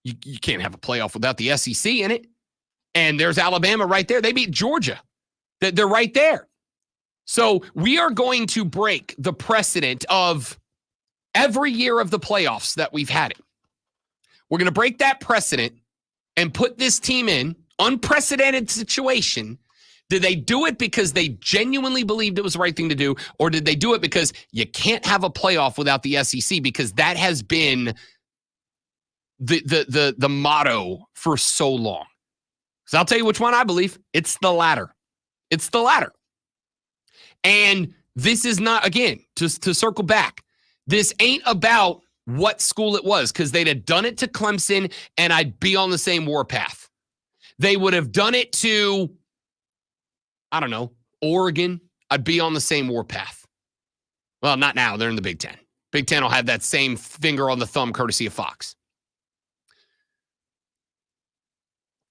you can't have a playoff without the SEC in it? And there's Alabama right there. They beat Georgia. They're right there. So we are going to break the precedent of every year of the playoffs that we've had it. We're going to break that precedent and put this team in unprecedented situation. Did they do it because they genuinely believed it was the right thing to do? Or did they do it because you can't have a playoff without the SEC? Because that has been the motto for so long. So I'll tell you which one I believe. It's the latter. It's the latter. And this is not, again, just to circle back, this ain't about what school it was, because they'd have done it to Clemson and I'd be on the same warpath. They would have done it to, I don't know, Oregon. I'd be on the same warpath. Well, not now. They're in the Big Ten. Big Ten will have that same finger on the thumb courtesy of Fox.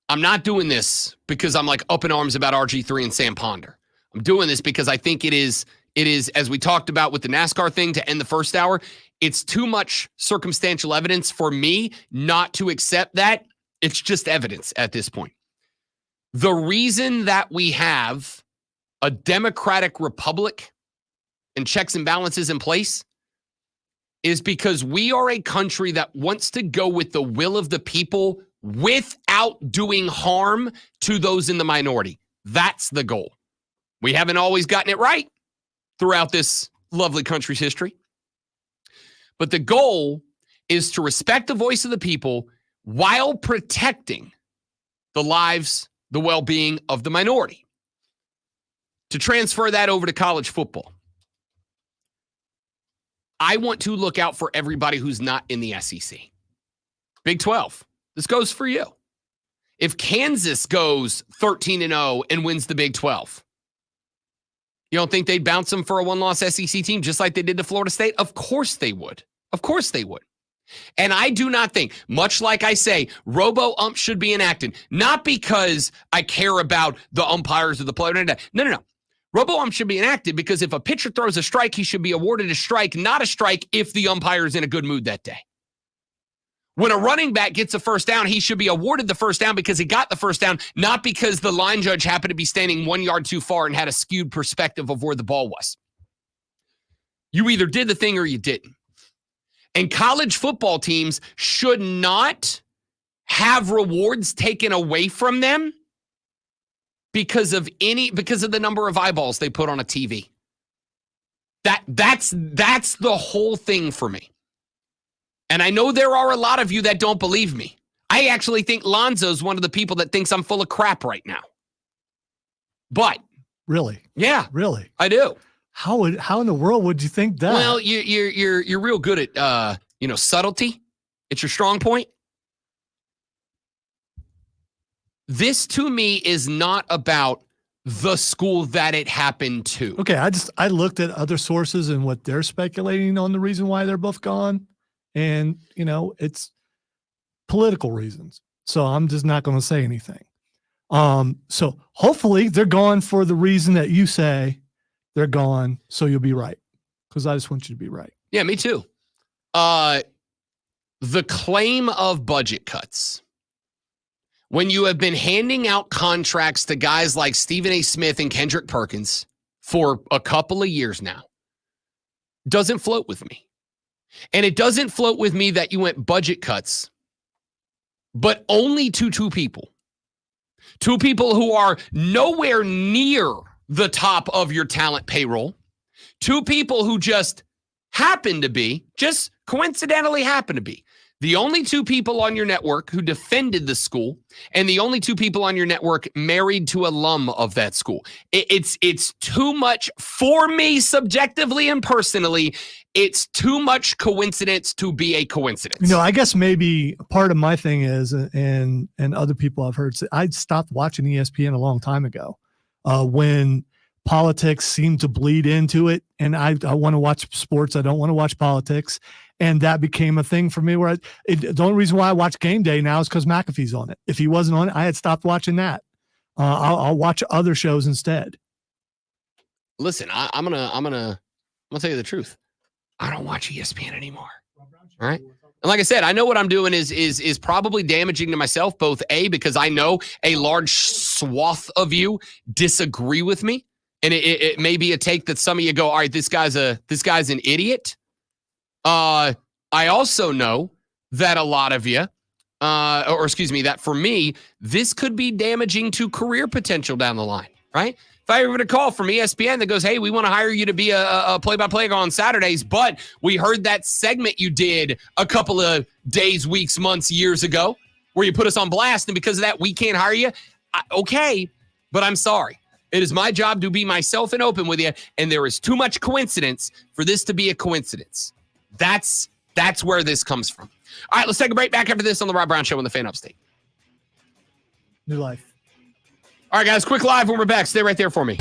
I'm not doing this because I'm like up in arms about RG3 and Sam Ponder. I'm doing this because I think it is, as we talked about with the NASCAR thing to end the first hour, it's too much circumstantial evidence for me not to accept that. It's just evidence at this point. The reason that we have a democratic republic and checks and balances in place is because we are a country that wants to go with the will of the people without doing harm to those in the minority. That's the goal. We haven't always gotten it right throughout this lovely country's history. But the goal is to respect the voice of the people while protecting the lives, the well-being of the minority. To transfer that over to college football, I want to look out for everybody who's not in the SEC. Big 12, this goes for you. If Kansas goes 13-0 and wins the Big 12, you don't think they'd bounce them for a one-loss SEC team just like they did to Florida State? Of course they would. Of course they would. And I do not think, much like I say, robo-ump should be enacted, not because I care about the umpires or the player. No. Robo-ump should be enacted because if a pitcher throws a strike, he should be awarded a strike, not a strike if the umpire is in a good mood that day. When a running back gets a first down, he should be awarded the first down because he got the first down, not because the line judge happened to be standing 1 yard too far and had a skewed perspective of where the ball was. You either did the thing or you didn't. And college football teams should not have rewards taken away from them because of the number of eyeballs they put on a TV. That's the whole thing for me. And I know there are a lot of you that don't believe me. I actually think Lonzo's one of the people that thinks I'm full of crap right now. But really, yeah, really, I do. How in the world would you think that? Well, you're real good at subtlety. It's your strong point. This to me is not about the school that it happened to. Okay, I looked at other sources and what they're speculating on the reason why they're both gone. And, it's political reasons. So I'm just not going to say anything. So hopefully they're gone for the reason that you say they're gone. So you'll be right. Because I just want you to be right. Yeah, me too. The claim of budget cuts, when you have been handing out contracts to guys like Stephen A. Smith and Kendrick Perkins for a couple of years now, doesn't float with me. And it doesn't float with me that you went budget cuts, but only to two people. Two people who are nowhere near the top of your talent payroll. Two people who just coincidentally happen to be the only two people on your network who defended the school, and the only two people on your network married to alum of that school. It's too much for me, subjectively and personally. It's too much coincidence to be a coincidence. I guess maybe part of my thing is, and other people I've heard say, I stopped watching ESPN a long time ago when politics seemed to bleed into it. And I want to watch sports. I don't want to watch politics. And that became a thing for me where the only reason why I watch Game Day now is because McAfee's on it. If he wasn't on it, I had stopped watching that. I'll watch other shows instead. Listen, I'm gonna tell you the truth. I don't watch ESPN anymore. All right. And like I said, I know what I'm doing is probably damaging to myself, both because I know a large swath of you disagree with me. And it may be a take that some of you go, all right, this guy's an idiot. I also know that a lot of you, that for me, this could be damaging to career potential down the line, right? If I ever get a call from ESPN that goes, hey, we want to hire you to be a play-by-play guy on Saturdays, but we heard that segment you did a couple of days, weeks, months, years ago where you put us on blast, and because of that, we can't hire you. Okay, but I'm sorry. It is my job to be myself and open with you, and there is too much coincidence for this to be a coincidence. That's where this comes from. All right, let's take a break. Back after this on the Rob Brown Show on the Fan Upstate. New life. All right, guys, quick live when we're back. Stay right there for me.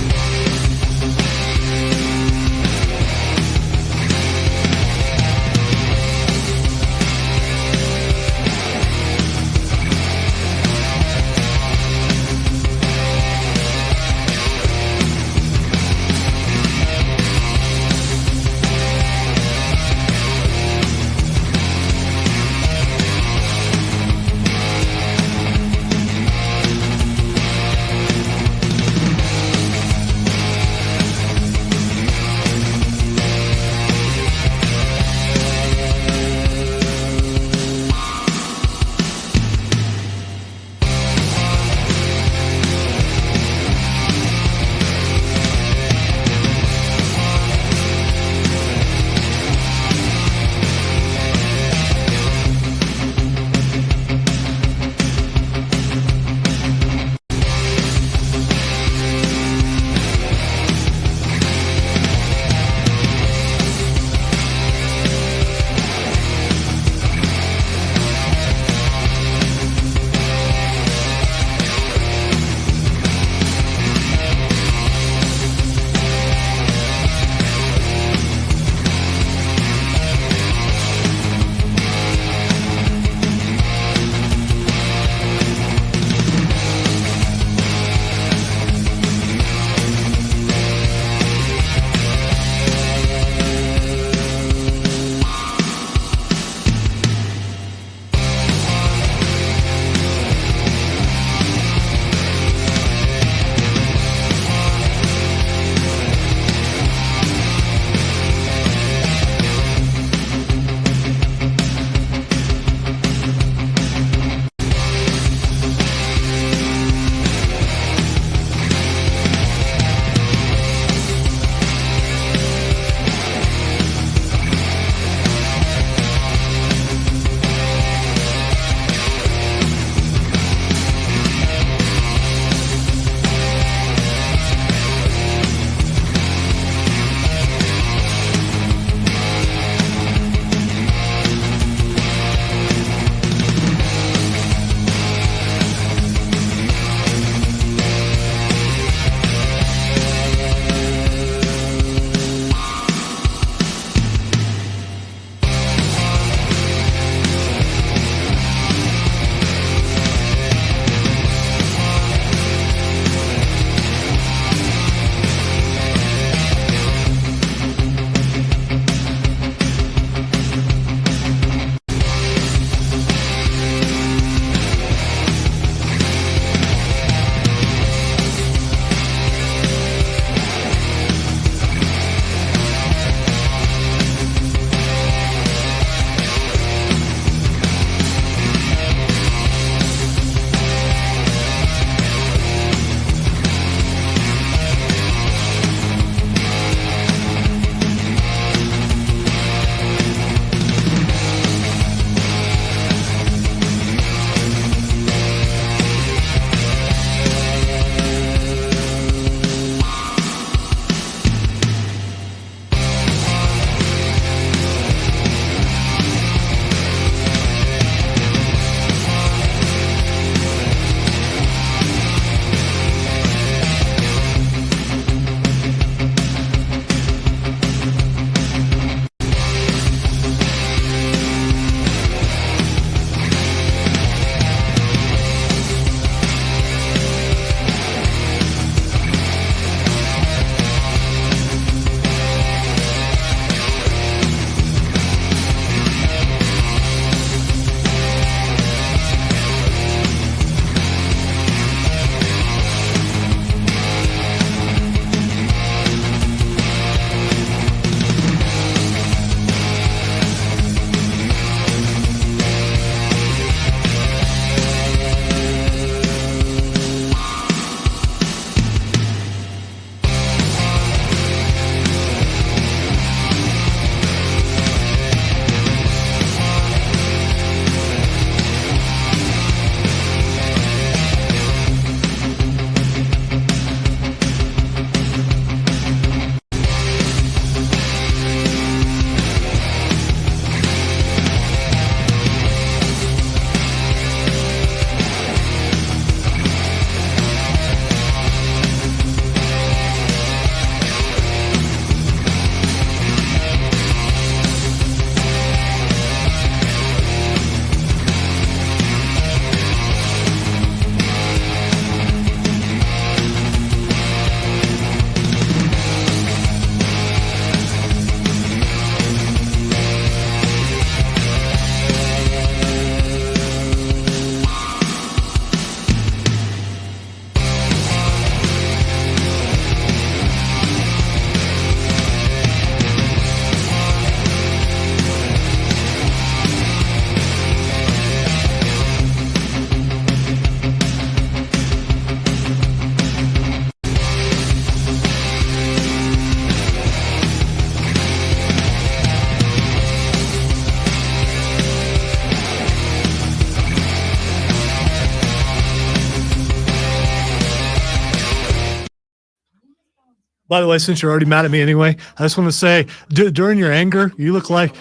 By the way, since you're already mad at me anyway, I just want to say during your anger, you look like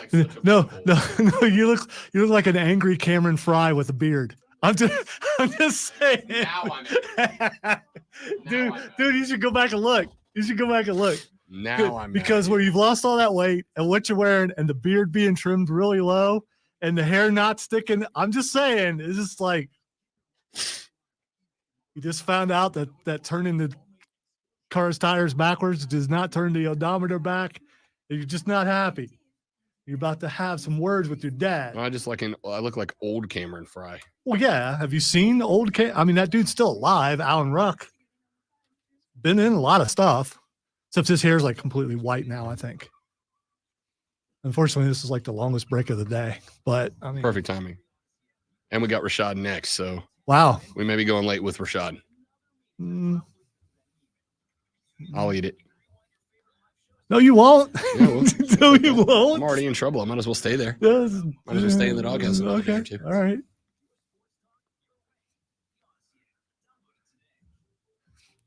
no, you look like an angry Cameron Fry with a beard. I'm just saying. Now I'm dude, you should go back and look. Now I'm because where you've lost all that weight and what you're wearing and the beard being trimmed really low and the hair not sticking. I'm just saying, it's just like you just found out that turning the car's tires backwards does not turn the odometer back. You're just not happy. You're about to have some words with your dad. I look like old Cameron Fry. Well, yeah. Have you seen the old I mean, that dude's still alive. Alan Ruck. Been in a lot of stuff. Except his hair's like completely white now, I think. Unfortunately, this is like the longest break of the day. But I mean, perfect timing. And we got Rashad next, so wow. We may be going late with Rashad. I'll eat it. No, you won't. Yeah, well, no, you won't. I'm already in trouble. I might as well stay there. Might as well stay in the doghouse. Okay. All right.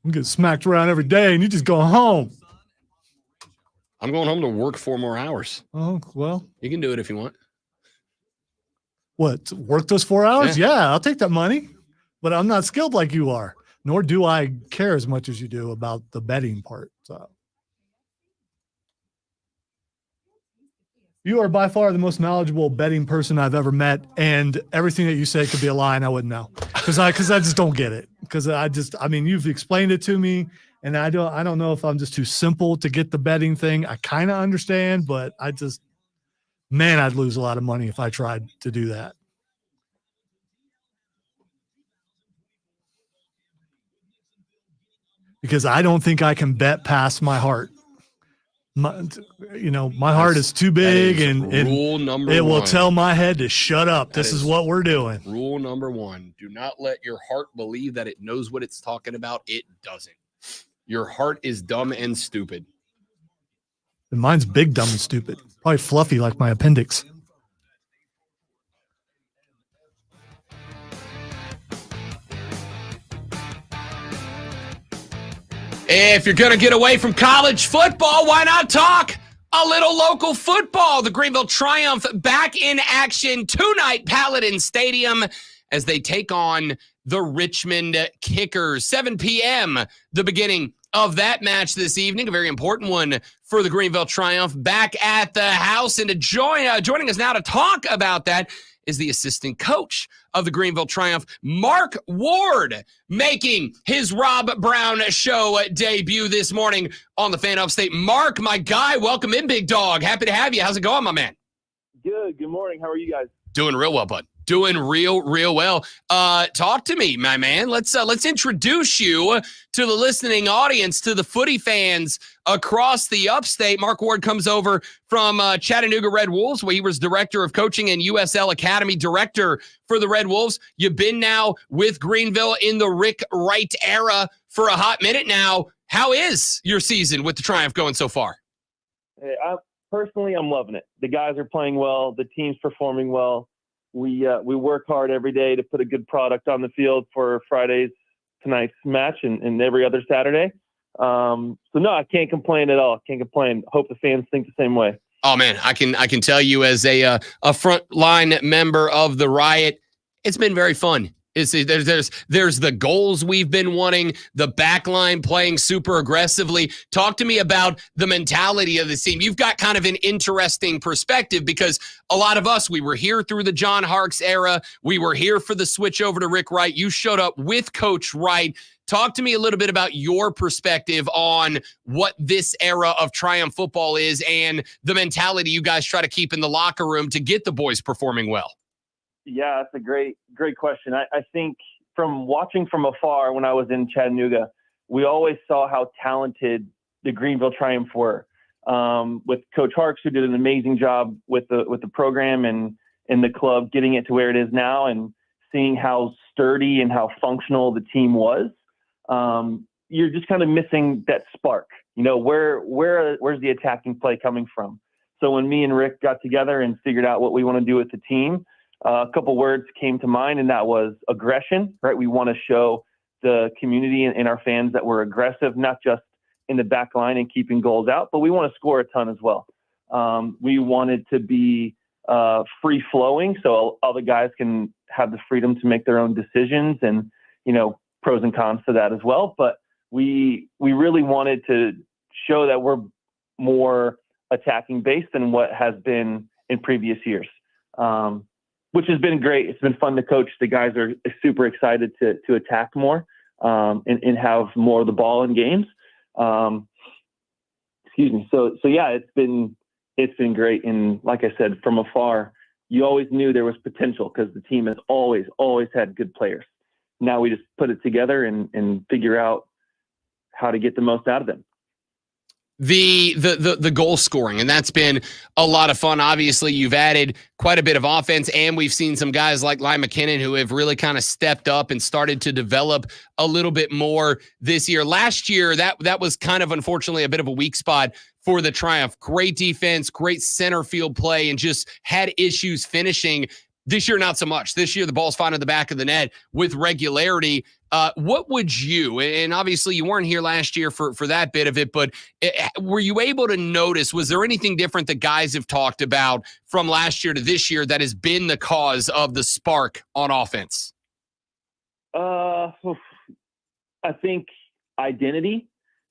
You get smacked around every day and you just go home. I'm going home to work 4 more hours. Oh, well. You can do it if you want. What? Work those 4 hours? Yeah, I'll take that money. But I'm not skilled like you are. Nor do I care as much as you do about the betting part. So you are by far the most knowledgeable betting person I've ever met, and everything that you say could be a lie, and I wouldn't know because I just don't get it. Because I mean, you've explained it to me, and I don't know if I'm just too simple to get the betting thing. I kind of understand, but I'd lose a lot of money if I tried to do that. Because I don't think I can bet past my heart. My heart is too big, and it will tell my head to shut up. This is what we're doing. Rule number 1: do not let your heart believe that it knows what it's talking about. It doesn't. Your heart is dumb and stupid. And mine's big, dumb, and stupid. Probably fluffy like my appendix. If you're going to get away from college football, why not talk a little local football? The Greenville Triumph back in action tonight, Paladin Stadium, as they take on the Richmond Kickers. 7 p.m., the beginning of that match this evening, a very important one for the Greenville Triumph back at the house. And joining us now to talk about that is the assistant coach of the Greenville Triumph, Mark Ward, making his Rob Brown Show debut this morning on the Fan Upstate. Mark, my guy, welcome in, big dog. Happy to have you. How's it going, my man? Good. Good morning. How are you guys? Doing real well, bud. Doing real well. Talk to me, my man. Let's introduce you to the listening audience, to the footy fans across the upstate. Mark Ward comes over from Chattanooga Red Wolves, where he was director of coaching and USL Academy director for the Red Wolves. You've been now with Greenville in the Rick Wright era for a hot minute now. How is your season with the Triumph going so far? Hey, I'm loving it. The guys are playing well. The team's performing well. We work hard every day to put a good product on the field for tonight's match and every other Saturday. So no, I can't complain at all. Can't complain. Hope the fans think the same way. Oh man, I can tell you as a frontline member of the Riot, it's been very fun. There's the goals we've been wanting, the back line playing super aggressively. Talk to me about the mentality of the team. You've got kind of an interesting perspective because a lot of us, we were here through the John Harkes era. We were here for the switch over to Rick Wright. You showed up with Coach Wright. Talk to me a little bit about your perspective on what this era of Triumph football is and the mentality you guys try to keep in the locker room to get the boys performing well. Yeah, that's a great question. I think from watching from afar when I was in Chattanooga, we always saw how talented the Greenville Triumph were. With Coach Harkes, who did an amazing job with the program and the club, getting it to where it is now, and seeing how sturdy and how functional the team was. You're just kind of missing that spark. You know, where's the attacking play coming from? So when me and Rick got together and figured out what we want to do with the team, a couple words came to mind, and that was aggression, right? We want to show the community and our fans that we're aggressive, not just in the back line and keeping goals out, but we want to score a ton as well. We want it to be free flowing, so all the guys can have the freedom to make their own decisions, and pros and cons to that as well. But we really wanted to show that we're more attacking based than what has been in previous years, which has been great. It's been fun to coach. The guys are super excited to attack more and have more of the ball in games. Excuse me. So yeah, it's been great. And like I said, from afar, you always knew there was potential because the team has always had good players. Now we just put it together and figure out how to get the most out of them. The goal scoring, and that's been a lot of fun. Obviously, you've added quite a bit of offense, and we've seen some guys like Lyle McKinnon who have really kind of stepped up and started to develop a little bit more this year. Last year, that was kind of unfortunately a bit of a weak spot for the Triumph. Great defense, great center field play, and just had issues finishing. This year, not so much. This year, the ball's finding the back of the net with regularity. What would you, and obviously you weren't here last year for that bit of it, but were you able to notice, was there anything different that guys have talked about from last year to this year that has been the cause of the spark on offense? I think identity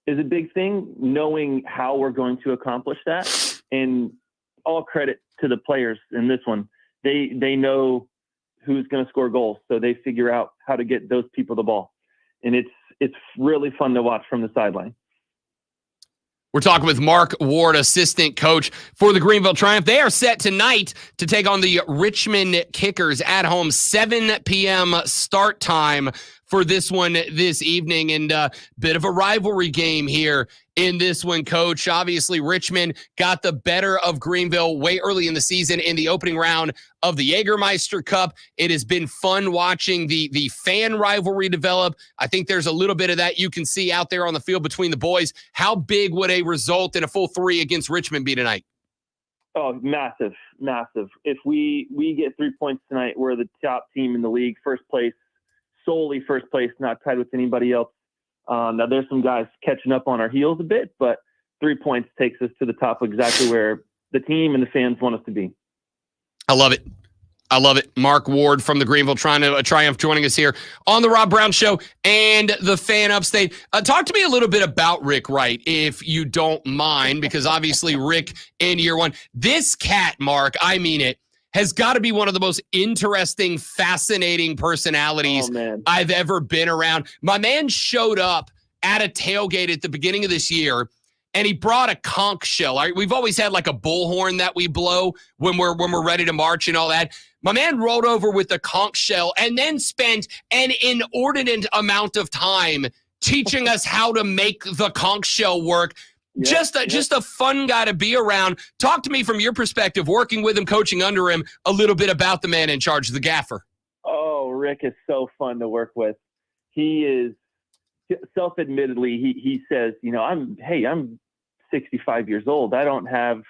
is a big thing, knowing how we're going to accomplish that. And all credit to the players in this one. They know who's going to score goals, so they figure out how to get those people the ball. And it's really fun to watch from the sideline. We're talking with Mark Ward, assistant coach for the Greenville Triumph. They are set tonight to take on the Richmond Kickers at home, 7 p.m. start time for this one this evening, and a bit of a rivalry game here in this one, Coach. Obviously, Richmond got the better of Greenville way early in the season in the opening round of the Jägermeister Cup. It has been fun watching the fan rivalry develop. I think there's a little bit of that you can see out there on the field between the boys. How big would a result in a full 3 against Richmond be tonight? Oh, massive, massive. If we get 3 points tonight, we're the top team in the league, first place, solely first place, not tied with anybody else. Now there's some guys catching up on our heels a bit, but 3 points takes us to the top, exactly where the team and the fans want us to be. I love it. I love it. Mark Ward from the Greenville Triumph joining us here on the Rob Brown Show and the Fan Upstate. Talk to me a little bit about Rick Wright, if you don't mind, because obviously Rick in year one. This cat, Mark, I mean it, has got to be one of the most interesting, fascinating personalities I've ever been around. My man showed up at a tailgate at the beginning of this year, and he brought a conch shell. We've always had like a bullhorn that we blow when we're ready to march and all that. My man rolled over with the conch shell and then spent an inordinate amount of time teaching us how to make the conch shell work. Just a fun guy to be around. Talk to me from your perspective, working with him, coaching under him, a little bit about the man in charge, the gaffer. Oh, Rick is so fun to work with. He is self-admittedly, he says, I'm 65 years old. I don't have,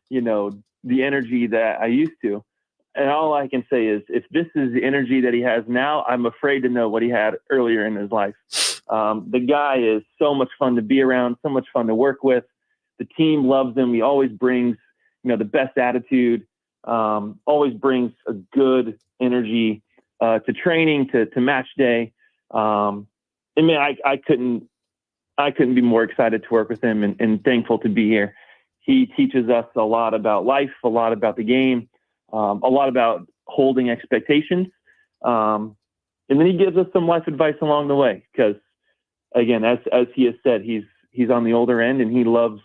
the energy that I used to. And all I can say is, if this is the energy that he has now, I'm afraid to know what he had earlier in his life. The guy is so much fun to be around, so much fun to work with. The team loves him. He always brings, the best attitude, always brings a good energy to training, to match day. And man, I couldn't be more excited to work with him and thankful to be here. He teaches us a lot about life, a lot about the game, a lot about holding expectations. And then he gives us some life advice along the way, because again, as he has said, he's on the older end and he loves,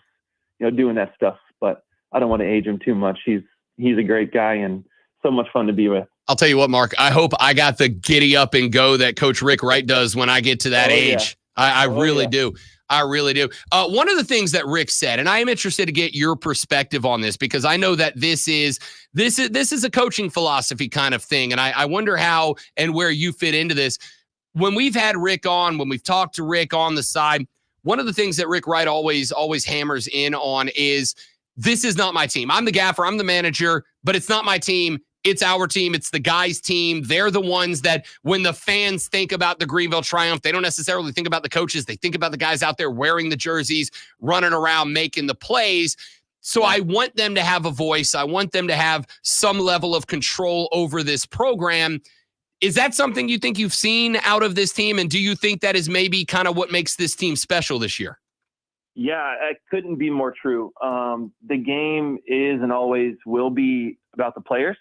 doing that stuff, but I don't want to age him too much. He's a great guy and so much fun to be with. I'll tell you what, Mark, I hope I got the giddy up and go that Coach Rick Wright does when I get to that age. Yeah. I really do. I really do. One of the things that Rick said, and I am interested to get your perspective on this, because I know that this is a coaching philosophy kind of thing. And I wonder how and where you fit into this. When we've had Rick on, when we've talked to Rick on the side, one of the things that Rick Wright always hammers in on is, this is not my team. I'm the gaffer, I'm the manager, but it's not my team. it's our team, it's the guys' team. They're the ones that when the fans think about the Greenville Triumph, they don't necessarily think about the coaches. They think about the guys out there wearing the jerseys, running around, making the plays. So I want them to have a voice. I want them to have some level of control over this program. Is that something you think you've seen out of this team? And do you think that is maybe kind of what makes this team special this year? Yeah, it couldn't be more true. The game is and always will be about the players.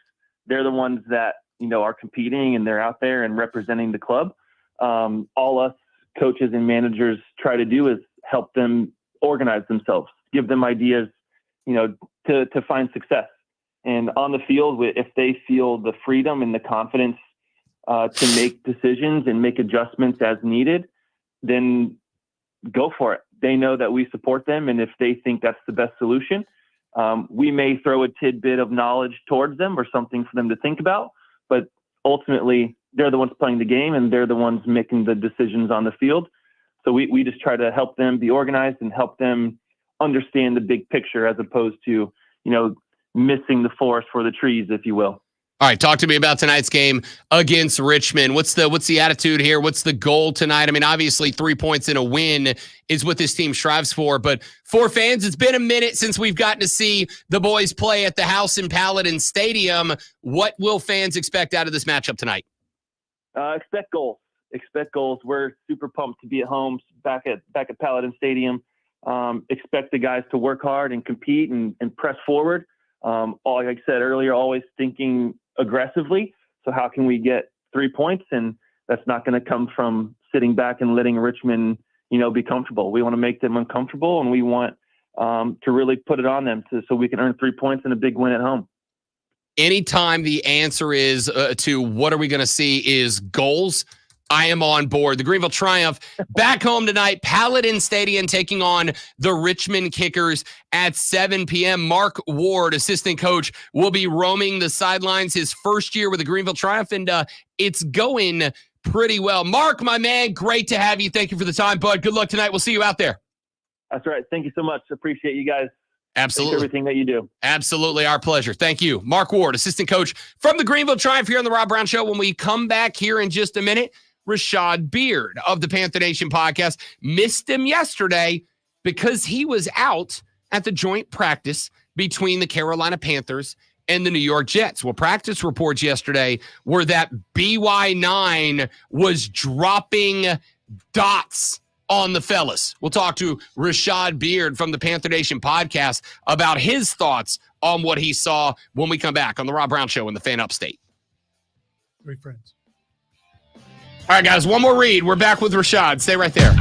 They're the ones that, are competing and they're out there and representing the club. All us coaches and managers try to do is help them organize themselves, give them ideas, to find success. And on the field, if they feel the freedom and the confidence to make decisions and make adjustments as needed, then go for it. They know that we support them. And if they think that's the best solution, we may throw a tidbit of knowledge towards them or something for them to think about. But ultimately, they're the ones playing the game and they're the ones making the decisions on the field. So we just try to help them be organized and help them understand the big picture as opposed to, missing the forest for the trees, if you will. All right, talk to me about tonight's game against Richmond. What's the attitude here? What's the goal tonight? I mean, obviously 3 points in a win is what this team strives for, but for fans, it's been a minute since we've gotten to see the boys play at the House in Paladin Stadium. What will fans expect out of this matchup tonight? Expect goals. Expect goals. We're super pumped to be at home back at Paladin Stadium. Expect the guys to work hard and compete and press forward. Like I said earlier, always thinking aggressively. So how can we get 3 points? And that's not going to come from sitting back and letting Richmond, be comfortable. We want to make them uncomfortable, and we want to really put it on them so we can earn 3 points and a big win at home. Anytime the answer is to what are we going to see is goals, I am on board. The Greenville Triumph back home tonight, Paladin Stadium taking on the Richmond Kickers at 7 p.m. Mark Ward, assistant coach, will be roaming the sidelines his first year with the Greenville Triumph, and it's going pretty well. Mark, my man, great to have you. Thank you for the time, bud. Good luck tonight. We'll see you out there. That's right. Thank you so much. Appreciate you guys. Absolutely. Everything that you do. Absolutely. Our pleasure. Thank you. Mark Ward, assistant coach from the Greenville Triumph here on the Rob Brown Show. When we come back here in just a minute, Rashad Beard of the Panther Nation podcast missed him yesterday because he was out at the joint practice between the Carolina Panthers and the New York Jets. Well, practice reports yesterday were that BY9 was dropping dots on the fellas. We'll talk to Rashad Beard from the Panther Nation podcast about his thoughts on what he saw when we come back on the Rob Brown Show in the Fan Upstate. Three friends. All right, guys, one more read. We're back with Rashad. Stay right there.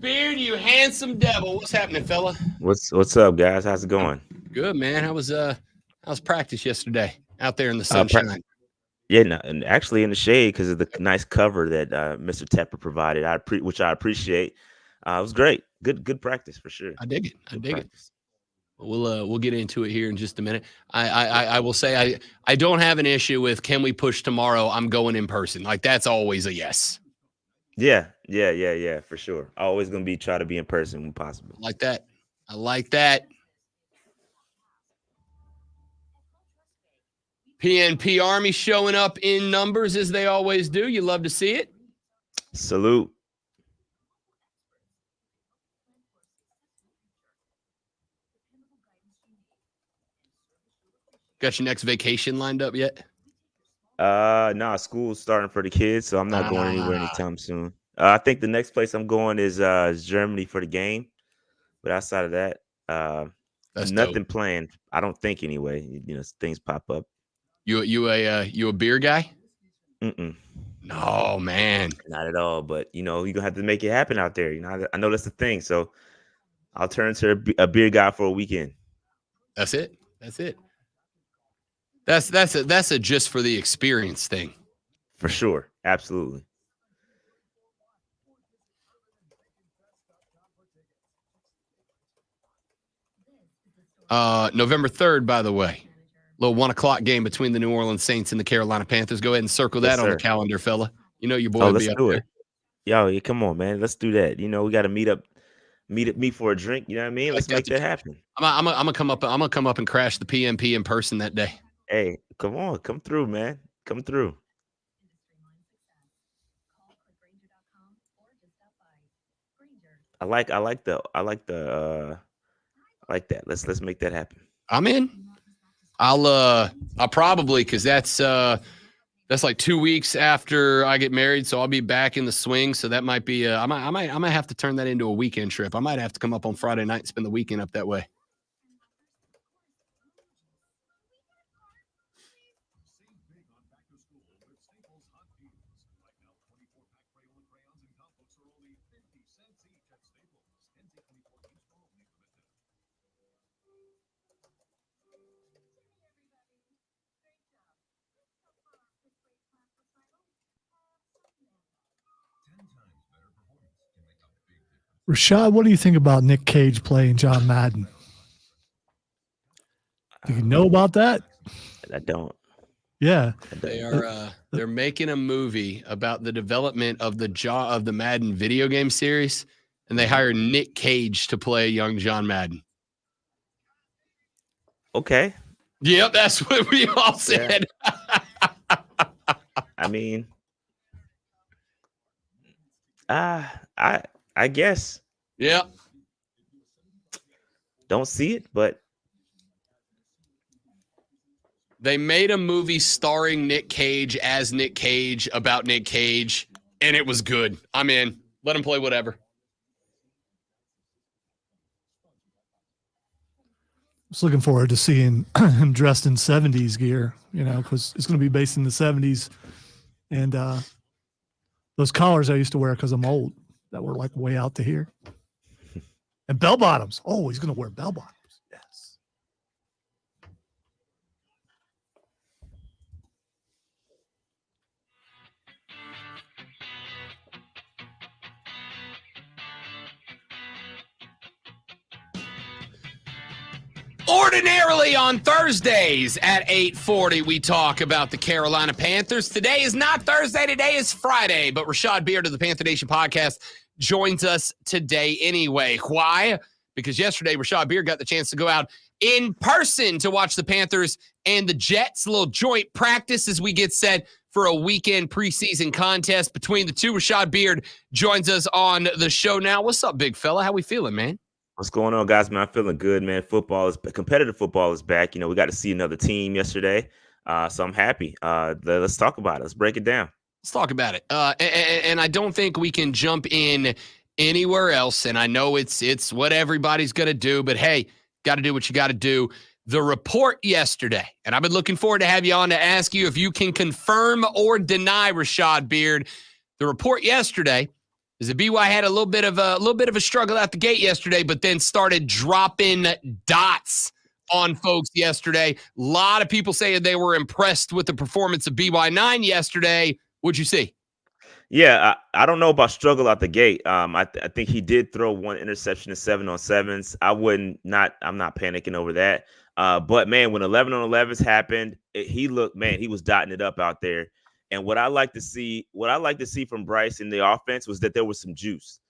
Beard, you handsome devil. What's happening, fella? What's up, guys? How's it going? Good, man. How's practice yesterday out there in the sunshine? And actually in the shade because of the nice cover that Mr. Tepper provided, which I appreciate. It was great. Good practice for sure. I dig it. It. We'll get into it here in just a minute. I will say I don't have an issue with can we push tomorrow? I'm going in person. Like that's always a yes. Yeah, for sure. Always gonna try to be in person when possible. I like that. PNP Army showing up in numbers as they always do. You love to see it. Salute. Got your next vacation lined up yet? No, school's starting for the kids, so I'm not going anywhere anytime soon. I think the next place I'm going is Germany for the game. But outside of that, nothing planned. I don't think anyway. Things pop up. You a beer guy? Mm-mm. No, man. Not at all. But you're gonna have to make it happen out there. I know that's the thing. So I'll turn to a beer guy for a weekend. That's it. That's a just for the experience thing. For sure. Absolutely. November 3rd, by the way. Little 1:00 game between the New Orleans Saints and the Carolina Panthers. Go ahead and circle that on the calendar, fella. You know your boy will be up there. Yo, come on, man. Let's do that. We got to meet for a drink. You know what I mean? Let's make that happen. I'm gonna come up. I'm gonna come up and crash the PNP in person that day. Hey, come on, come through, man. Come through. I like that. Let's make that happen. I'm in. I'll probably because that's like 2 weeks after I get married, so I'll be back in the swing. So that might be I might have to turn that into a weekend trip. I might have to come up on Friday night and spend the weekend up that way. Rashad, what do you think about Nick Cage playing John Madden? Do you know about that? I don't. Yeah. They're making a movie about the development of the Madden video game series, and they hired Nick Cage to play young John Madden. Okay. Yep, that's what we all said. Yeah. I mean, I guess. Yeah. Don't see it, but they made a movie starring Nick Cage as Nick Cage about Nick Cage, and it was good. I'm in. Let him play whatever. I was looking forward to seeing him dressed in 70s gear, because it's going to be based in the 70s. And those collars I used to wear because I'm old that were like way out to here. And bell bottoms. Oh, he's going to wear bell bottoms. Yes. Ordinarily on Thursdays at 8:40, we talk about the Carolina Panthers. Today is not Thursday. Today is Friday. But Rashad Beard of the Panther Nation podcast joins us today anyway. Why? Because yesterday, Rashad Beard got the chance to go out in person to watch the Panthers and the Jets. A little joint practice as we get set for a weekend preseason contest between the two. Rashad Beard joins us on the show now. What's up, big fella? How we feeling, man? What's going on, guys? Man, I'm feeling good, man. Competitive football is back. We got to see another team yesterday, so I'm happy. Let's talk about it. Let's break it down. Let's talk about it. And I don't think we can jump in anywhere else. And I know it's what everybody's going to do, but hey, got to do what you got to do. The report yesterday, and I've been looking forward to have you on to ask you if you can confirm or deny, Rashad Beard. The report yesterday Is the BY had a little bit of a struggle out the gate yesterday, but then started dropping dots on folks yesterday. A lot of people saying they were impressed with the performance of BY9 yesterday. What'd you see? Yeah, I don't know about struggle out the gate. I think he did throw one interception in 7-on-7s. I'm not panicking over that. But man, when 11-on-11s happened, he was dotting it up out there. And what I like to see from Bryce in the offense was that there was some juice.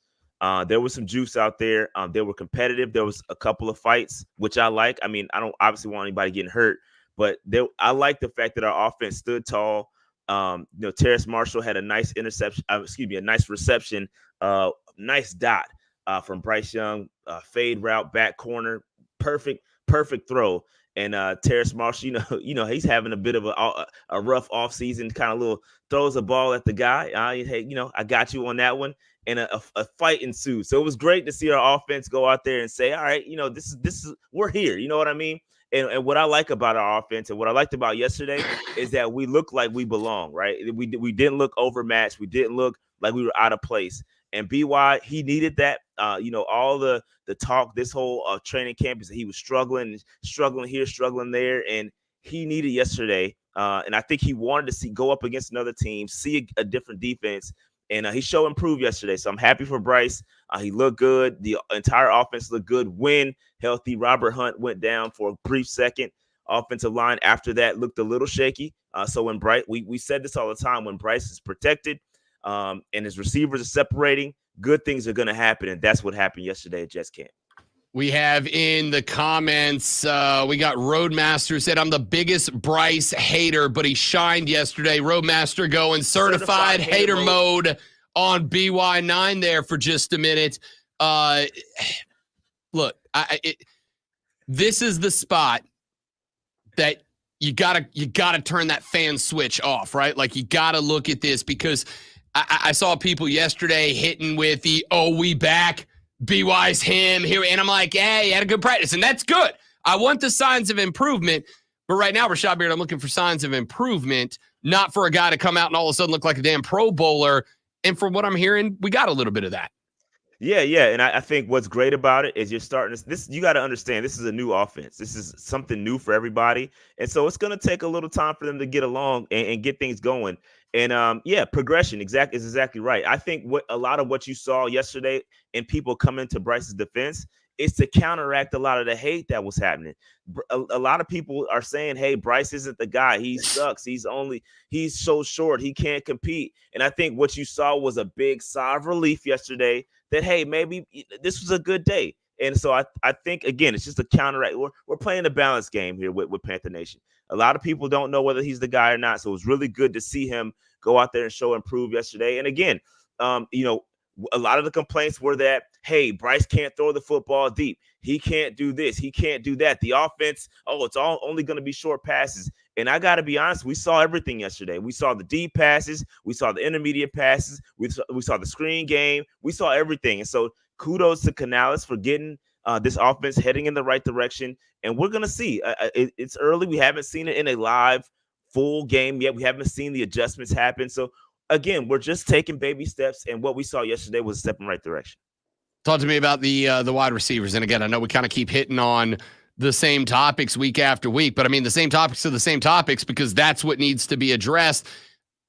There was some juice out there. They were competitive. There was a couple of fights, which I like. I mean, I don't obviously want anybody getting hurt, but I like the fact that our offense stood tall. Terrace Marshall had a nice interception. A nice reception. Nice dot from Bryce Young. Fade route, back corner, perfect throw. And Terrace Marshall, he's having a bit of a rough offseason, kind of little throws a ball at the guy. Hey, I got you on that one. And a fight ensued. So it was great to see our offense go out there and say, all right, this is we're here. You know what I mean? And what I like about our offense and what I liked about yesterday is that we look like we belong, right? We didn't look overmatched. We didn't look like we were out of place. And BY, he needed that. All the talk this whole training camp is that he was struggling here, struggling there, and he needed yesterday. And I think he wanted to go up against another team, see a different defense, and he showed improved yesterday. So I'm happy for Bryce. He looked good. The entire offense looked good. When healthy, Robert Hunt went down for a brief second. Offensive line after that looked a little shaky. So when Bryce, we said this all the time, when Bryce is protected and his receivers are separating, good things are going to happen. And that's what happened yesterday at Jets camp. We have in the comments, we got Roadmaster said, I'm the biggest Bryce hater, but he shined yesterday. Roadmaster going certified hater mode on BY9 there for just a minute. Look, this is the spot that you gotta turn that fan switch off, right? Like you gotta look at this because I saw people yesterday hitting with the, we back. BY's him here. And I'm like, hey, you had a good practice. And that's good. I want the signs of improvement. But right now, Rashad Beard, I'm looking for signs of improvement, not for a guy to come out and all of a sudden look like a damn Pro Bowler. And from what I'm hearing, we got a little bit of that. Yeah. And I think what's great about it is you're starting this. You got to understand, this is a new offense. This is something new for everybody. And so it's going to take a little time for them to get along and get things going. And progression is exactly right. I think a lot of what you saw yesterday and people coming to Bryce's defense is to counteract a lot of the hate that was happening. A lot of people are saying, hey, Bryce isn't the guy. He sucks. He's so short. He can't compete. And I think what you saw was a big sigh of relief yesterday that, hey, maybe this was a good day. And so I think, again, it's just a counteract. We're playing a balance game here with Panther Nation. A lot of people don't know whether he's the guy or not. So it was really good to see him go out there and show improve yesterday. And again, a lot of the complaints were that, hey, Bryce can't throw the football deep. He can't do this. He can't do that. The offense, it's only going to be short passes. And I got to be honest, we saw everything yesterday. We saw the deep passes. We saw the intermediate passes. We saw the screen game. We saw everything. And so kudos to Canales for getting this offense heading in the right direction. And we're going to see. It's early. We haven't seen it in a live full game yet. We haven't seen the adjustments happen. So, again, we're just taking baby steps. And what we saw yesterday was a step in the right direction. Talk to me about the wide receivers. And, again, I know we kind of keep hitting on the same topics week after week. But, I mean, the same topics are the same topics because that's what needs to be addressed.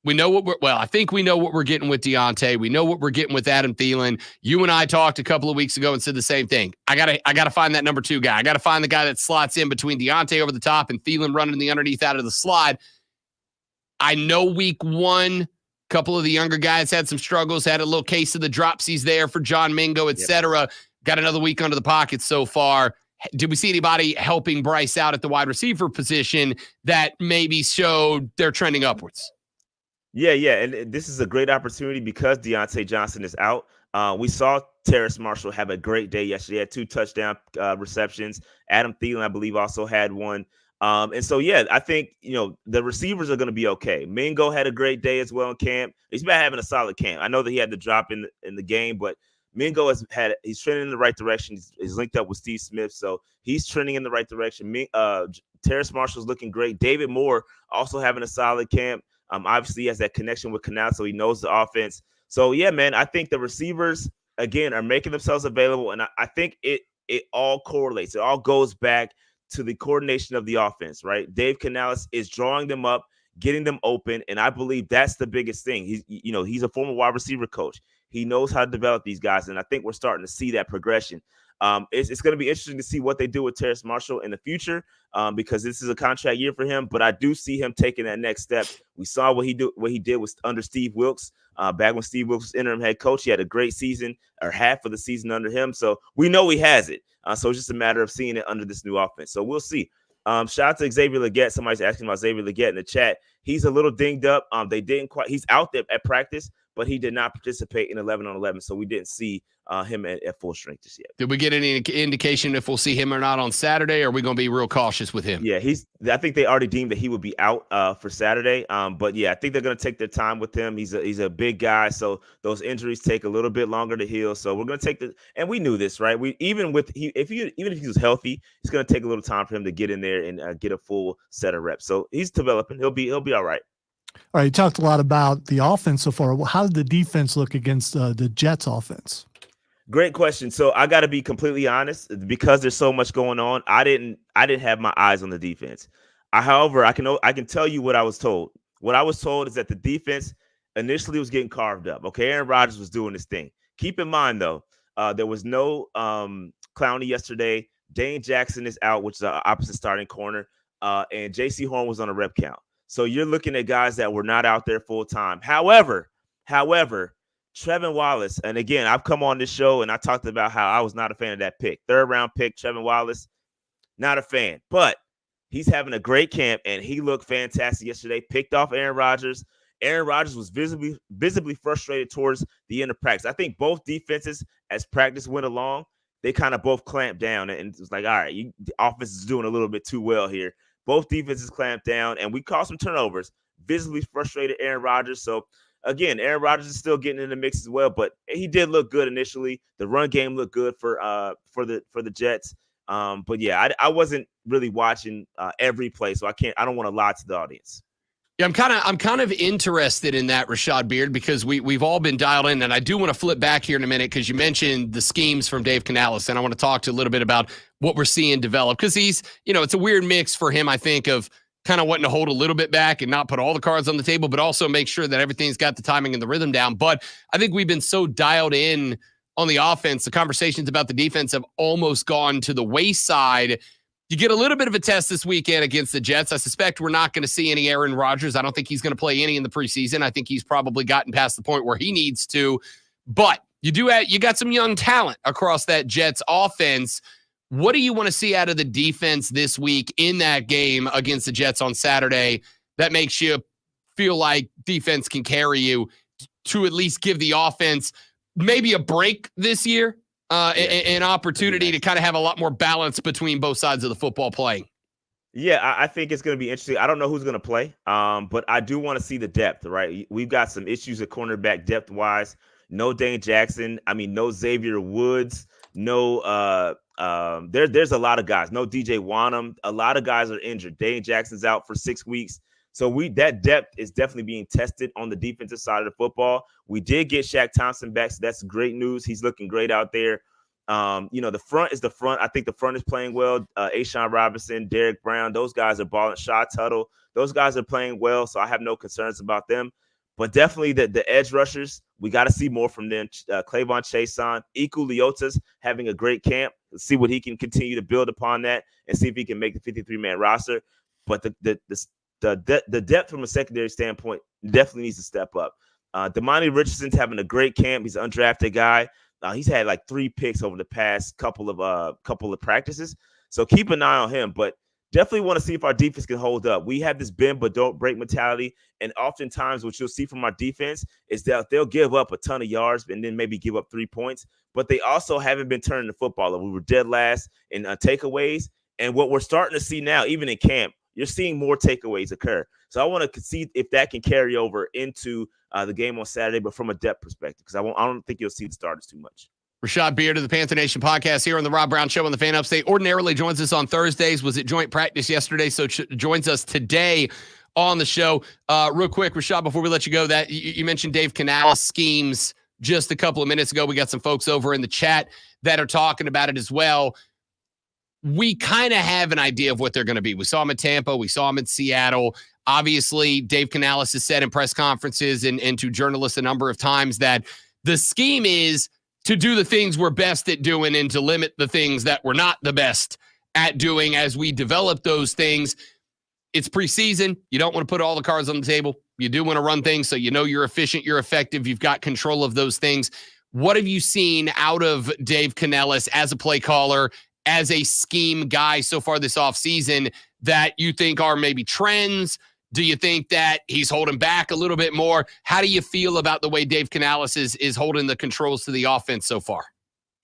We know I think we know what we're getting with Deontay. We know what we're getting with Adam Thielen. You and I talked a couple of weeks ago and said the same thing. I gotta find that number 2 guy. I gotta find the guy that slots in between Deontay over the top and Thielen running the underneath out of the slide. I know week 1, a couple of the younger guys had some struggles, had a little case of the dropsies there for John Mingo, et cetera. Got another week under the pocket so far. Did we see anybody helping Bryce out at the wide receiver position that maybe showed they're trending upwards? Yeah. And this is a great opportunity because Deontay Johnson is out. We saw Terrace Marshall have a great day yesterday. He had 2 touchdown receptions. Adam Thielen, I believe, also had one. And so, I think, the receivers are going to be okay. Mingo had a great day as well in camp. He's been having a solid camp. I know that he had the drop in the game, but Mingo he's trending in the right direction. He's linked up with Steve Smith, so he's trending in the right direction. Terrace Marshall's looking great. David Moore also having a solid camp. Obviously, he has that connection with Canal, so he knows the offense. So yeah, man, I think the receivers again are making themselves available, and I think it all correlates. It all goes back to the coordination of the offense, right? Dave Canales is drawing them up, getting them open, and I believe that's the biggest thing. He's a former wide receiver coach. He knows how to develop these guys, and I think we're starting to see that progression. It's going to be interesting to see what they do with Terrace Marshall in the future, because this is a contract year for him. But I do see him taking that next step. We saw what he did with under Steve Wilks. Back when Steve Wilks was interim head coach, he had a great season or half of the season under him. So we know he has it. So it's just a matter of seeing it under this new offense. So we'll see. Shout out to Xavier Legette. Somebody's asking about Xavier Legette in the chat. He's a little dinged up. They didn't quite. He's out there at practice, but he did not participate in 11-on-11, so we didn't see him at full strength just yet. Did we get any indication if we'll see him or not on Saturday, or are we going to be real cautious with him? Yeah, I think they already deemed that he would be out for Saturday. But yeah, I think they're going to take their time with him. He's a big guy, so those injuries take a little bit longer to heal. So we're going to take and we knew this, right? Even if he was healthy, it's going to take a little time for him to get in there and get a full set of reps. So he's developing. He'll be all right. All right, you talked a lot about the offense so far. How did the defense look against the Jets offense? Great question. So I got to be completely honest, because there's so much going on. I didn't have my eyes on the defense. However, I can tell you what I was told. What I was told is that the defense initially was getting carved up. Okay, Aaron Rodgers was doing his thing. Keep in mind though, there was no Clowney yesterday. Dane Jackson is out, which is the opposite starting corner, and J.C. Horn was on a rep count. So you're looking at guys that were not out there full time. However, Trevin Wallace, and again, I've come on this show and I talked about how I was not a fan of that pick. 3rd round pick, Trevin Wallace, not a fan. But he's having a great camp, and he looked fantastic yesterday. Picked off Aaron Rodgers. Aaron Rodgers was visibly frustrated towards the end of practice. I think both defenses, as practice went along, they kind of both clamped down, and it was like, all right, the offense is doing a little bit too well here. Both defenses clamped down, and we caused some turnovers. Visibly frustrated Aaron Rodgers. So, again, Aaron Rodgers is still getting in the mix as well, but he did look good initially. The run game looked good for the Jets. But yeah, I wasn't really watching every play, so I don't want to lie to the audience. Yeah, I'm kind of interested in that, Rashad Beard, because we've all been dialed in, and I do want to flip back here in a minute because you mentioned the schemes from Dave Canales, and I want to talk to you a little bit about what we're seeing develop, because he's, it's a weird mix for him, I think, of kind of wanting to hold a little bit back and not put all the cards on the table, but also make sure that everything's got the timing and the rhythm down. But I think we've been so dialed in on the offense, the conversations about the defense have almost gone to the wayside. You get a little bit of a test this weekend against the Jets. I suspect we're not going to see any Aaron Rodgers. I don't think he's going to play any in the preseason. I think he's probably gotten past the point where he needs to. But you got some young talent across that Jets offense. What do you want to see out of the defense this week in that game against the Jets on Saturday that makes you feel like defense can carry you to at least give the offense maybe a break this year? An opportunity to kind of have a lot more balance between both sides of the football playing. Yeah, I think it's going to be interesting. I don't know who's going to play, but I do want to see the depth, right? We've got some issues at cornerback depth-wise. No Dane Jackson. No Xavier Woods. No, there's a lot of guys. No DJ Wanham. A lot of guys are injured. Dane Jackson's out for 6 weeks. So that depth is definitely being tested on the defensive side of the football. We did get Shaq Thompson back, so that's great news. He's looking great out there. The front is the front. I think the front is playing well. Ashawn Robinson, Derek Brown, those guys are balling. Shaw Tuttle, those guys are playing well, so I have no concerns about them. But definitely the edge rushers, we got to see more from them. Clavon Chason, Iku Leota's having a great camp. Let's see what he can continue to build upon that and see if he can make the 53-man roster. But the depth from a secondary standpoint definitely needs to step up. Damani Richardson's having a great camp. He's an undrafted guy. He's had like 3 picks over the past couple of practices. So keep an eye on him. But definitely want to see if our defense can hold up. We have this bend but don't break mentality. And oftentimes what you'll see from our defense is that they'll give up a ton of yards and then maybe give up 3 points. But they also haven't been turning the football. We were dead last in takeaways. And what we're starting to see now, even in camp, you're seeing more takeaways occur. So I want to see if that can carry over into the game on Saturday, but from a depth perspective, because I don't think you'll see the starters too much. Rashad Beard of the Panther Nation podcast here on the Rob Brown Show on the Fan Upstate. Ordinarily joins us on Thursdays. Was at joint practice yesterday, so joins us today on the show. Real quick, Rashad, before we let you go, that you mentioned Dave Canales schemes just a couple of minutes ago. We got some folks over in the chat that are talking about it as well. We kind of have an idea of what they're going to be. We saw him in Tampa. We saw him in Seattle. Obviously, Dave Canales has said in press conferences and to journalists a number of times that the scheme is to do the things we're best at doing and to limit the things that we're not the best at doing as we develop those things. It's preseason. You don't want to put all the cards on the table. You do want to run things so you know you're efficient, you're effective, you've got control of those things. What have you seen out of Dave Canales as a play caller, as a scheme guy so far this offseason that you think are maybe trends? Do you think that he's holding back a little bit more? How do you feel about the way Dave Canales is holding the controls to the offense so far?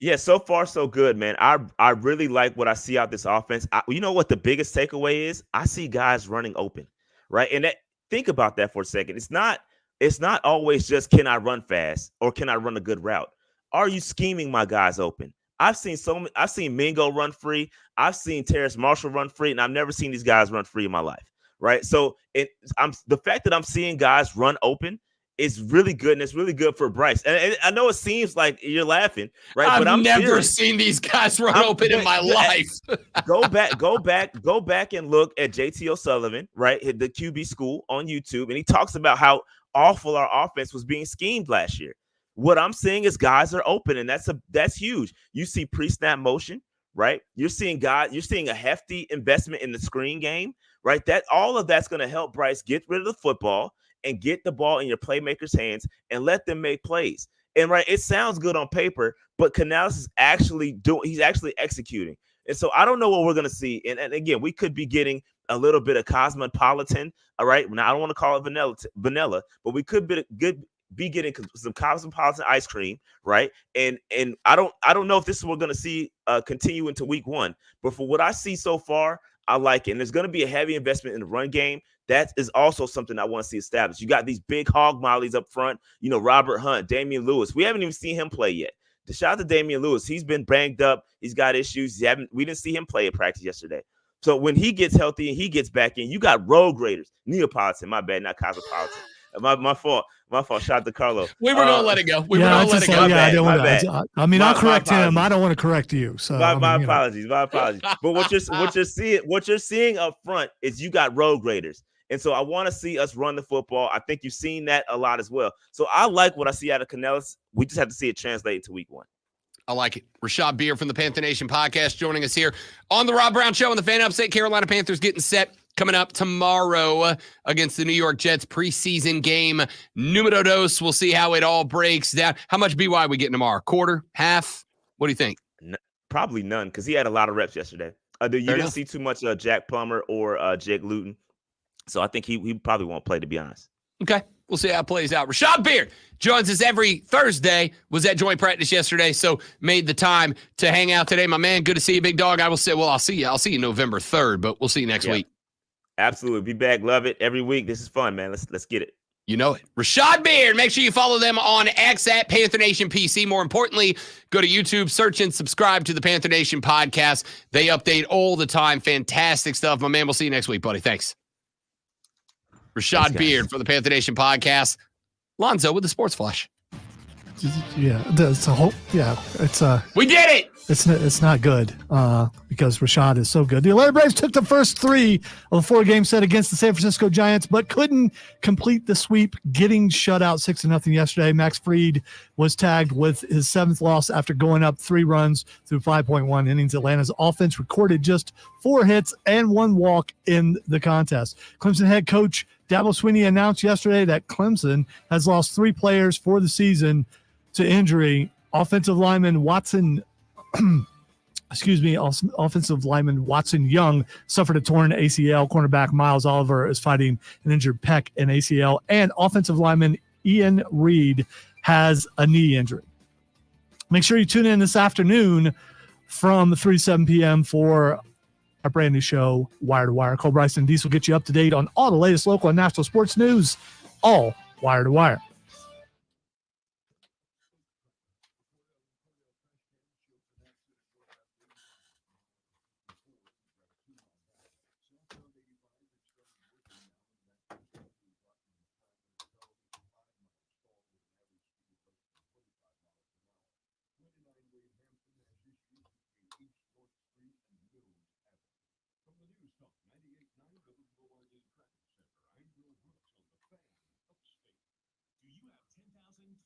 Yeah, so far so good, man. I really like what I see out this offense. You know what the biggest takeaway is? I see guys running open, right? And think about that for a second. It's not always just can I run fast or can I run a good route. Are you scheming my guys open? I've seen Mingo run free. I've seen Terrace Marshall run free, and I've never seen these guys run free in my life, right? So the fact that I'm seeing guys run open is really good, and it's really good for Bryce. And I know it seems like you're laughing, right? I've But I'm never serious. seen these guys run open in my life. Go back and look at JT O'Sullivan, right? The QB school on YouTube, and he talks about how awful our offense was being schemed last year. What I'm seeing is guys are open, and that's huge. You see pre-snap motion, right? You're seeing a hefty investment in the screen game, right? That all of that's going to help Bryce get rid of the football and get the ball in your playmakers' hands and let them make plays. And right, it sounds good on paper, but Canales is he's actually executing. And so I don't know what we're going to see. And again, we could be getting a little bit of cosmopolitan, all right? Now, I don't want to call it vanilla, but we could be getting some cosmopolitan ice cream, right? And I don't know if this is what we're going to see continue into week 1. But for what I see so far, I like it. And there's going to be a heavy investment in the run game. That is also something I want to see established. You got these big hog mollies up front, Robert Hunt, Damian Lewis. We haven't even seen him play yet. Shout out to Damian Lewis. He's been banged up. He's got issues. We didn't see him play at practice yesterday. So when he gets healthy and he gets back in, you got road graders. Neapolitan, my bad, not cosmopolitan. My fault. Shout out to Carlo. We were gonna let it go. My bad. I mean, I'll correct him. I don't want to correct you. So my apologies. My apologies. But what you're seeing up front is you got road graders. And so I want to see us run the football. I think you've seen that a lot as well. So I like what I see out of Canales. We just have to see it translate into week 1. I like it. Rashad Beard from the Panther Nation podcast joining us here on the Rob Brown Show on the Fan Upstate. Carolina Panthers getting set coming up tomorrow against the New York Jets preseason game. Numero dos. We'll see how it all breaks down. How much BY we getting tomorrow? Quarter? Half? What do you think? Probably none because he had a lot of reps yesterday. You didn't see too much Jack Plummer or Jake Luton. So I think he probably won't play, to be honest. Okay. We'll see how it plays out. Rashad Beard joins us every Thursday, was at joint practice yesterday, so made the time to hang out today. My man, good to see you, big dog. I will say, I'll see you November 3rd, but we'll see you next week. Absolutely. Be back. Love it. Every week. This is fun, man. Let's get it. You know it. Rashad Beard. Make sure you follow them on X at Panther Nation PC. More importantly, go to YouTube, search and subscribe to the Panther Nation podcast. They update all the time. Fantastic stuff. My man, we'll see you next week, buddy. Thanks. Rashad Beard for the Panther Nation podcast. Lonzo with the Sports Flash. Yeah, it's a whole. Yeah, it's a. We did it. It's not good because Rashad is so good. The Atlanta Braves took the first 3 of a 4-game set against the San Francisco Giants, but couldn't complete the sweep, getting shut out 6-0 yesterday. Max Fried was tagged with his 7th loss after going up 3 runs through 5.1 innings. Atlanta's offense recorded just 4 hits and 1 walk in the contest. Clemson head coach Dabo Swinney announced yesterday that Clemson has lost 3 players for the season to injury. Offensive lineman Watson Young suffered a torn ACL. Cornerback Miles Oliver is fighting an injured pec and ACL. And offensive lineman Ian Reed has a knee injury. Make sure you tune in this afternoon from 3 to 7 p.m. for our brand new show, Wire to Wire. Cole Bryson and Diesel will get you up to date on all the latest local and national sports news, all Wire to Wire.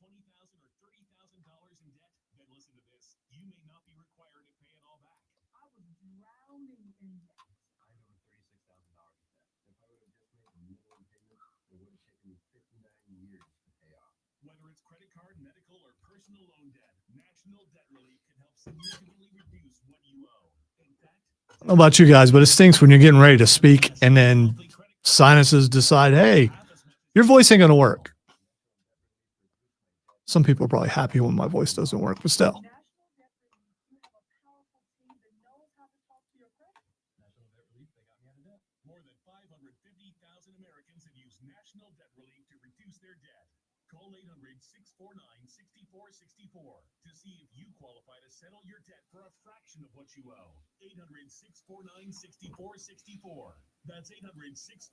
$20,000 or $30,000 in debt? Then listen to this. You may not be required to pay it all back. I was drowning in debt. I had over $36,000 in debt. If I would have just made a minimum payment, it would have taken me 59 years to pay off. Whether it's credit card, medical, or personal loan debt, National Debt Relief can help significantly reduce what you owe. In fact, I don't know about you guys, but it stinks when you're getting ready to speak and then sinuses decide, hey, your voice ain't going to work. Some people are probably happy when my voice doesn't work, but still. National Debt Relief, you have a powerful team that knows how to talk to your credit. National Debt Relief, they got me out of debt. More than 550,000 Americans have used National Debt Relief to reduce their debt. Call 800-649-6464 to see if you qualify to settle your debt for a fraction of what you owe. 800-649-6464. That's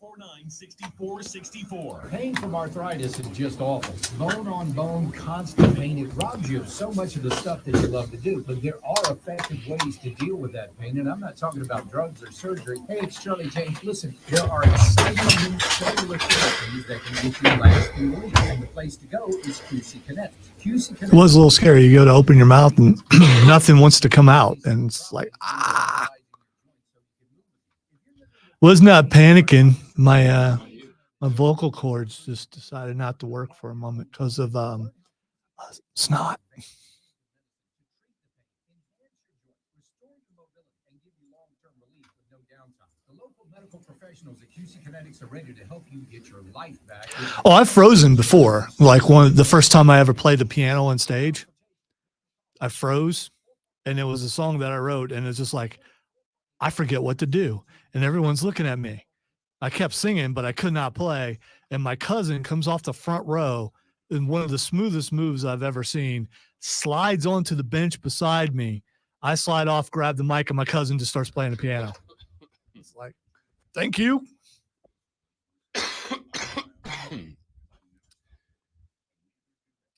800-649-6464. Pain from arthritis is just awful. Bone on bone, constant pain. It robs you of so much of the stuff that you love to do. But there are effective ways to deal with that pain. And I'm not talking about drugs or surgery. Hey, it's Charlie James. Listen, there are exciting new cellular therapies that can get you lasting relief. And the place to go is QC Kinetics. QC Kinetics. It was a little scary. You go to open your mouth and nothing wants to come out. And it's like, ah. Was not panicking. My vocal cords just decided not to work for a moment because of snot. Medical professionals at QC Kinetics are ready to help you get your life back. Oh, I've frozen before. Like the first time I ever played the piano on stage, I froze, and it was a song that I wrote, and it's just like, I forget what to do, and everyone's looking at me. I kept singing, but I could not play, and my cousin comes off the front row in one of the smoothest moves I've ever seen, slides onto the bench beside me. I slide off, grab the mic, and my cousin just starts playing the piano. It's like, thank you.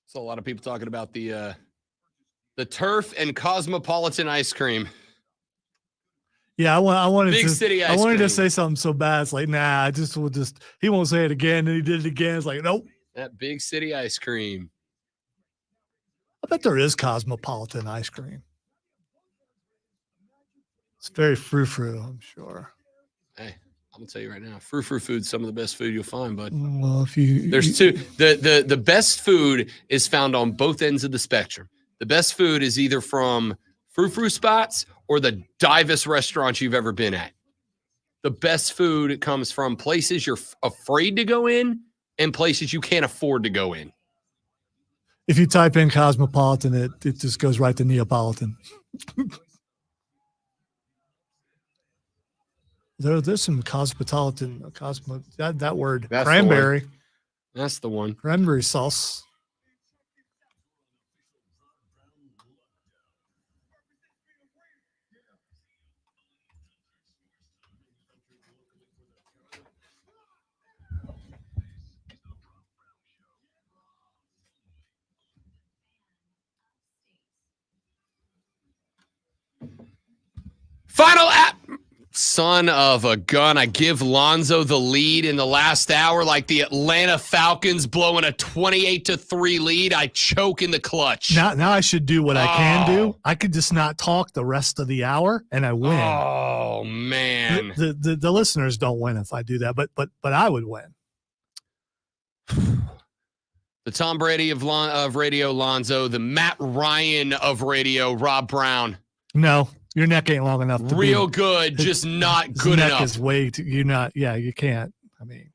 So a lot of people talking about the turf and cosmopolitan ice cream. Yeah, I wanted Big to, city I ice wanted to cream. say something so bad. It's like, nah, he won't say it again. And he did it again. It's like, nope. That big city ice cream. I bet there is cosmopolitan ice cream. It's very frou-frou, I'm sure. Hey, I'm gonna tell you right now, frou-frou food's some of the best food you'll find, bud. Well, if you There's two. The best food is found on both ends of the spectrum. The best food is either from frou-frou spots or the divest restaurants you've ever been at. The best food comes from places you're afraid to go in and places you can't afford to go in. if you type in cosmopolitan, it just goes right to Neapolitan. There's some cosmopolitan, that word, That's cranberry. That's the one. Cranberry sauce. Final app. Son of a gun. I give Lonzo the lead in the last hour like the Atlanta Falcons blowing a 28-3 lead. I choke in the clutch. Now I should do what I can do. I could just not talk the rest of the hour and I win. Oh, man. The listeners don't win if I do that, but I would win. The Tom Brady of radio, Lonzo. The Matt Ryan of radio, Rob Brown. No, your neck ain't long enough to Real be, good, just not his good neck enough. is way too, you can't. I mean,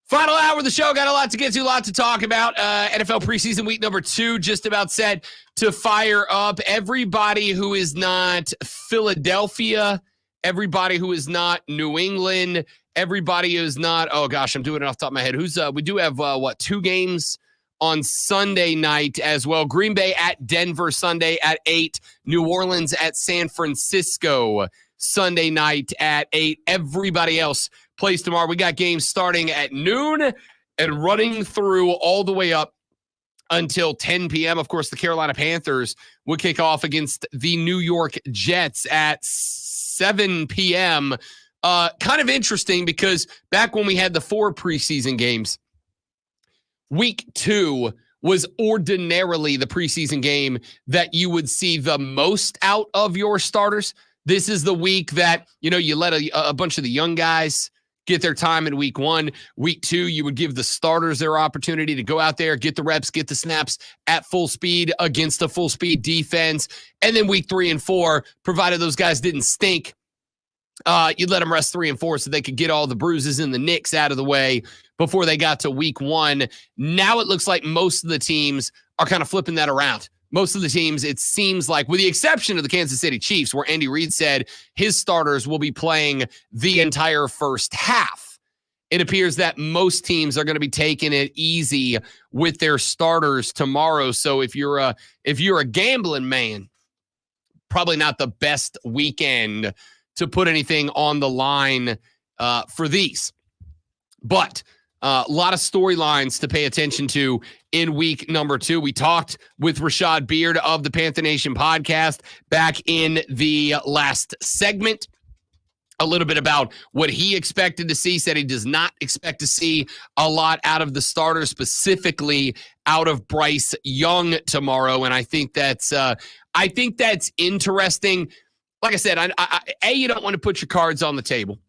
final hour of the show. Got a lot to get to, a lot to talk about. NFL preseason week number 2 just about set to fire up. Everybody who is not Philadelphia, everybody who is not New England, everybody who is not, oh gosh, I'm doing it off the top of my head. We do have 2 games on Sunday night as well. Green Bay at Denver Sunday at 8. New Orleans at San Francisco Sunday night at 8. Everybody else plays tomorrow. We got games starting at noon and running through all the way up until 10 p.m. Of course, the Carolina Panthers will kick off against the New York Jets at 7 p.m. Kind of interesting because back when we had the 4 preseason games, Week 2 was ordinarily the preseason game that you would see the most out of your starters. This is the week that, you let a bunch of the young guys get their time in week 1. Week 2, you would give the starters their opportunity to go out there, get the reps, get the snaps at full speed against a full speed defense. And then week 3 and 4, provided those guys didn't stink, you'd let them rest 3 and 4 so they could get all the bruises and the nicks out of the way before they got to week 1. Now it looks like most of the teams are kind of flipping that around. Most of the teams, it seems like, with the exception of the Kansas City Chiefs, where Andy Reid said his starters will be playing the entire first half, it appears that most teams are going to be taking it easy with their starters tomorrow. So if you're a gambling man, probably not the best weekend to put anything on the line for these. But a lot of storylines to pay attention to in week number 2. We talked with Rashad Beard of the Panther Nation podcast back in the last segment a little bit about what he expected to see. Said he does not expect to see a lot out of the starters, specifically out of Bryce Young tomorrow. And I think that's interesting. Like I said, you don't want to put your cards on the table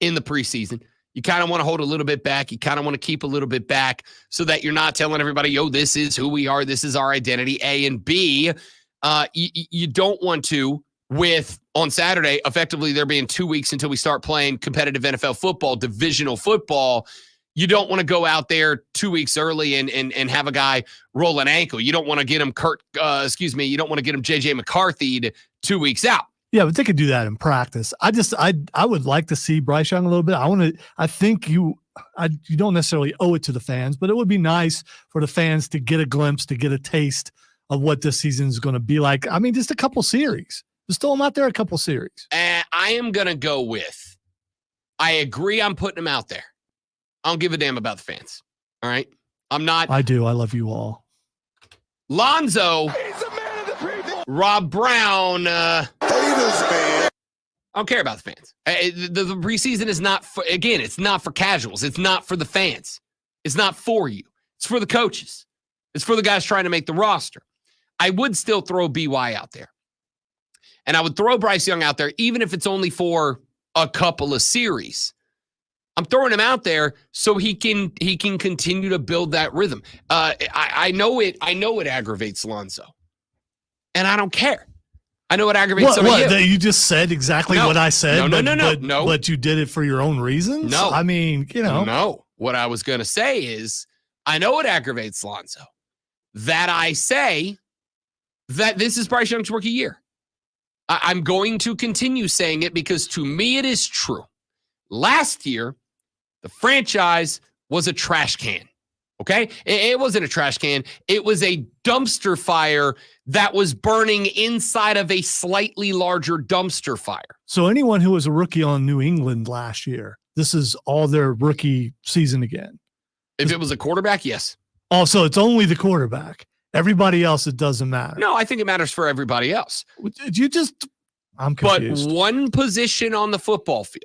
in the preseason. You kind of want to hold a little bit back. You kind of want to keep a little bit back so that you're not telling everybody, yo, this is who we are. This is our identity. A, and B, you don't want to, on Saturday, effectively there being 2 weeks until we start playing competitive NFL football, divisional football. You don't want to go out there 2 weeks early and have a guy roll an ankle. You don't want to get him you don't want to get him JJ McCarthy 2 weeks out. Yeah, but they could do that in practice. I would like to see Bryce Young a little bit. I think you don't necessarily owe it to the fans, but it would be nice for the fans to get a glimpse, to get a taste of what this season is going to be like. I mean, just a couple series. Just throw them out there a couple series. I am going to go with, I agree I'm putting them out there. I don't give a damn about the fans. All right? I'm not. I do. I love you all. Lonzo. Rob Brown. I don't care about the fans. The preseason is not for, again, it's not for casuals. It's not for the fans. It's not for you. It's for the coaches. It's for the guys trying to make the roster. I would still throw BY out there. And I would throw Bryce Young out there, even if it's only for a couple of series. I'm throwing him out there so he can continue to build that rhythm. I know it aggravates Lonzo. And I don't care. I know it aggravates some of you. You just said exactly what I said. No. But you did it for your own reasons? No. I mean, No. What I was going to say is, I know it aggravates Lonzo that I say that this is Bryce Young's rookie year. I'm going to continue saying it because to me it is true. Last year, the franchise was a trash can. Okay? It wasn't a trash can. It was a dumpster fire that was burning inside of a slightly larger dumpster fire. So anyone who was a rookie on New England last year, this is all their rookie season again. If it was a quarterback, yes. Oh, so it's only the quarterback. Everybody else, it doesn't matter. No, I think it matters for everybody else. I'm confused. But one position on the football field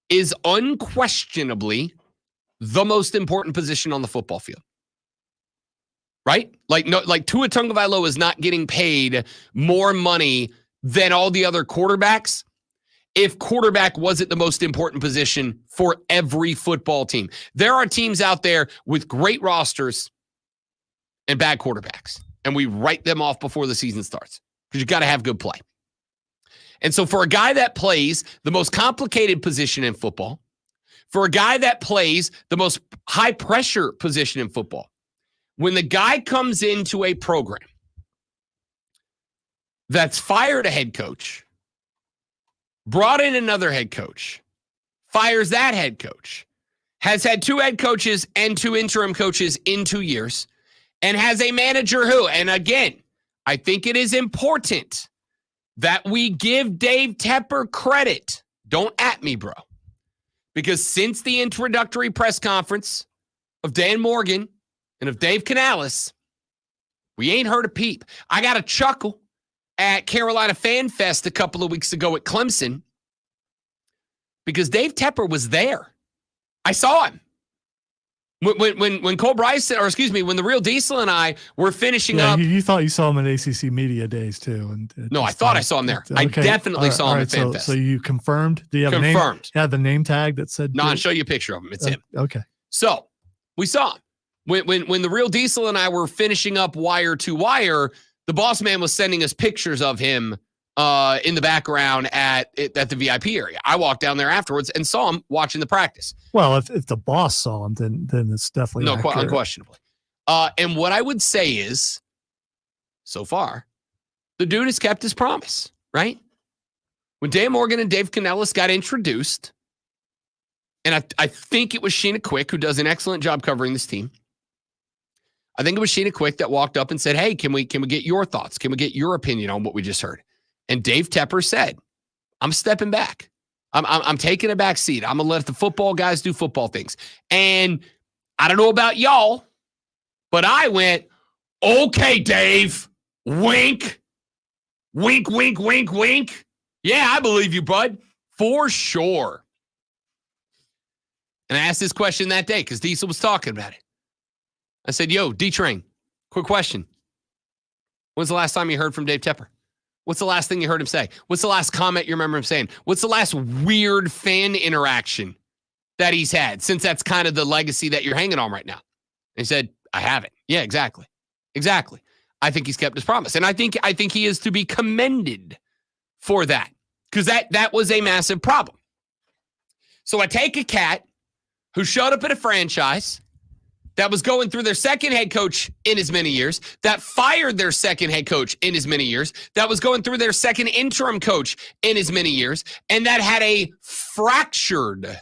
is unquestionably the most important position on the football field. Right? Like Tua Tagovailoa is not getting paid more money than all the other quarterbacks if quarterback wasn't the most important position for every football team. There are teams out there with great rosters and bad quarterbacks, and we write them off before the season starts because you got to have good play. And so for a guy that plays the most complicated position in football, for a guy that plays the most high-pressure position in football, when the guy comes into a program that's fired a head coach, brought in another head coach, fires that head coach, has had 2 head coaches and 2 interim coaches in 2 years, and has a manager who, and again, I think it is important that we give Dave Tepper credit. Don't at me, bro. Because since the introductory press conference of Dan Morgan and of Dave Canales, we ain't heard a peep. I got a chuckle at Carolina Fan Fest a couple of weeks ago at Clemson because Dave Tepper was there. I saw him. When Cole Bryson, or excuse me, when the Real Diesel and I were finishing up. You thought you saw him at ACC Media Days too, and no, I thought I saw him there. I definitely saw him at FanFest. So you confirmed? Do you have confirmed? A name? Yeah, the name tag that said. No, I'll show you a picture of him. It's him. Okay. So we saw him when the Real Diesel and I were finishing up Wire to Wire. The boss man was sending us pictures of him in the background at the VIP area. I walked down there afterwards and saw him watching the practice. Well, if the boss saw him, then it's definitely unquestionably. And what I would say is, so far, the dude has kept his promise, right? When Dan Morgan and Dave Canellis got introduced, and I think it was Sheena Quick, who does an excellent job covering this team. I think it was Sheena Quick that walked up and said, hey, can we get your thoughts? Can we get your opinion on what we just heard? And Dave Tepper said, I'm stepping back. I'm taking a back seat. I'm going to let the football guys do football things. And I don't know about y'all, but I went, okay, Dave, wink, wink, wink, wink, wink. Yeah, I believe you, bud, for sure. And I asked this question that day because Diesel was talking about it. I said, yo, D-Train, quick question. When's the last time you heard from Dave Tepper? What's the last thing you heard him say? What's the last comment you remember him saying? What's the last weird fan interaction that he's had, since that's kind of the legacy that you're hanging on right now? And he said, I haven't. Yeah, exactly. Exactly. I think he's kept his promise. And I think he is to be commended for that, because that was a massive problem. So I take a cat who showed up at a franchise that was going through their second head coach in as many years, that fired their second head coach in as many years, that was going through their second interim coach in as many years, and that had a fractured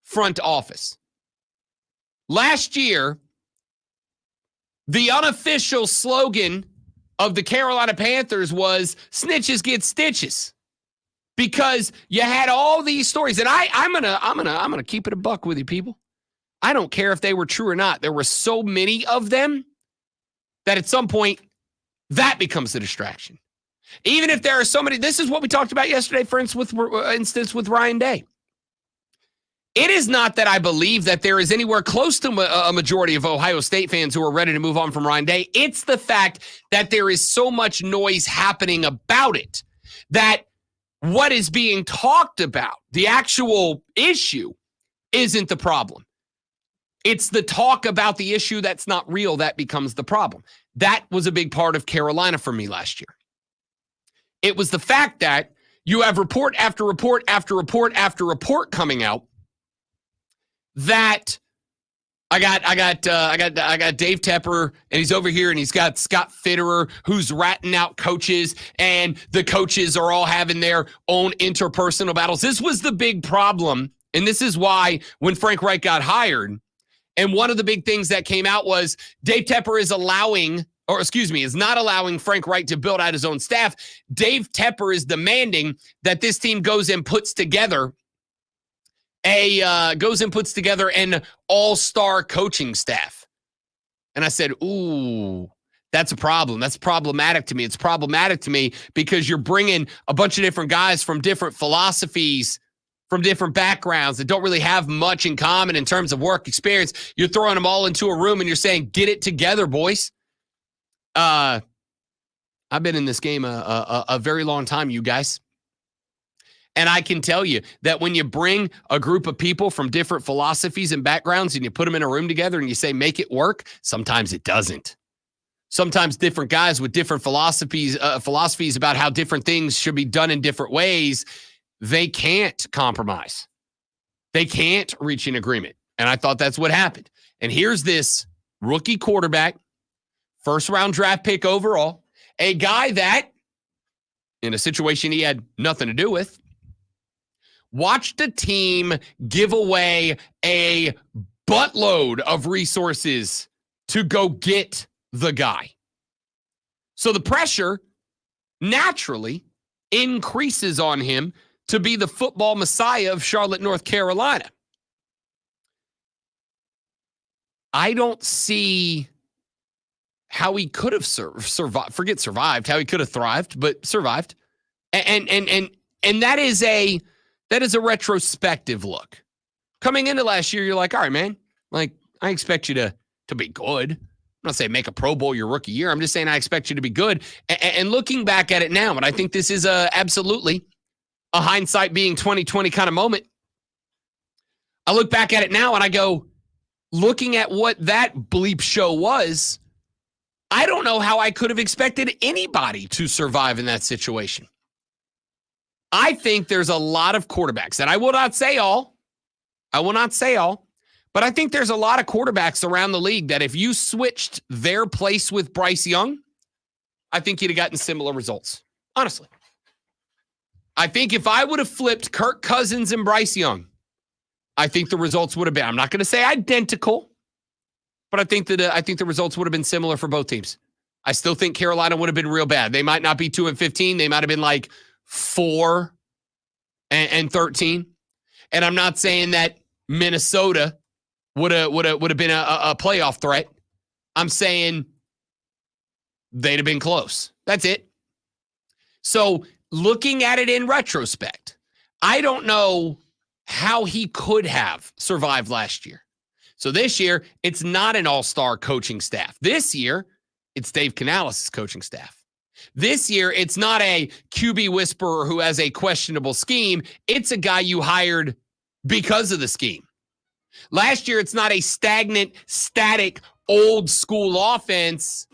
front office. Last year, the unofficial slogan of the Carolina Panthers was snitches get stitches, because you had all these stories. And I'm gonna keep it a buck with you people. I don't care if they were true or not. There were so many of them that at some point that becomes a distraction. Even if there are so many, this is what we talked about yesterday, for instance, with Ryan Day. It is not that I believe that there is anywhere close to a majority of Ohio State fans who are ready to move on from Ryan Day. It's the fact that there is so much noise happening about it that what is being talked about, the actual issue, isn't the problem. It's the talk about the issue that's not real that becomes the problem. That was a big part of Carolina for me last year. It was the fact that you have report after report after report after report coming out that I got Dave Tepper, and he's over here, and he's got Scott Fitterer, who's ratting out coaches, and the coaches are all having their own interpersonal battles. This was the big problem, and this is why when Frank Reich got hired, and one of the big things that came out was Dave Tepper is not allowing Frank Reich to build out his own staff. Dave Tepper is demanding that this team goes and puts together an all-star coaching staff. And I said, ooh, that's a problem. That's problematic to me. It's problematic to me because you're bringing a bunch of different guys from different philosophies, from different backgrounds that don't really have much in common in terms of work experience. You're throwing them all into a room and you're saying, get it together, boys. I've been in this game a very long time, you guys. And I can tell you that when you bring a group of people from different philosophies and backgrounds and you put them in a room together and you say, make it work, sometimes it doesn't. Sometimes different guys with different philosophies about how different things should be done in different ways, they can't compromise. They can't reach an agreement. And I thought that's what happened. And here's this rookie quarterback, first-round draft pick overall, a guy that, in a situation he had nothing to do with, watched a team give away a buttload of resources to go get the guy. So the pressure naturally increases on him to be the football messiah of Charlotte, North Carolina. I don't see how he could have survived. Forget survived, how he could have thrived, but survived. And that is a retrospective look. Coming into last year, you're like, all right, man, like I expect you to be good. I'm not saying make a Pro Bowl your rookie year. I'm just saying I expect you to be good. And looking back at it now, and I think this is absolutely a hindsight being 2020 kind of moment. I look back at it now and I go, looking at what that bleep show was, I don't know how I could have expected anybody to survive in that situation. I think there's a lot of quarterbacks, and I will not say all, but I think there's a lot of quarterbacks around the league that if you switched their place with Bryce Young, I think you'd have gotten similar results. Honestly. I think if I would have flipped Kirk Cousins and Bryce Young, I think the results would have been, I'm not going to say identical, but I think the results would have been similar for both teams. I still think Carolina would have been real bad. They might not be 2-15. They might have been like 4-13. And I'm not saying that Minnesota would have been a playoff threat. I'm saying they'd have been close. That's it. So looking at it in retrospect, I don't know how he could have survived last year. So this year, it's not an all-star coaching staff. This year, it's Dave Canales' coaching staff. This year, it's not a QB whisperer who has a questionable scheme. It's a guy you hired because of the scheme. Last year, it's not a stagnant, static, old-school offense.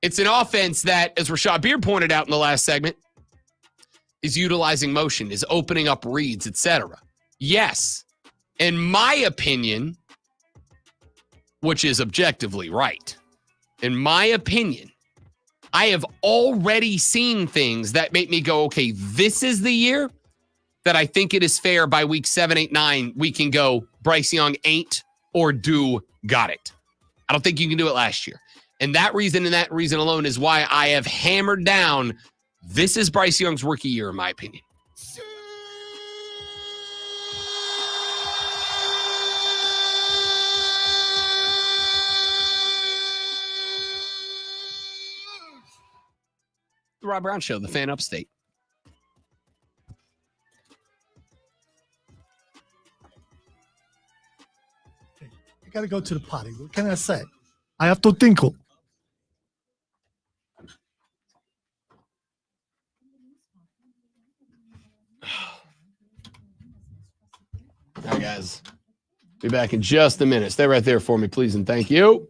It's an offense that, as Rashad Beard pointed out in the last segment, is utilizing motion, is opening up reads, etc. Yes, in my opinion, which is objectively right, in my opinion, I have already seen things that make me go, okay, this is the year that I think it is fair by week 7, 8, 9, we can go Bryce Young ain't or do got it. I don't think you can do it last year. And that reason alone is why I have hammered down this is Bryce Young's rookie year, in my opinion. The Rob Brown Show, the Fan Upstate. I got to go to the potty. What can I say? I have to tinkle. All right, guys. Be back in just a minute. Stay right there for me, please, and thank you.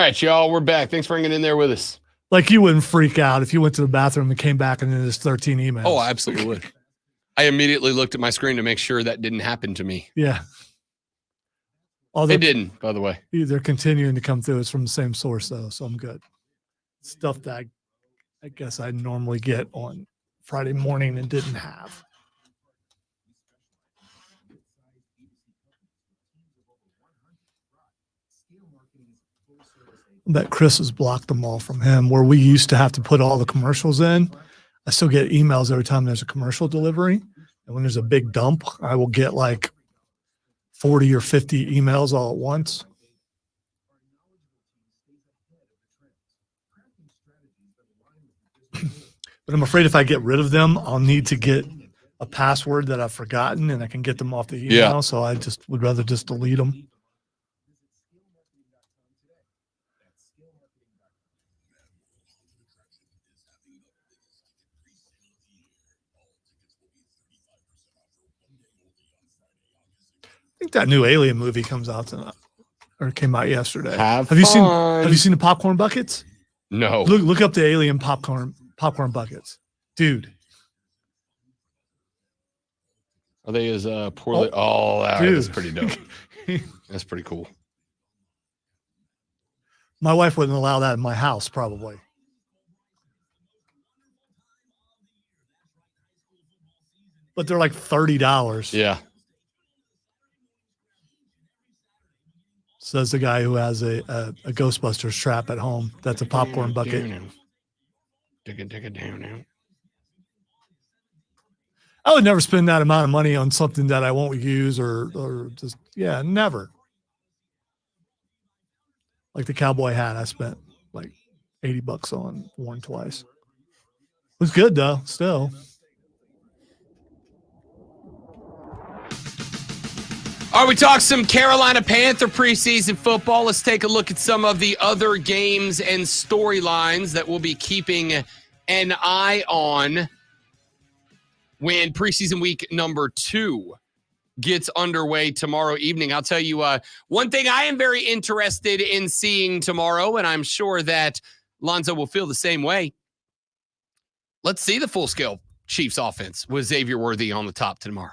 right, y'all. We're back. Thanks for hanging in there with us. Like you wouldn't freak out if you went to the bathroom and came back and then there's 13 emails. Oh, I absolutely would. I immediately looked at my screen to make sure that didn't happen to me. Yeah. Although It didn't, by the way. they're continuing to come through. It's from the same source though, so I'm good. Stuff that I guess I normally get on Friday morning and didn't have. I bet Chris has blocked them all from him. Where we used to have to put all the commercials in, I still get emails every time there's a commercial delivery. And when there's a big dump, I will get like 40 or 50 emails all at once. But I'm afraid if I get rid of them, I'll need to get a password that I've forgotten and I can get them off the email. Yeah. So I just would rather just delete them. I think that new Alien movie comes out tonight, or came out yesterday. Have you seen? fun. Have you seen the popcorn buckets? No. Look up the Alien popcorn buckets, dude. Are they as poorly? Oh, that's dude. pretty dope. That's pretty cool. My wife wouldn't allow that in my house, probably. But they're like $30. Yeah. Says the guy who has a Ghostbusters trap at home. That's a popcorn bucket. Dig it down now. I would never spend that amount of money on something that I won't use or just, yeah, never. Like the cowboy hat I spent like $80 on, worn twice. It was good though, still. All right, we talked some Carolina Panther preseason football. Let's take a look at some of the other games and storylines that we'll be keeping an eye on when preseason week number 2 gets underway tomorrow evening. I'll tell you one thing I am very interested in seeing tomorrow, and I'm sure that Lonzo will feel the same way. Let's see the full-scale Chiefs offense with Xavier Worthy on the top tomorrow.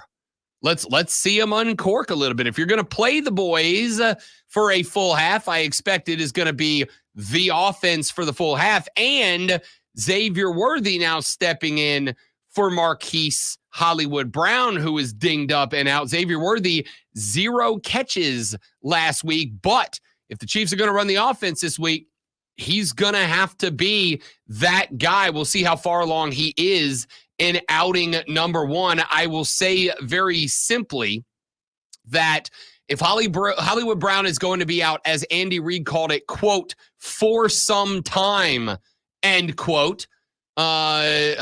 Let's see them uncork a little bit. If you're going to play the boys for a full half, I expect it is going to be the offense for the full half, and Xavier Worthy now stepping in for Marquise Hollywood Brown, who is dinged up and out. Xavier Worthy, 0 catches last week, but if the Chiefs are going to run the offense this week, he's going to have to be that guy. We'll see how far along he is in outing number 1. I will say very simply that if Hollywood Brown is going to be out, as Andy Reid called it, quote, for some time, end quote, ex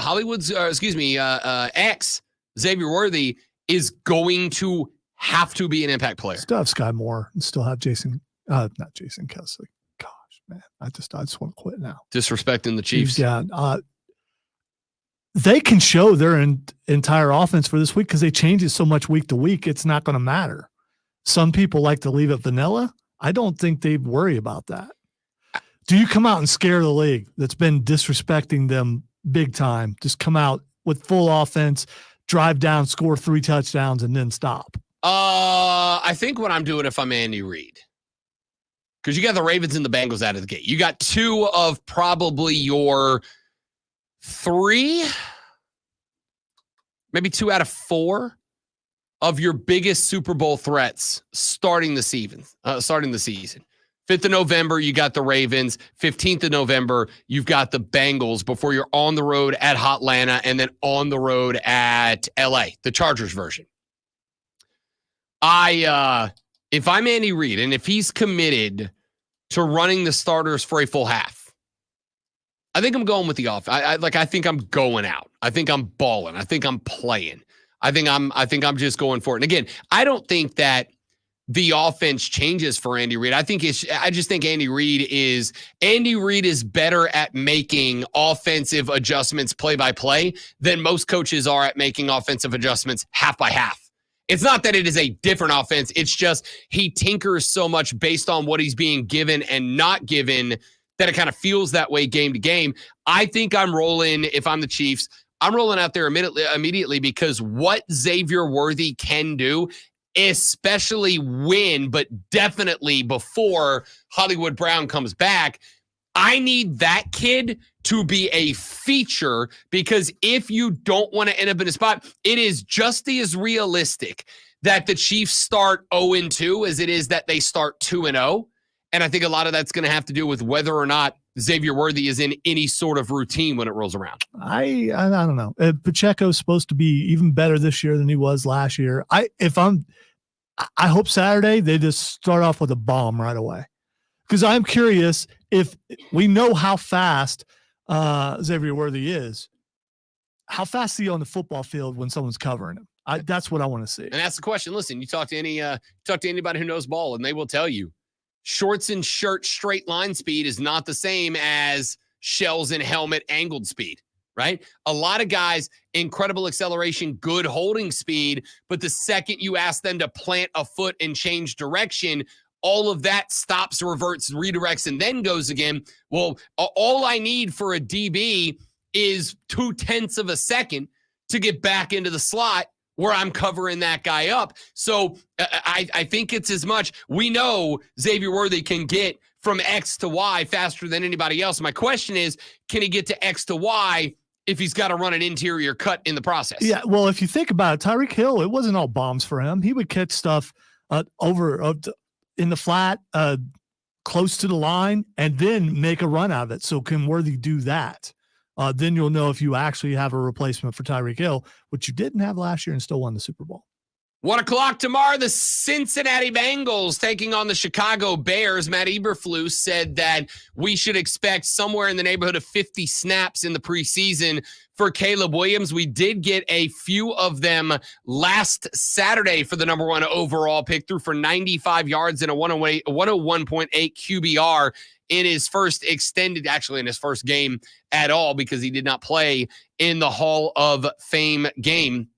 Xavier Worthy is going to have to be an impact player. Still have Sky Moore and still have not Jason Kelsey. Gosh, man, I just want to quit now. Disrespecting the Chiefs. Yeah. They can show their entire offense for this week because they change it so much week to week. It's not going to matter. Some people like to leave it vanilla. I don't think they worry about that. Do you come out and scare the league that's been disrespecting them big time? Just come out with full offense, drive down, score 3 touchdowns, and then stop. I think what I'm doing if I'm Andy Reid, because you got the Ravens and the Bengals out of the gate. You got 2 of probably your 3, maybe 2 out of 4 of your biggest Super Bowl threats starting the season. 5th of November, you got the Ravens. 15th of November, you've got the Bengals before you're on the road at Hotlanta and then on the road at LA, the Chargers version. If I'm Andy Reid and if he's committed to running the starters for a full half, I think I'm going with the off. I think I'm going out. I think I'm balling. I think I'm playing. I think I'm just going for it. And again, I don't think that the offense changes for Andy Reid. I just think Andy Reid is better at making offensive adjustments play by play than most coaches are at making offensive adjustments half by half. It's not that it is a different offense. It's just he tinkers so much based on what he's being given and not given that it kind of feels that way game to game. I think I'm rolling, if I'm the Chiefs, I'm rolling out there immediately because what Xavier Worthy can do, especially when, but definitely before Hollywood Brown comes back, I need that kid to be a feature, because if you don't want to end up in a spot, it is just as realistic that the Chiefs start 0-2 as it is that they start 2-0. And I think a lot of that's going to have to do with whether or not Xavier Worthy is in any sort of routine when it rolls around. I don't know. Pacheco's supposed to be even better this year than he was last year. I hope Saturday they just start off with a bomb right away, because I'm curious if we know how fast Xavier Worthy is. How fast is he on the football field when someone's covering him? That's what I want to see. And that's the question. Listen, you talk to anybody who knows ball, and they will tell you shorts and shirt straight line speed is not the same as shells and helmet angled speed, right? A lot of guys, incredible acceleration, good holding speed, but the second you ask them to plant a foot and change direction, all of that stops, reverts, redirects, and then goes again. Well, all I need for a DB is 0.2 of a second to get back into the slot where I'm covering that guy up. So I think it's as much. We know Xavier Worthy can get from X to Y faster than anybody else. My question is, can he get to X to Y if he's got to run an interior cut in the process? Yeah, well, if you think about it, Tyreek Hill, it wasn't all bombs for him. He would catch stuff in the flat, close to the line, and then make a run out of it. So can Worthy do that? Then you'll know if you actually have a replacement for Tyreek Hill, which you didn't have last year and still won the Super Bowl. 1:00 tomorrow, the Cincinnati Bengals taking on the Chicago Bears. Matt Eberflus said that we should expect somewhere in the neighborhood of 50 snaps in the preseason for Caleb Williams. We did get a few of them last Saturday for the number 1 overall pick, threw for 95 yards and a 101.8 QBR in his first game at all, because he did not play in the Hall of Fame game.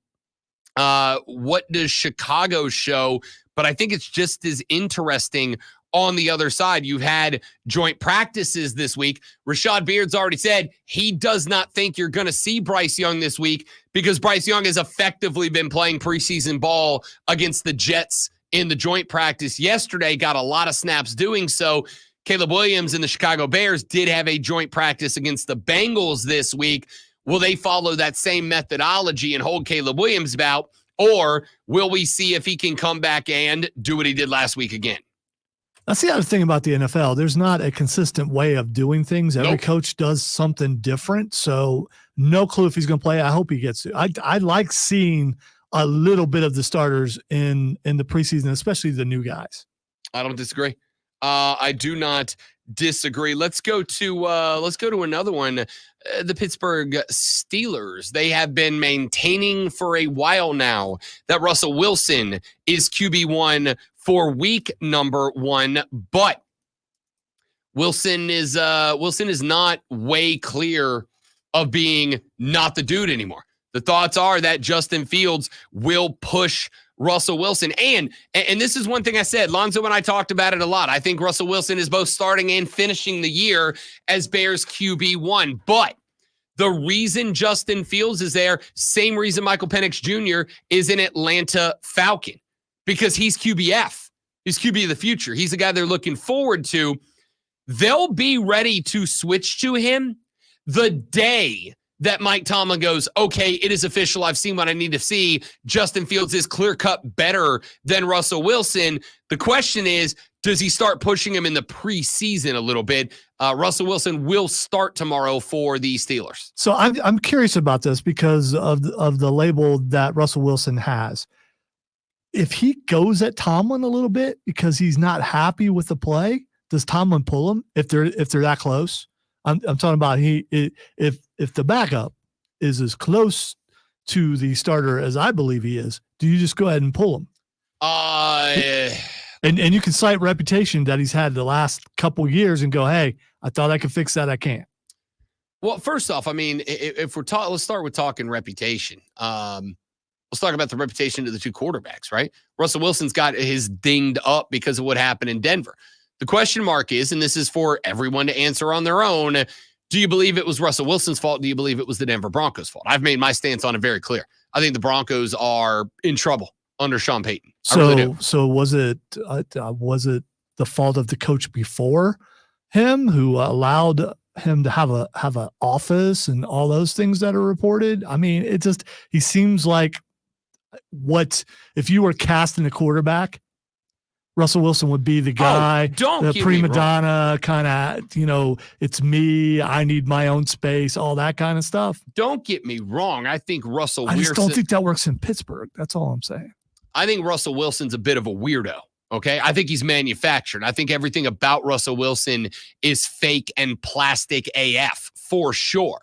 What does Chicago show? But I think it's just as interesting on the other side. You've had joint practices this week. Rashad Beard's already said he does not think you're going to see Bryce Young this week, because Bryce Young has effectively been playing preseason ball against the Jets in the joint practice yesterday, got a lot of snaps doing so. Caleb Williams and the Chicago Bears did have a joint practice against the Bengals this week. Will they follow that same methodology and hold Caleb Williams out, or will we see if he can come back and do what he did last week again? That's the other thing about the NFL. There's not a consistent way of doing things. Every coach does something different. So no clue if he's going to play. I hope he gets to. I like seeing a little bit of the starters in the preseason, especially the new guys. I don't disagree. I do not disagree. Let's go to another one. The Pittsburgh Steelers. They have been maintaining for a while now that Russell Wilson is QB1 for week number 1, but Wilson is not way clear of being not the dude anymore. The thoughts are that Justin Fields will push Russell Wilson. And this is one thing I said, Lonzo and I talked about it a lot. I think Russell Wilson is both starting and finishing the year as Bears QB1. But the reason Justin Fields is there, same reason Michael Penix Jr. is an Atlanta Falcon, because he's QBF. He's QB of the future. He's the guy they're looking forward to. They'll be ready to switch to him the day that Mike Tomlin goes, okay, it is official. I've seen what I need to see. Justin Fields is clear-cut better than Russell Wilson. The question is, does he start pushing him in the preseason a little bit? Russell Wilson will start tomorrow for the Steelers. So I'm curious about this because of the label that Russell Wilson has. If he goes at Tomlin a little bit because he's not happy with the play, does Tomlin pull him if they're that close? I'm talking about if the backup is as close to the starter as I believe he is, do you just go ahead and pull him? And you can cite reputation that he's had the last couple years and go, hey, I thought I could fix that. I can't. Well, first off, I mean, if we're let's start with talking reputation. Let's talk about the reputation of the two quarterbacks, right? Russell Wilson's got his dinged up because of what happened in Denver. The question mark is, and this is for everyone to answer on their own, do you believe it was Russell Wilson's fault? Do you believe it was the Denver Broncos' fault? I've made my stance on it very clear. I think the Broncos are in trouble under Sean Payton. I really do. So was it the fault of the coach before him who allowed him to have a office and all those things that are reported? I mean, he seems like if you were casting a quarterback, Russell Wilson would be the guy, the prima donna kind of, it's me, I need my own space, all that kind of stuff. Don't get me wrong. I think Russell I Wilson. just don't think that works in Pittsburgh. That's all I'm saying. I think Russell Wilson's a bit of a weirdo. Okay. I think he's manufactured. I think everything about Russell Wilson is fake and plastic AF for sure.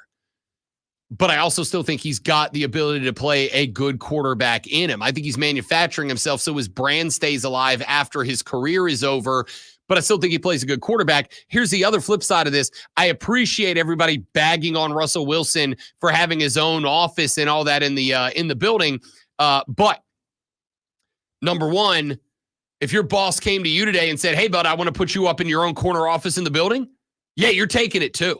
But I also still think he's got the ability to play a good quarterback in him. I think he's manufacturing himself so his brand stays alive after his career is over. But I still think he plays a good quarterback. Here's the other flip side of this. I appreciate everybody bagging on Russell Wilson for having his own office and all that in the building. But number one, if your boss came to you today and said, hey, bud, I want to put you up in your own corner office in the building. Yeah, you're taking it too.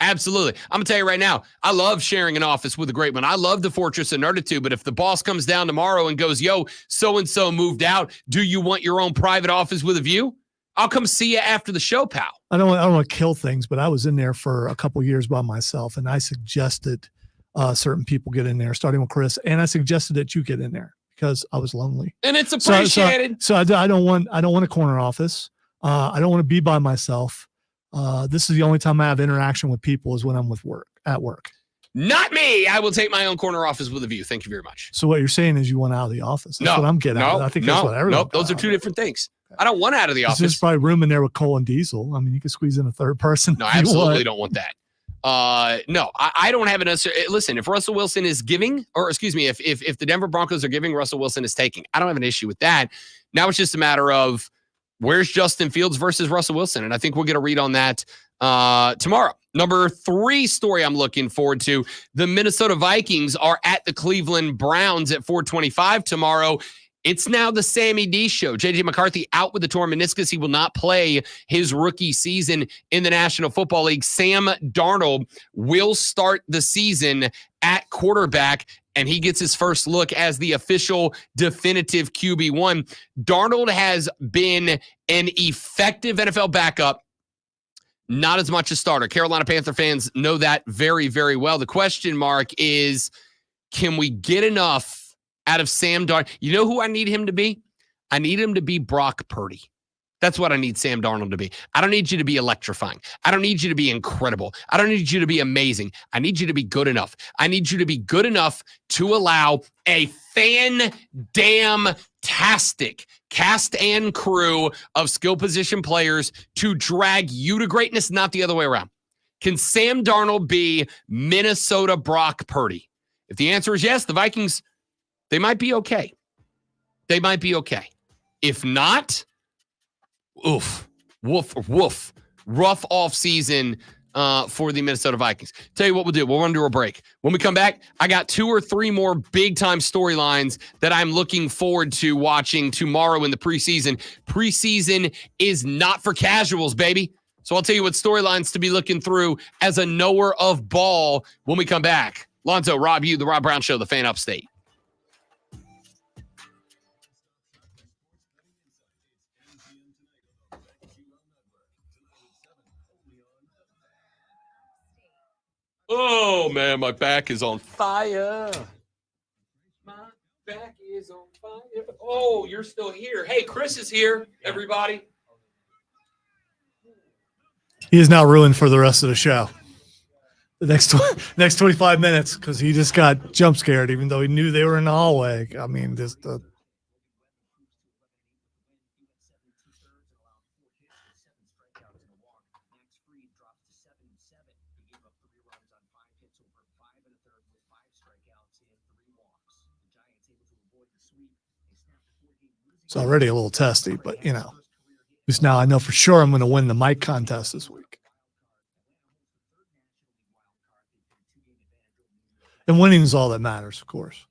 Absolutely. I'm going to tell you right now, I love sharing an office with a great one. I love the Fortress of Nerditude, but if the boss comes down tomorrow and goes, yo, so-and-so moved out, do you want your own private office with a view? I'll come see you after the show, pal. I don't want to kill things, but I was in there for a couple of years by myself, and I suggested certain people get in there, starting with Chris, and I suggested that you get in there because I was lonely. And it's appreciated. So I don't want a corner office. I don't want to be by myself. This is the only time I have interaction with people is when I'm at work. Not me. I will take my own corner office with a view. Thank you very much. So what you're saying is you want out of the office. That's what I'm getting at. I think that's what everyone. Nope. Those are two different things. I don't want out of the office. There's probably room in there with Cole and Diesel. I mean, you can squeeze in a third person. No, I absolutely don't want that. No, I don't have an answer. Listen, if Russell Wilson is giving, or excuse me, if the Denver Broncos are giving, Russell Wilson is taking. I don't have an issue with that. Now it's just a matter of where's Justin Fields versus Russell Wilson, and I think we'll get a read on that tomorrow. Number 3 story I'm looking forward to: the Minnesota Vikings are at the Cleveland Browns at 4:25 tomorrow. It's now the Sammy D show. J.J. McCarthy out with the torn meniscus. He will not play his rookie season in the National Football League. Sam Darnold will start the season at quarterback, and he gets his first look as the official definitive QB1. Darnold has been an effective NFL backup, not as much a starter. Carolina Panther fans know that very, very well. The question mark is, can we get enough out of Sam Darnold? You know who I need him to be? I need him to be Brock Purdy. That's what I need Sam Darnold to be. I don't need you to be electrifying. I don't need you to be incredible. I don't need you to be amazing. I need you to be good enough. I need you to be good enough to allow a fan-damn-tastic cast and crew of skill position players to drag you to greatness, not the other way around. Can Sam Darnold be Minnesota Brock Purdy? If the answer is yes, the Vikings, they might be okay. They might be okay. If not, woof. Rough off season for the Minnesota Vikings. Tell you what we'll do. We'll run to a break. When we come back, I got 2 or 3 more big-time storylines that I'm looking forward to watching tomorrow in the preseason. Preseason is not for casuals, baby. So I'll tell you what storylines to be looking through as a knower of ball when we come back. Lonzo, Rob, you, The Rob Brown Show, the Fan Upstate. Oh, man, my back is on fire. My back is on fire. Oh, you're still here. Hey, Chris is here, everybody. He is now ruined for the rest of the show. The next 25 minutes, because he just got jump scared, even though he knew they were in the hallway. I mean, just it's already a little testy, but just now I know for sure I'm going to win the mic contest this week. And winning is all that matters, of course.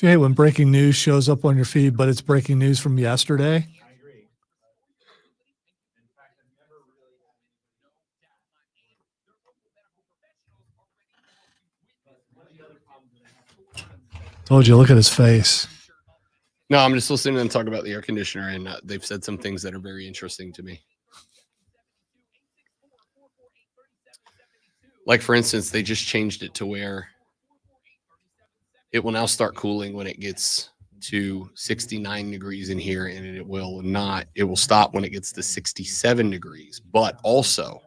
Do you hate when breaking news shows up on your feed, but it's breaking news from yesterday? Told you, look at his face. No, I'm just listening to them talk about the air conditioner, and they've said some things that are very interesting to me. Like, for instance, they just changed it to where it will now start cooling when it gets to 69 degrees in here, and it will stop when it gets to 67 degrees. But also,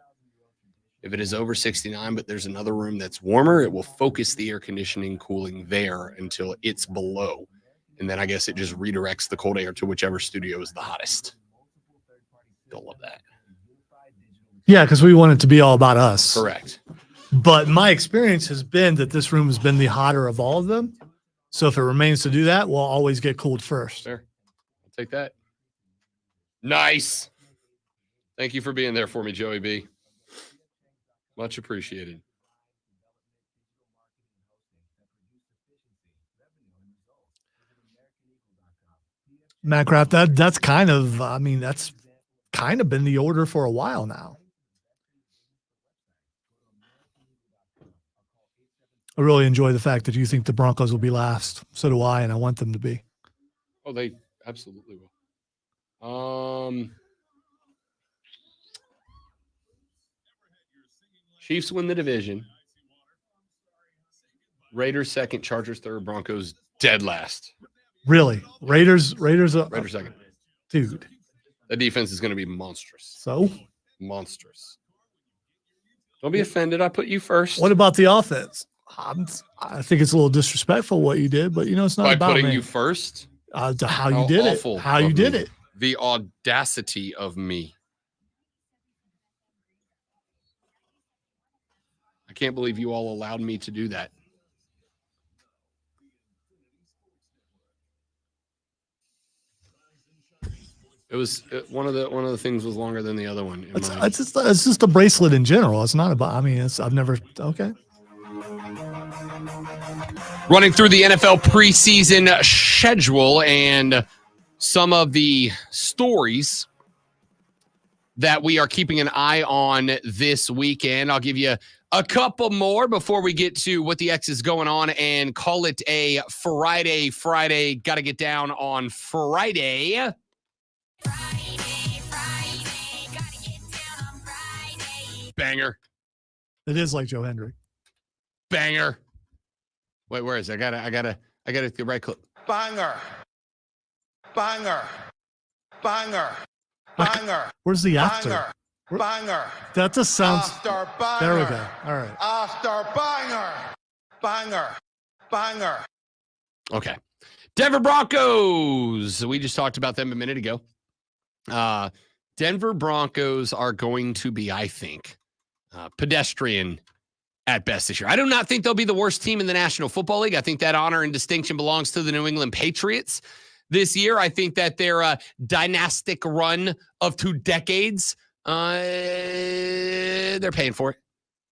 if it is over 69, but there's another room that's warmer, it will focus the air conditioning cooling there until it's below. And then I guess it just redirects the cold air to whichever studio is the hottest. Don't love that. Yeah, because we want it to be all about us. Correct. But my experience has been that this room has been the hotter of all of them. So if it remains to do that, we'll always get cooled first. Fair. I'll take that. Nice. Thank you for being there for me, Joey B. Much appreciated. Matt Kraft, that's kind of been the order for a while now. I really enjoy the fact that you think the Broncos will be last. So do I, and I want them to be. Oh, they absolutely will. Chiefs win the division. Raiders second, Chargers third, Broncos dead last. Really? Raiders second. Dude. The defense is going to be monstrous. So? Monstrous. Don't be offended. I put you first. What about the offense? I think it's a little disrespectful what you did, but it's not By about putting me. you first? To how you did it. How you did it. The audacity of me. I can't believe you all allowed me to do that. It was one of the things was longer than the other one. It's just a bracelet in general. It's not about. I've never. Okay. Running through the NFL preseason schedule and some of the stories that we are keeping an eye on this weekend. I'll give you a couple more before we get to what the X is going on and call it a Friday. Got to get down on Friday. Banger. It is like Joe Hendrick. Banger. Wait, where is it? I gotta get right clip. Banger. Banger. Banger. Banger. Where's the after? Banger. Banger. That just sounds. After banger. There we go. All right. After banger. Banger. Banger. Okay. Denver Broncos. We just talked about them a minute ago. Denver Broncos are going to be, I think, pedestrian at best this year. I do not think they'll be the worst team in the National Football League. I think that honor and distinction belongs to the New England Patriots this year. I think that their dynastic run of 2 decades, they're paying for it.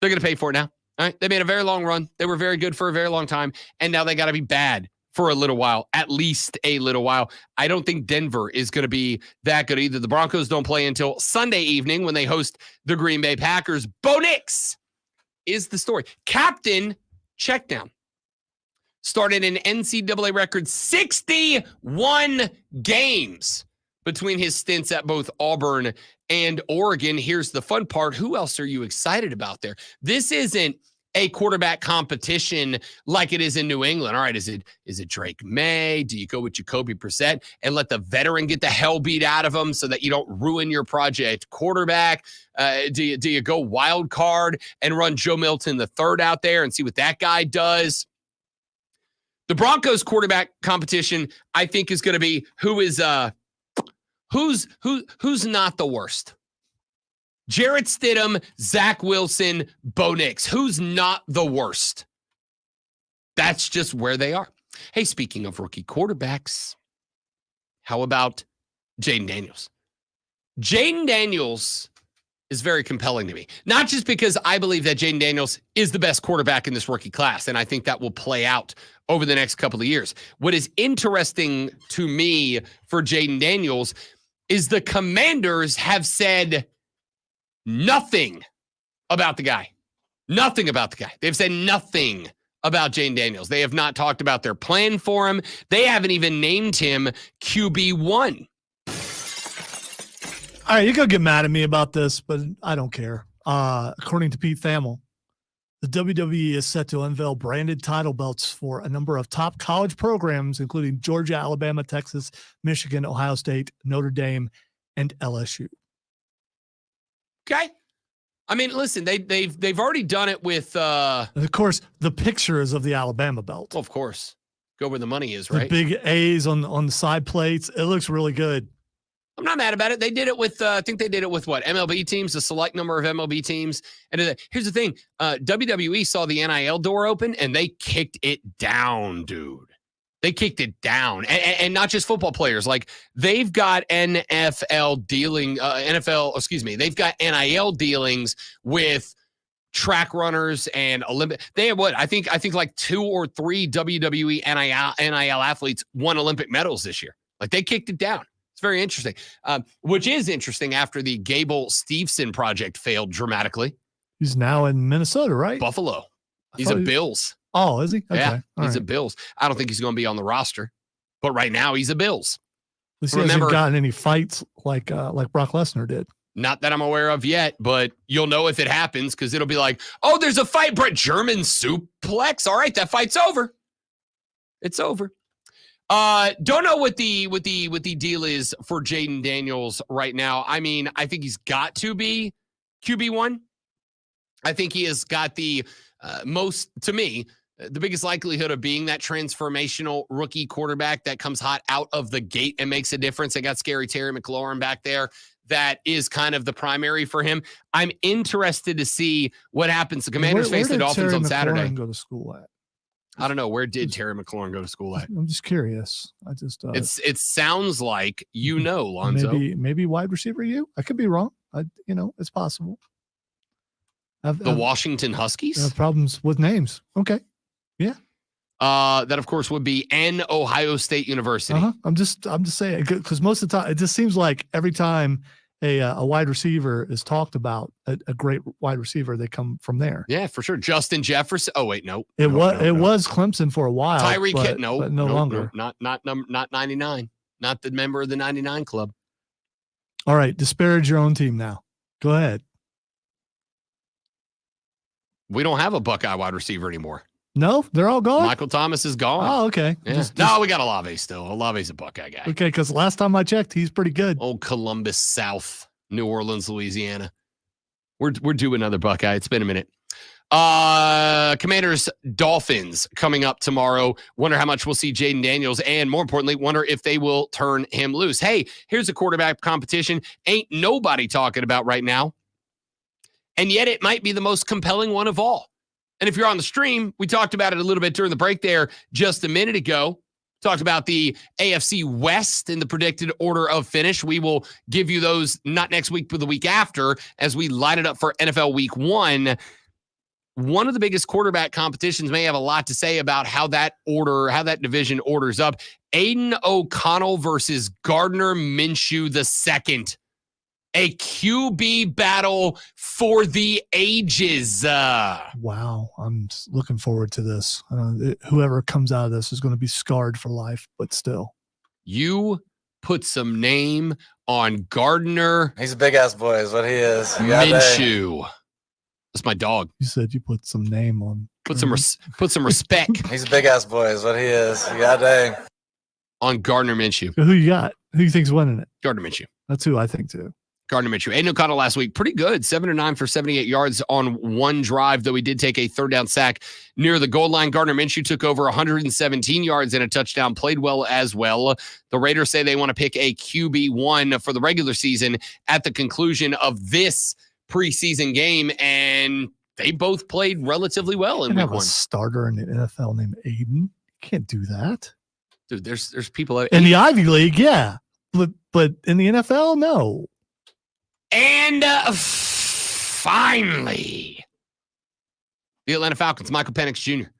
They're going to pay for it now. All right. They made a very long run. They were very good for a very long time. And now they got to be bad for a little while, at least a little while. I don't think Denver is going to be that good either. The Broncos don't play until Sunday evening when they host the Green Bay Packers. Bo Nix is the story. Captain Checkdown started an NCAA record 61 games between his stints at both Auburn and Oregon. Here's the fun part. Who else are you excited about there? This isn't a quarterback competition like it is in New England. All right, is it Drake May? Do you go with Jacoby Brissett and let the veteran get the hell beat out of him so that you don't ruin your project quarterback? Do you go wild card and run Joe Milton III out there and see what that guy does? The Broncos quarterback competition, I think, is going to be who's not the worst. Jarrett Stidham, Zach Wilson, Bo Nix. Who's not the worst? That's just where they are. Hey, speaking of rookie quarterbacks, how about Jayden Daniels? Jayden Daniels is very compelling to me. Not just because I believe that Jaden Daniels is the best quarterback in this rookie class, and I think that will play out over the next couple of years. What is interesting to me for Jaden Daniels is the Commanders have said nothing about the guy. Nothing about the guy. They've said nothing about Jaden Daniels. They have not talked about their plan for him. They haven't even named him QB1. All right, you can get mad at me about this, but I don't care. According to Pete Thamel, the WWE is set to unveil branded title belts for a number of top college programs, including Georgia, Alabama, Texas, Michigan, Ohio State, Notre Dame, and LSU. Okay. I mean, listen, they've already done it with And of course, the picture is of the Alabama belt. well, of course. Go where the money is, The right? big A's on the side plates. It looks really good. I'm not mad about it. They did it with, I think they did it with what? MLB teams, a select number of MLB teams. And here's the thing. WWE saw the NIL door open and they kicked it down, dude. They kicked it down. And not just football players. Like they've got they've got NIL dealings with track runners and Olympic. They have what? I think like 2 or 3 WWE NIL athletes won Olympic medals this year. Like they kicked it down. It's very interesting, which is interesting after the Gable Steveson project failed dramatically. He's now in Minnesota, right? Buffalo. He's a Bills. Oh, is he? Okay. Yeah, All he's a right. Bills. I don't think he's going to be on the roster, but right now he's a Bills. At least he Remember- hasn't gotten any fights like Brock Lesnar did. Not that I'm aware of yet, but you'll know if it happens because it'll be like, oh, there's a fight, Brett German suplex. All right, that fight's over. It's over. Don't know what the deal is for Jaden Daniels right now. I mean, I think he's got to be QB1. I think he has got the the biggest likelihood of being that transformational rookie quarterback that comes hot out of the gate and makes a difference. They got scary Terry McLaurin back there. That is kind of the primary for him. I'm interested to see what happens. The Commanders face the Dolphins Terry on Saturday. McLaurin go to school at? I don't know. Where did Terry McLaurin go to school at? I'm just curious. I just It sounds like you know, Lonzo. maybe wide receiver. I could be wrong. It's possible. The Washington Huskies? I have problems with names. Okay. Yeah. That of course would be Ohio State University. I'm just saying because most of the time it just seems like every time a wide receiver is talked about, a great wide receiver, they come from there. Yeah, for sure. Justin Jefferson. Oh wait, no. It was Clemson for a while. Tyreek but, Hill. No, but no longer. Not 99. Not the member of the 99 club. All right, disparage your own team now. Go ahead. We don't have a Buckeye wide receiver anymore. No, they're all gone. Michael Thomas is gone. Oh, okay. Yeah. No, we got Olave still. Olave's a Buckeye guy. Okay, because last time I checked, he's pretty good. Old Columbus South, New Orleans, Louisiana. We're due another Buckeye. It's been a minute. Commanders Dolphins coming up tomorrow. Wonder how much we'll see Jaden Daniels, and more importantly, wonder if they will turn him loose. Hey, here's a quarterback competition ain't nobody talking about right now, and yet it might be the most compelling one of all. And if you're on the stream, we talked about it a little bit during the break there just a minute ago. Talked about the AFC West in the predicted order of finish. We will give you those not next week, but the week after as we line it up for NFL Week 1. One of the biggest quarterback competitions may have a lot to say about how that division orders up. Aiden O'Connell versus Gardner Minshew II. A QB battle for the ages. Wow, I'm looking forward to this. Whoever comes out of this is going to be scarred for life, but still. You put some name on Gardner. He's a big ass boy, is what he is. Minshew. That's my dog. You said you put some name on. Put some respect. He's a big ass boy, is what he is. God dang. On Gardner Minshew. Who you got? Who you think's winning it? Gardner Minshew. That's who I think too. Gardner Minshew. Aiden O'Connell last week, pretty good. 7-9 for 78 yards on one drive, though he did take a third down sack near the goal line. Gardner Minshew took over 117 yards and a touchdown, played well as well. The Raiders say they want to pick a QB1 for the regular season at the conclusion of this preseason game, and they both played relatively well in You week have a 1. starter in the NFL named Aiden. You can't do that. Dude, there's people out In the Ivy League, yeah. But in the NFL, no. And finally, the Atlanta Falcons, Michael Penix Jr.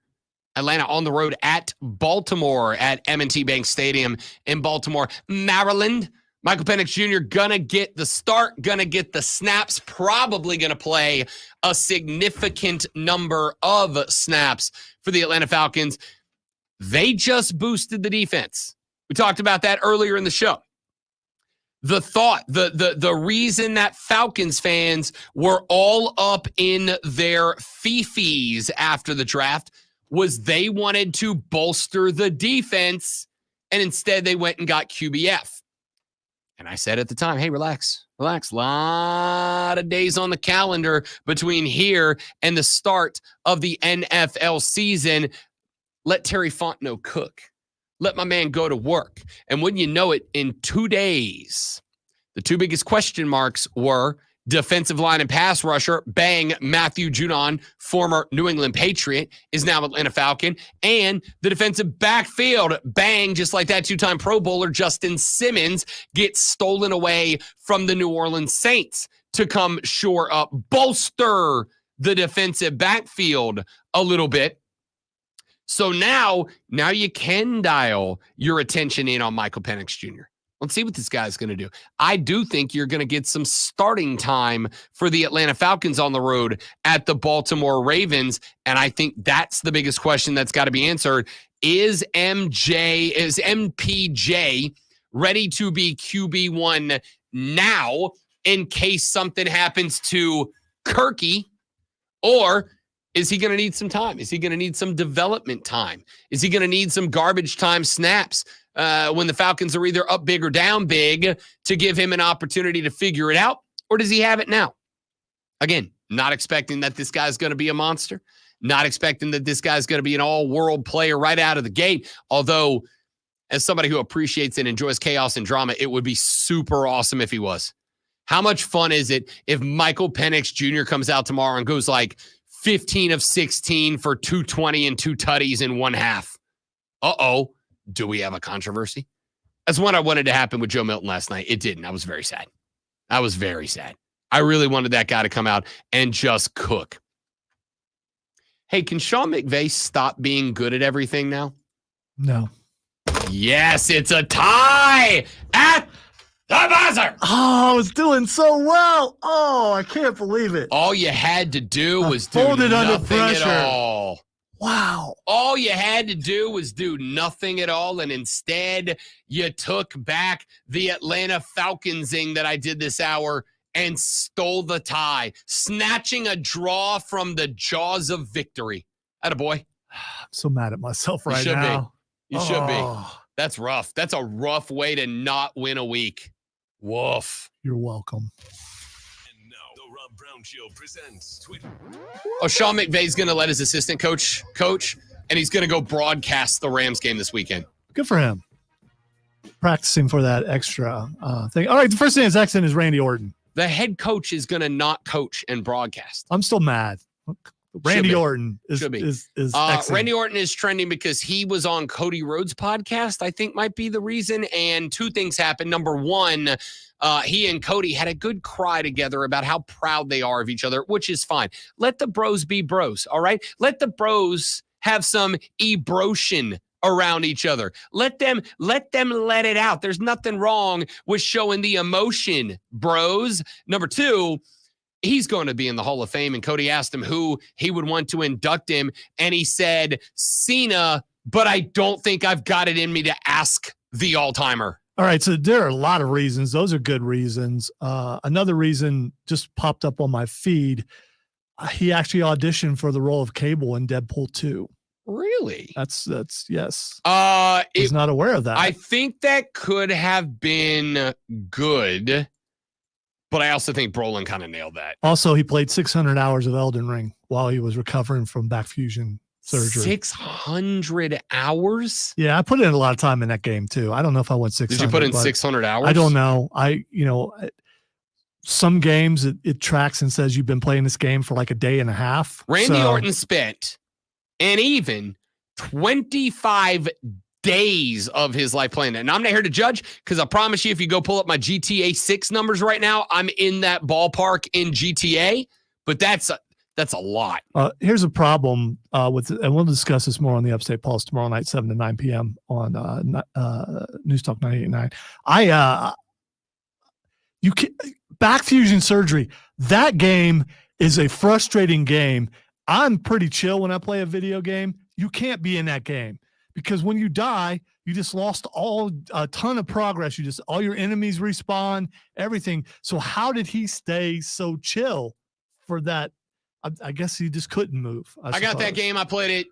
Atlanta on the road at Baltimore at M&T Bank Stadium in Baltimore, Maryland. Michael Penix Jr. gonna get the start, gonna get the snaps, probably gonna play a significant number of snaps for the Atlanta Falcons. They just boosted the defense. We talked about that earlier in the show. The thought, the reason that Falcons fans were all up in their fifis after the draft was they wanted to bolster the defense, and instead they went and got QBF. And I said at the time, hey, relax. Lot of days on the calendar between here and the start of the NFL season. Let Terry Fontenot cook. Let my man go to work. And wouldn't you know it, in 2 days, the two biggest question marks were defensive line and pass rusher, bang, Matthew Judon, former New England Patriot, is now Atlanta Falcon, and the defensive backfield, bang, just like that two-time Pro Bowler Justin Simmons gets stolen away from the New Orleans Saints to come shore up, bolster the defensive backfield a little bit. So now you can dial your attention in on Michael Penix Jr. Let's see what this guy's going to do. I do think you're going to get some starting time for the Atlanta Falcons on the road at the Baltimore Ravens, and I think that's the biggest question that's got to be answered. Is MPJ ready to be QB1 now in case something happens to Kirky, or is he going to need some time? Is he going to need some development time? Is he going to need some garbage time snaps when the Falcons are either up big or down big to give him an opportunity to figure it out? Or does he have it now? Again, not expecting that this guy's going to be a monster. Not expecting that this guy's going to be an all-world player right out of the gate. Although, as somebody who appreciates and enjoys chaos and drama, it would be super awesome if he was. How much fun is it if Michael Penix Jr. comes out tomorrow and goes like 15 of 16 for 220 and 2 tutties in one half? Uh-oh. Do we have a controversy? That's what I wanted to happen with Joe Milton last night. It didn't. I was very sad. I really wanted that guy to come out and just cook. Hey, can Sean McVay stop being good at everything now? No. Yes, it's a tie at the buzzer. Oh, I was doing so well. Oh, I can't believe it. All you had to do was do folded under nothing pressure. at all. Wow. All you had to do was do nothing at all, and instead you took back the Atlanta Falconsing that I did this hour and stole the tie, snatching a draw from the jaws of victory. Attaboy. I'm so mad at myself right now. You should be. That's rough. That's a rough way to not win a week. Woof. You're welcome. Brown Show presents Twitter. Oh, Sean McVay's going to let his assistant coach, and he's going to go broadcast the Rams game this weekend. Good for him. Practicing for that extra thing. All right, the first thing that's excellent is Randy Orton. The head coach is going to not coach and broadcast. I'm still mad. Randy Orton is excellent. Randy Orton is trending because he was on Cody Rhodes' podcast, I think might be the reason. And two things happened. Number one, he and Cody had a good cry together about how proud they are of each other, which is fine. Let the bros be bros, all right? Let the bros have some ebrotion around each other. Let them let it out. There's nothing wrong with showing the emotion, bros. Number two, he's going to be in the Hall of Fame, and Cody asked him who he would want to induct him, and he said, Cena, but I don't think I've got it in me to ask the all-timer. All right, so there are a lot of reasons. Those are good reasons. Another reason just popped up on my feed. He actually auditioned for the role of Cable in Deadpool 2. Really? That's yes. I was not aware of that. I think that could have been good, but I also think Brolin kind of nailed that. Also, he played 600 hours of Elden Ring while he was recovering from back fusion surgery. 600 hours? Yeah, I put in a lot of time in that game too. I don't know if I went 600. Did you put in 600 hours? I don't know. Some games it tracks and says you've been playing this game for like a day and a half. Randy Orton spent an even 25 days of his life playing that. And I'm not here to judge because I promise you, if you go pull up my GTA 6 numbers right now, I'm in that ballpark in GTA. but that's a lot. Here's a problem with, and we'll discuss this more on the Upstate Pulse tomorrow night, 7 to 9 p.m. on News Talk 98.9. You can back fusion surgery. That game is a frustrating game. I'm pretty chill when I play a video game. You can't be in that game because when you die, you just lost a ton of progress. All your enemies respawn, everything. So how did he stay so chill for that? I guess he just couldn't move. I got that game. I played it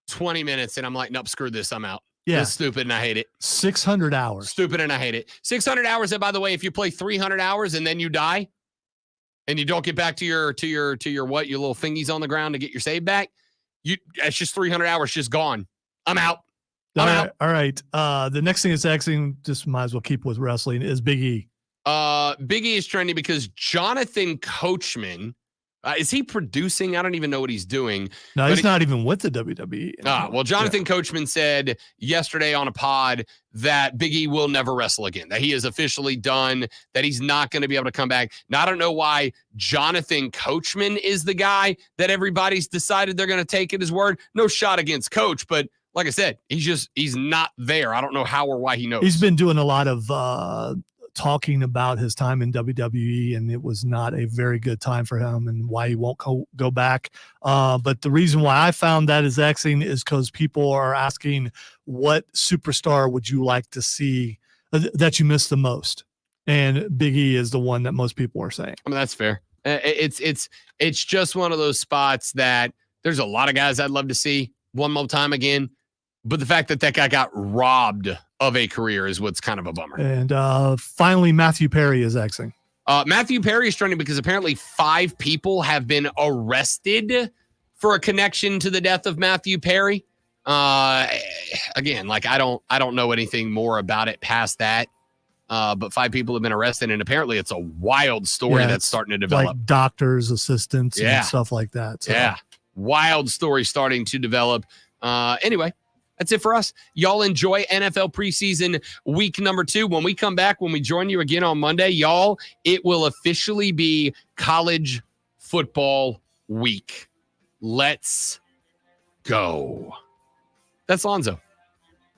20 minutes and I'm like, nope, screw this. I'm out. Yeah. This is stupid and I hate it. 600 hours. Stupid and I hate it. 600 hours. And by the way, if you play 300 hours and then you die and you don't get back to your what, your little thingies on the ground to get your save back, it's just 300 hours just gone. I'm out. I'm out. All right. The next thing that's actually just might as well keep with wrestling is Big E. Big E is trending because Jonathan Coachman, is he producing? I don't even know what he's doing. No, he's not even with the WWE anymore. Well, Jonathan Coachman said yesterday on a pod that Big E will never wrestle again, that he is officially done, that he's not going to be able to come back. Now, I don't know why Jonathan Coachman is the guy that everybody's decided they're going to take at his word. No shot against Coach, but like I said, he's not there. I don't know how or why he knows. He's been doing a lot of talking about his time in WWE, and it was not a very good time for him and why he won't go back. But the reason why I found that is asking is because people are asking, what superstar would you like to see that you miss the most? And Big E is the one that most people are saying. I mean, that's fair. It's just one of those spots that there's a lot of guys I'd love to see one more time again. But the fact that guy got robbed of a career is what's kind of a bummer. And finally, Matthew Perry is Xing. Matthew Perry is trending because apparently 5 people have been arrested for a connection to the death of Matthew Perry. Again, like I don't know anything more about it past that. But 5 people have been arrested, and apparently it's a wild story that's starting to develop. Like doctors, assistants, and stuff like that. So. Yeah, wild story starting to develop. Anyway. That's it for us. Y'all enjoy NFL preseason week number 2. When we come back, when we join you again on Monday, y'all, it will officially be college football week. Let's go. That's Lonzo.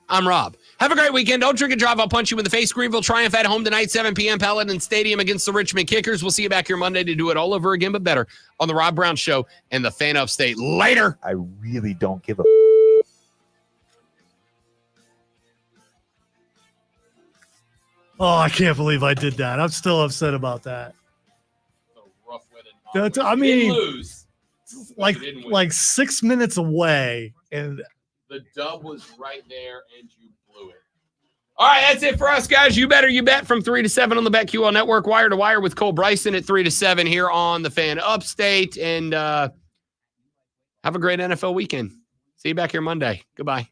I'm Rob. Have a great weekend. Don't drink and drive. I'll punch you in the face. Greenville Triumph at home tonight, 7 p.m. Paladin Stadium against the Richmond Kickers. We'll see you back here Monday to do it all over again, but better on the Rob Brown Show and the Fan Upstate. Later. I really don't give a Oh, I can't believe I did that. I'm still upset about that. I mean, like 6 minutes away, and the dub was right there, and you blew it. All right, that's it for us, guys. You better you bet from 3 to 7 on the BetQL Network, wire to wire with Cole Bryson at 3 to 7 here on the Fan Upstate, and have a great NFL weekend. See you back here Monday. Goodbye.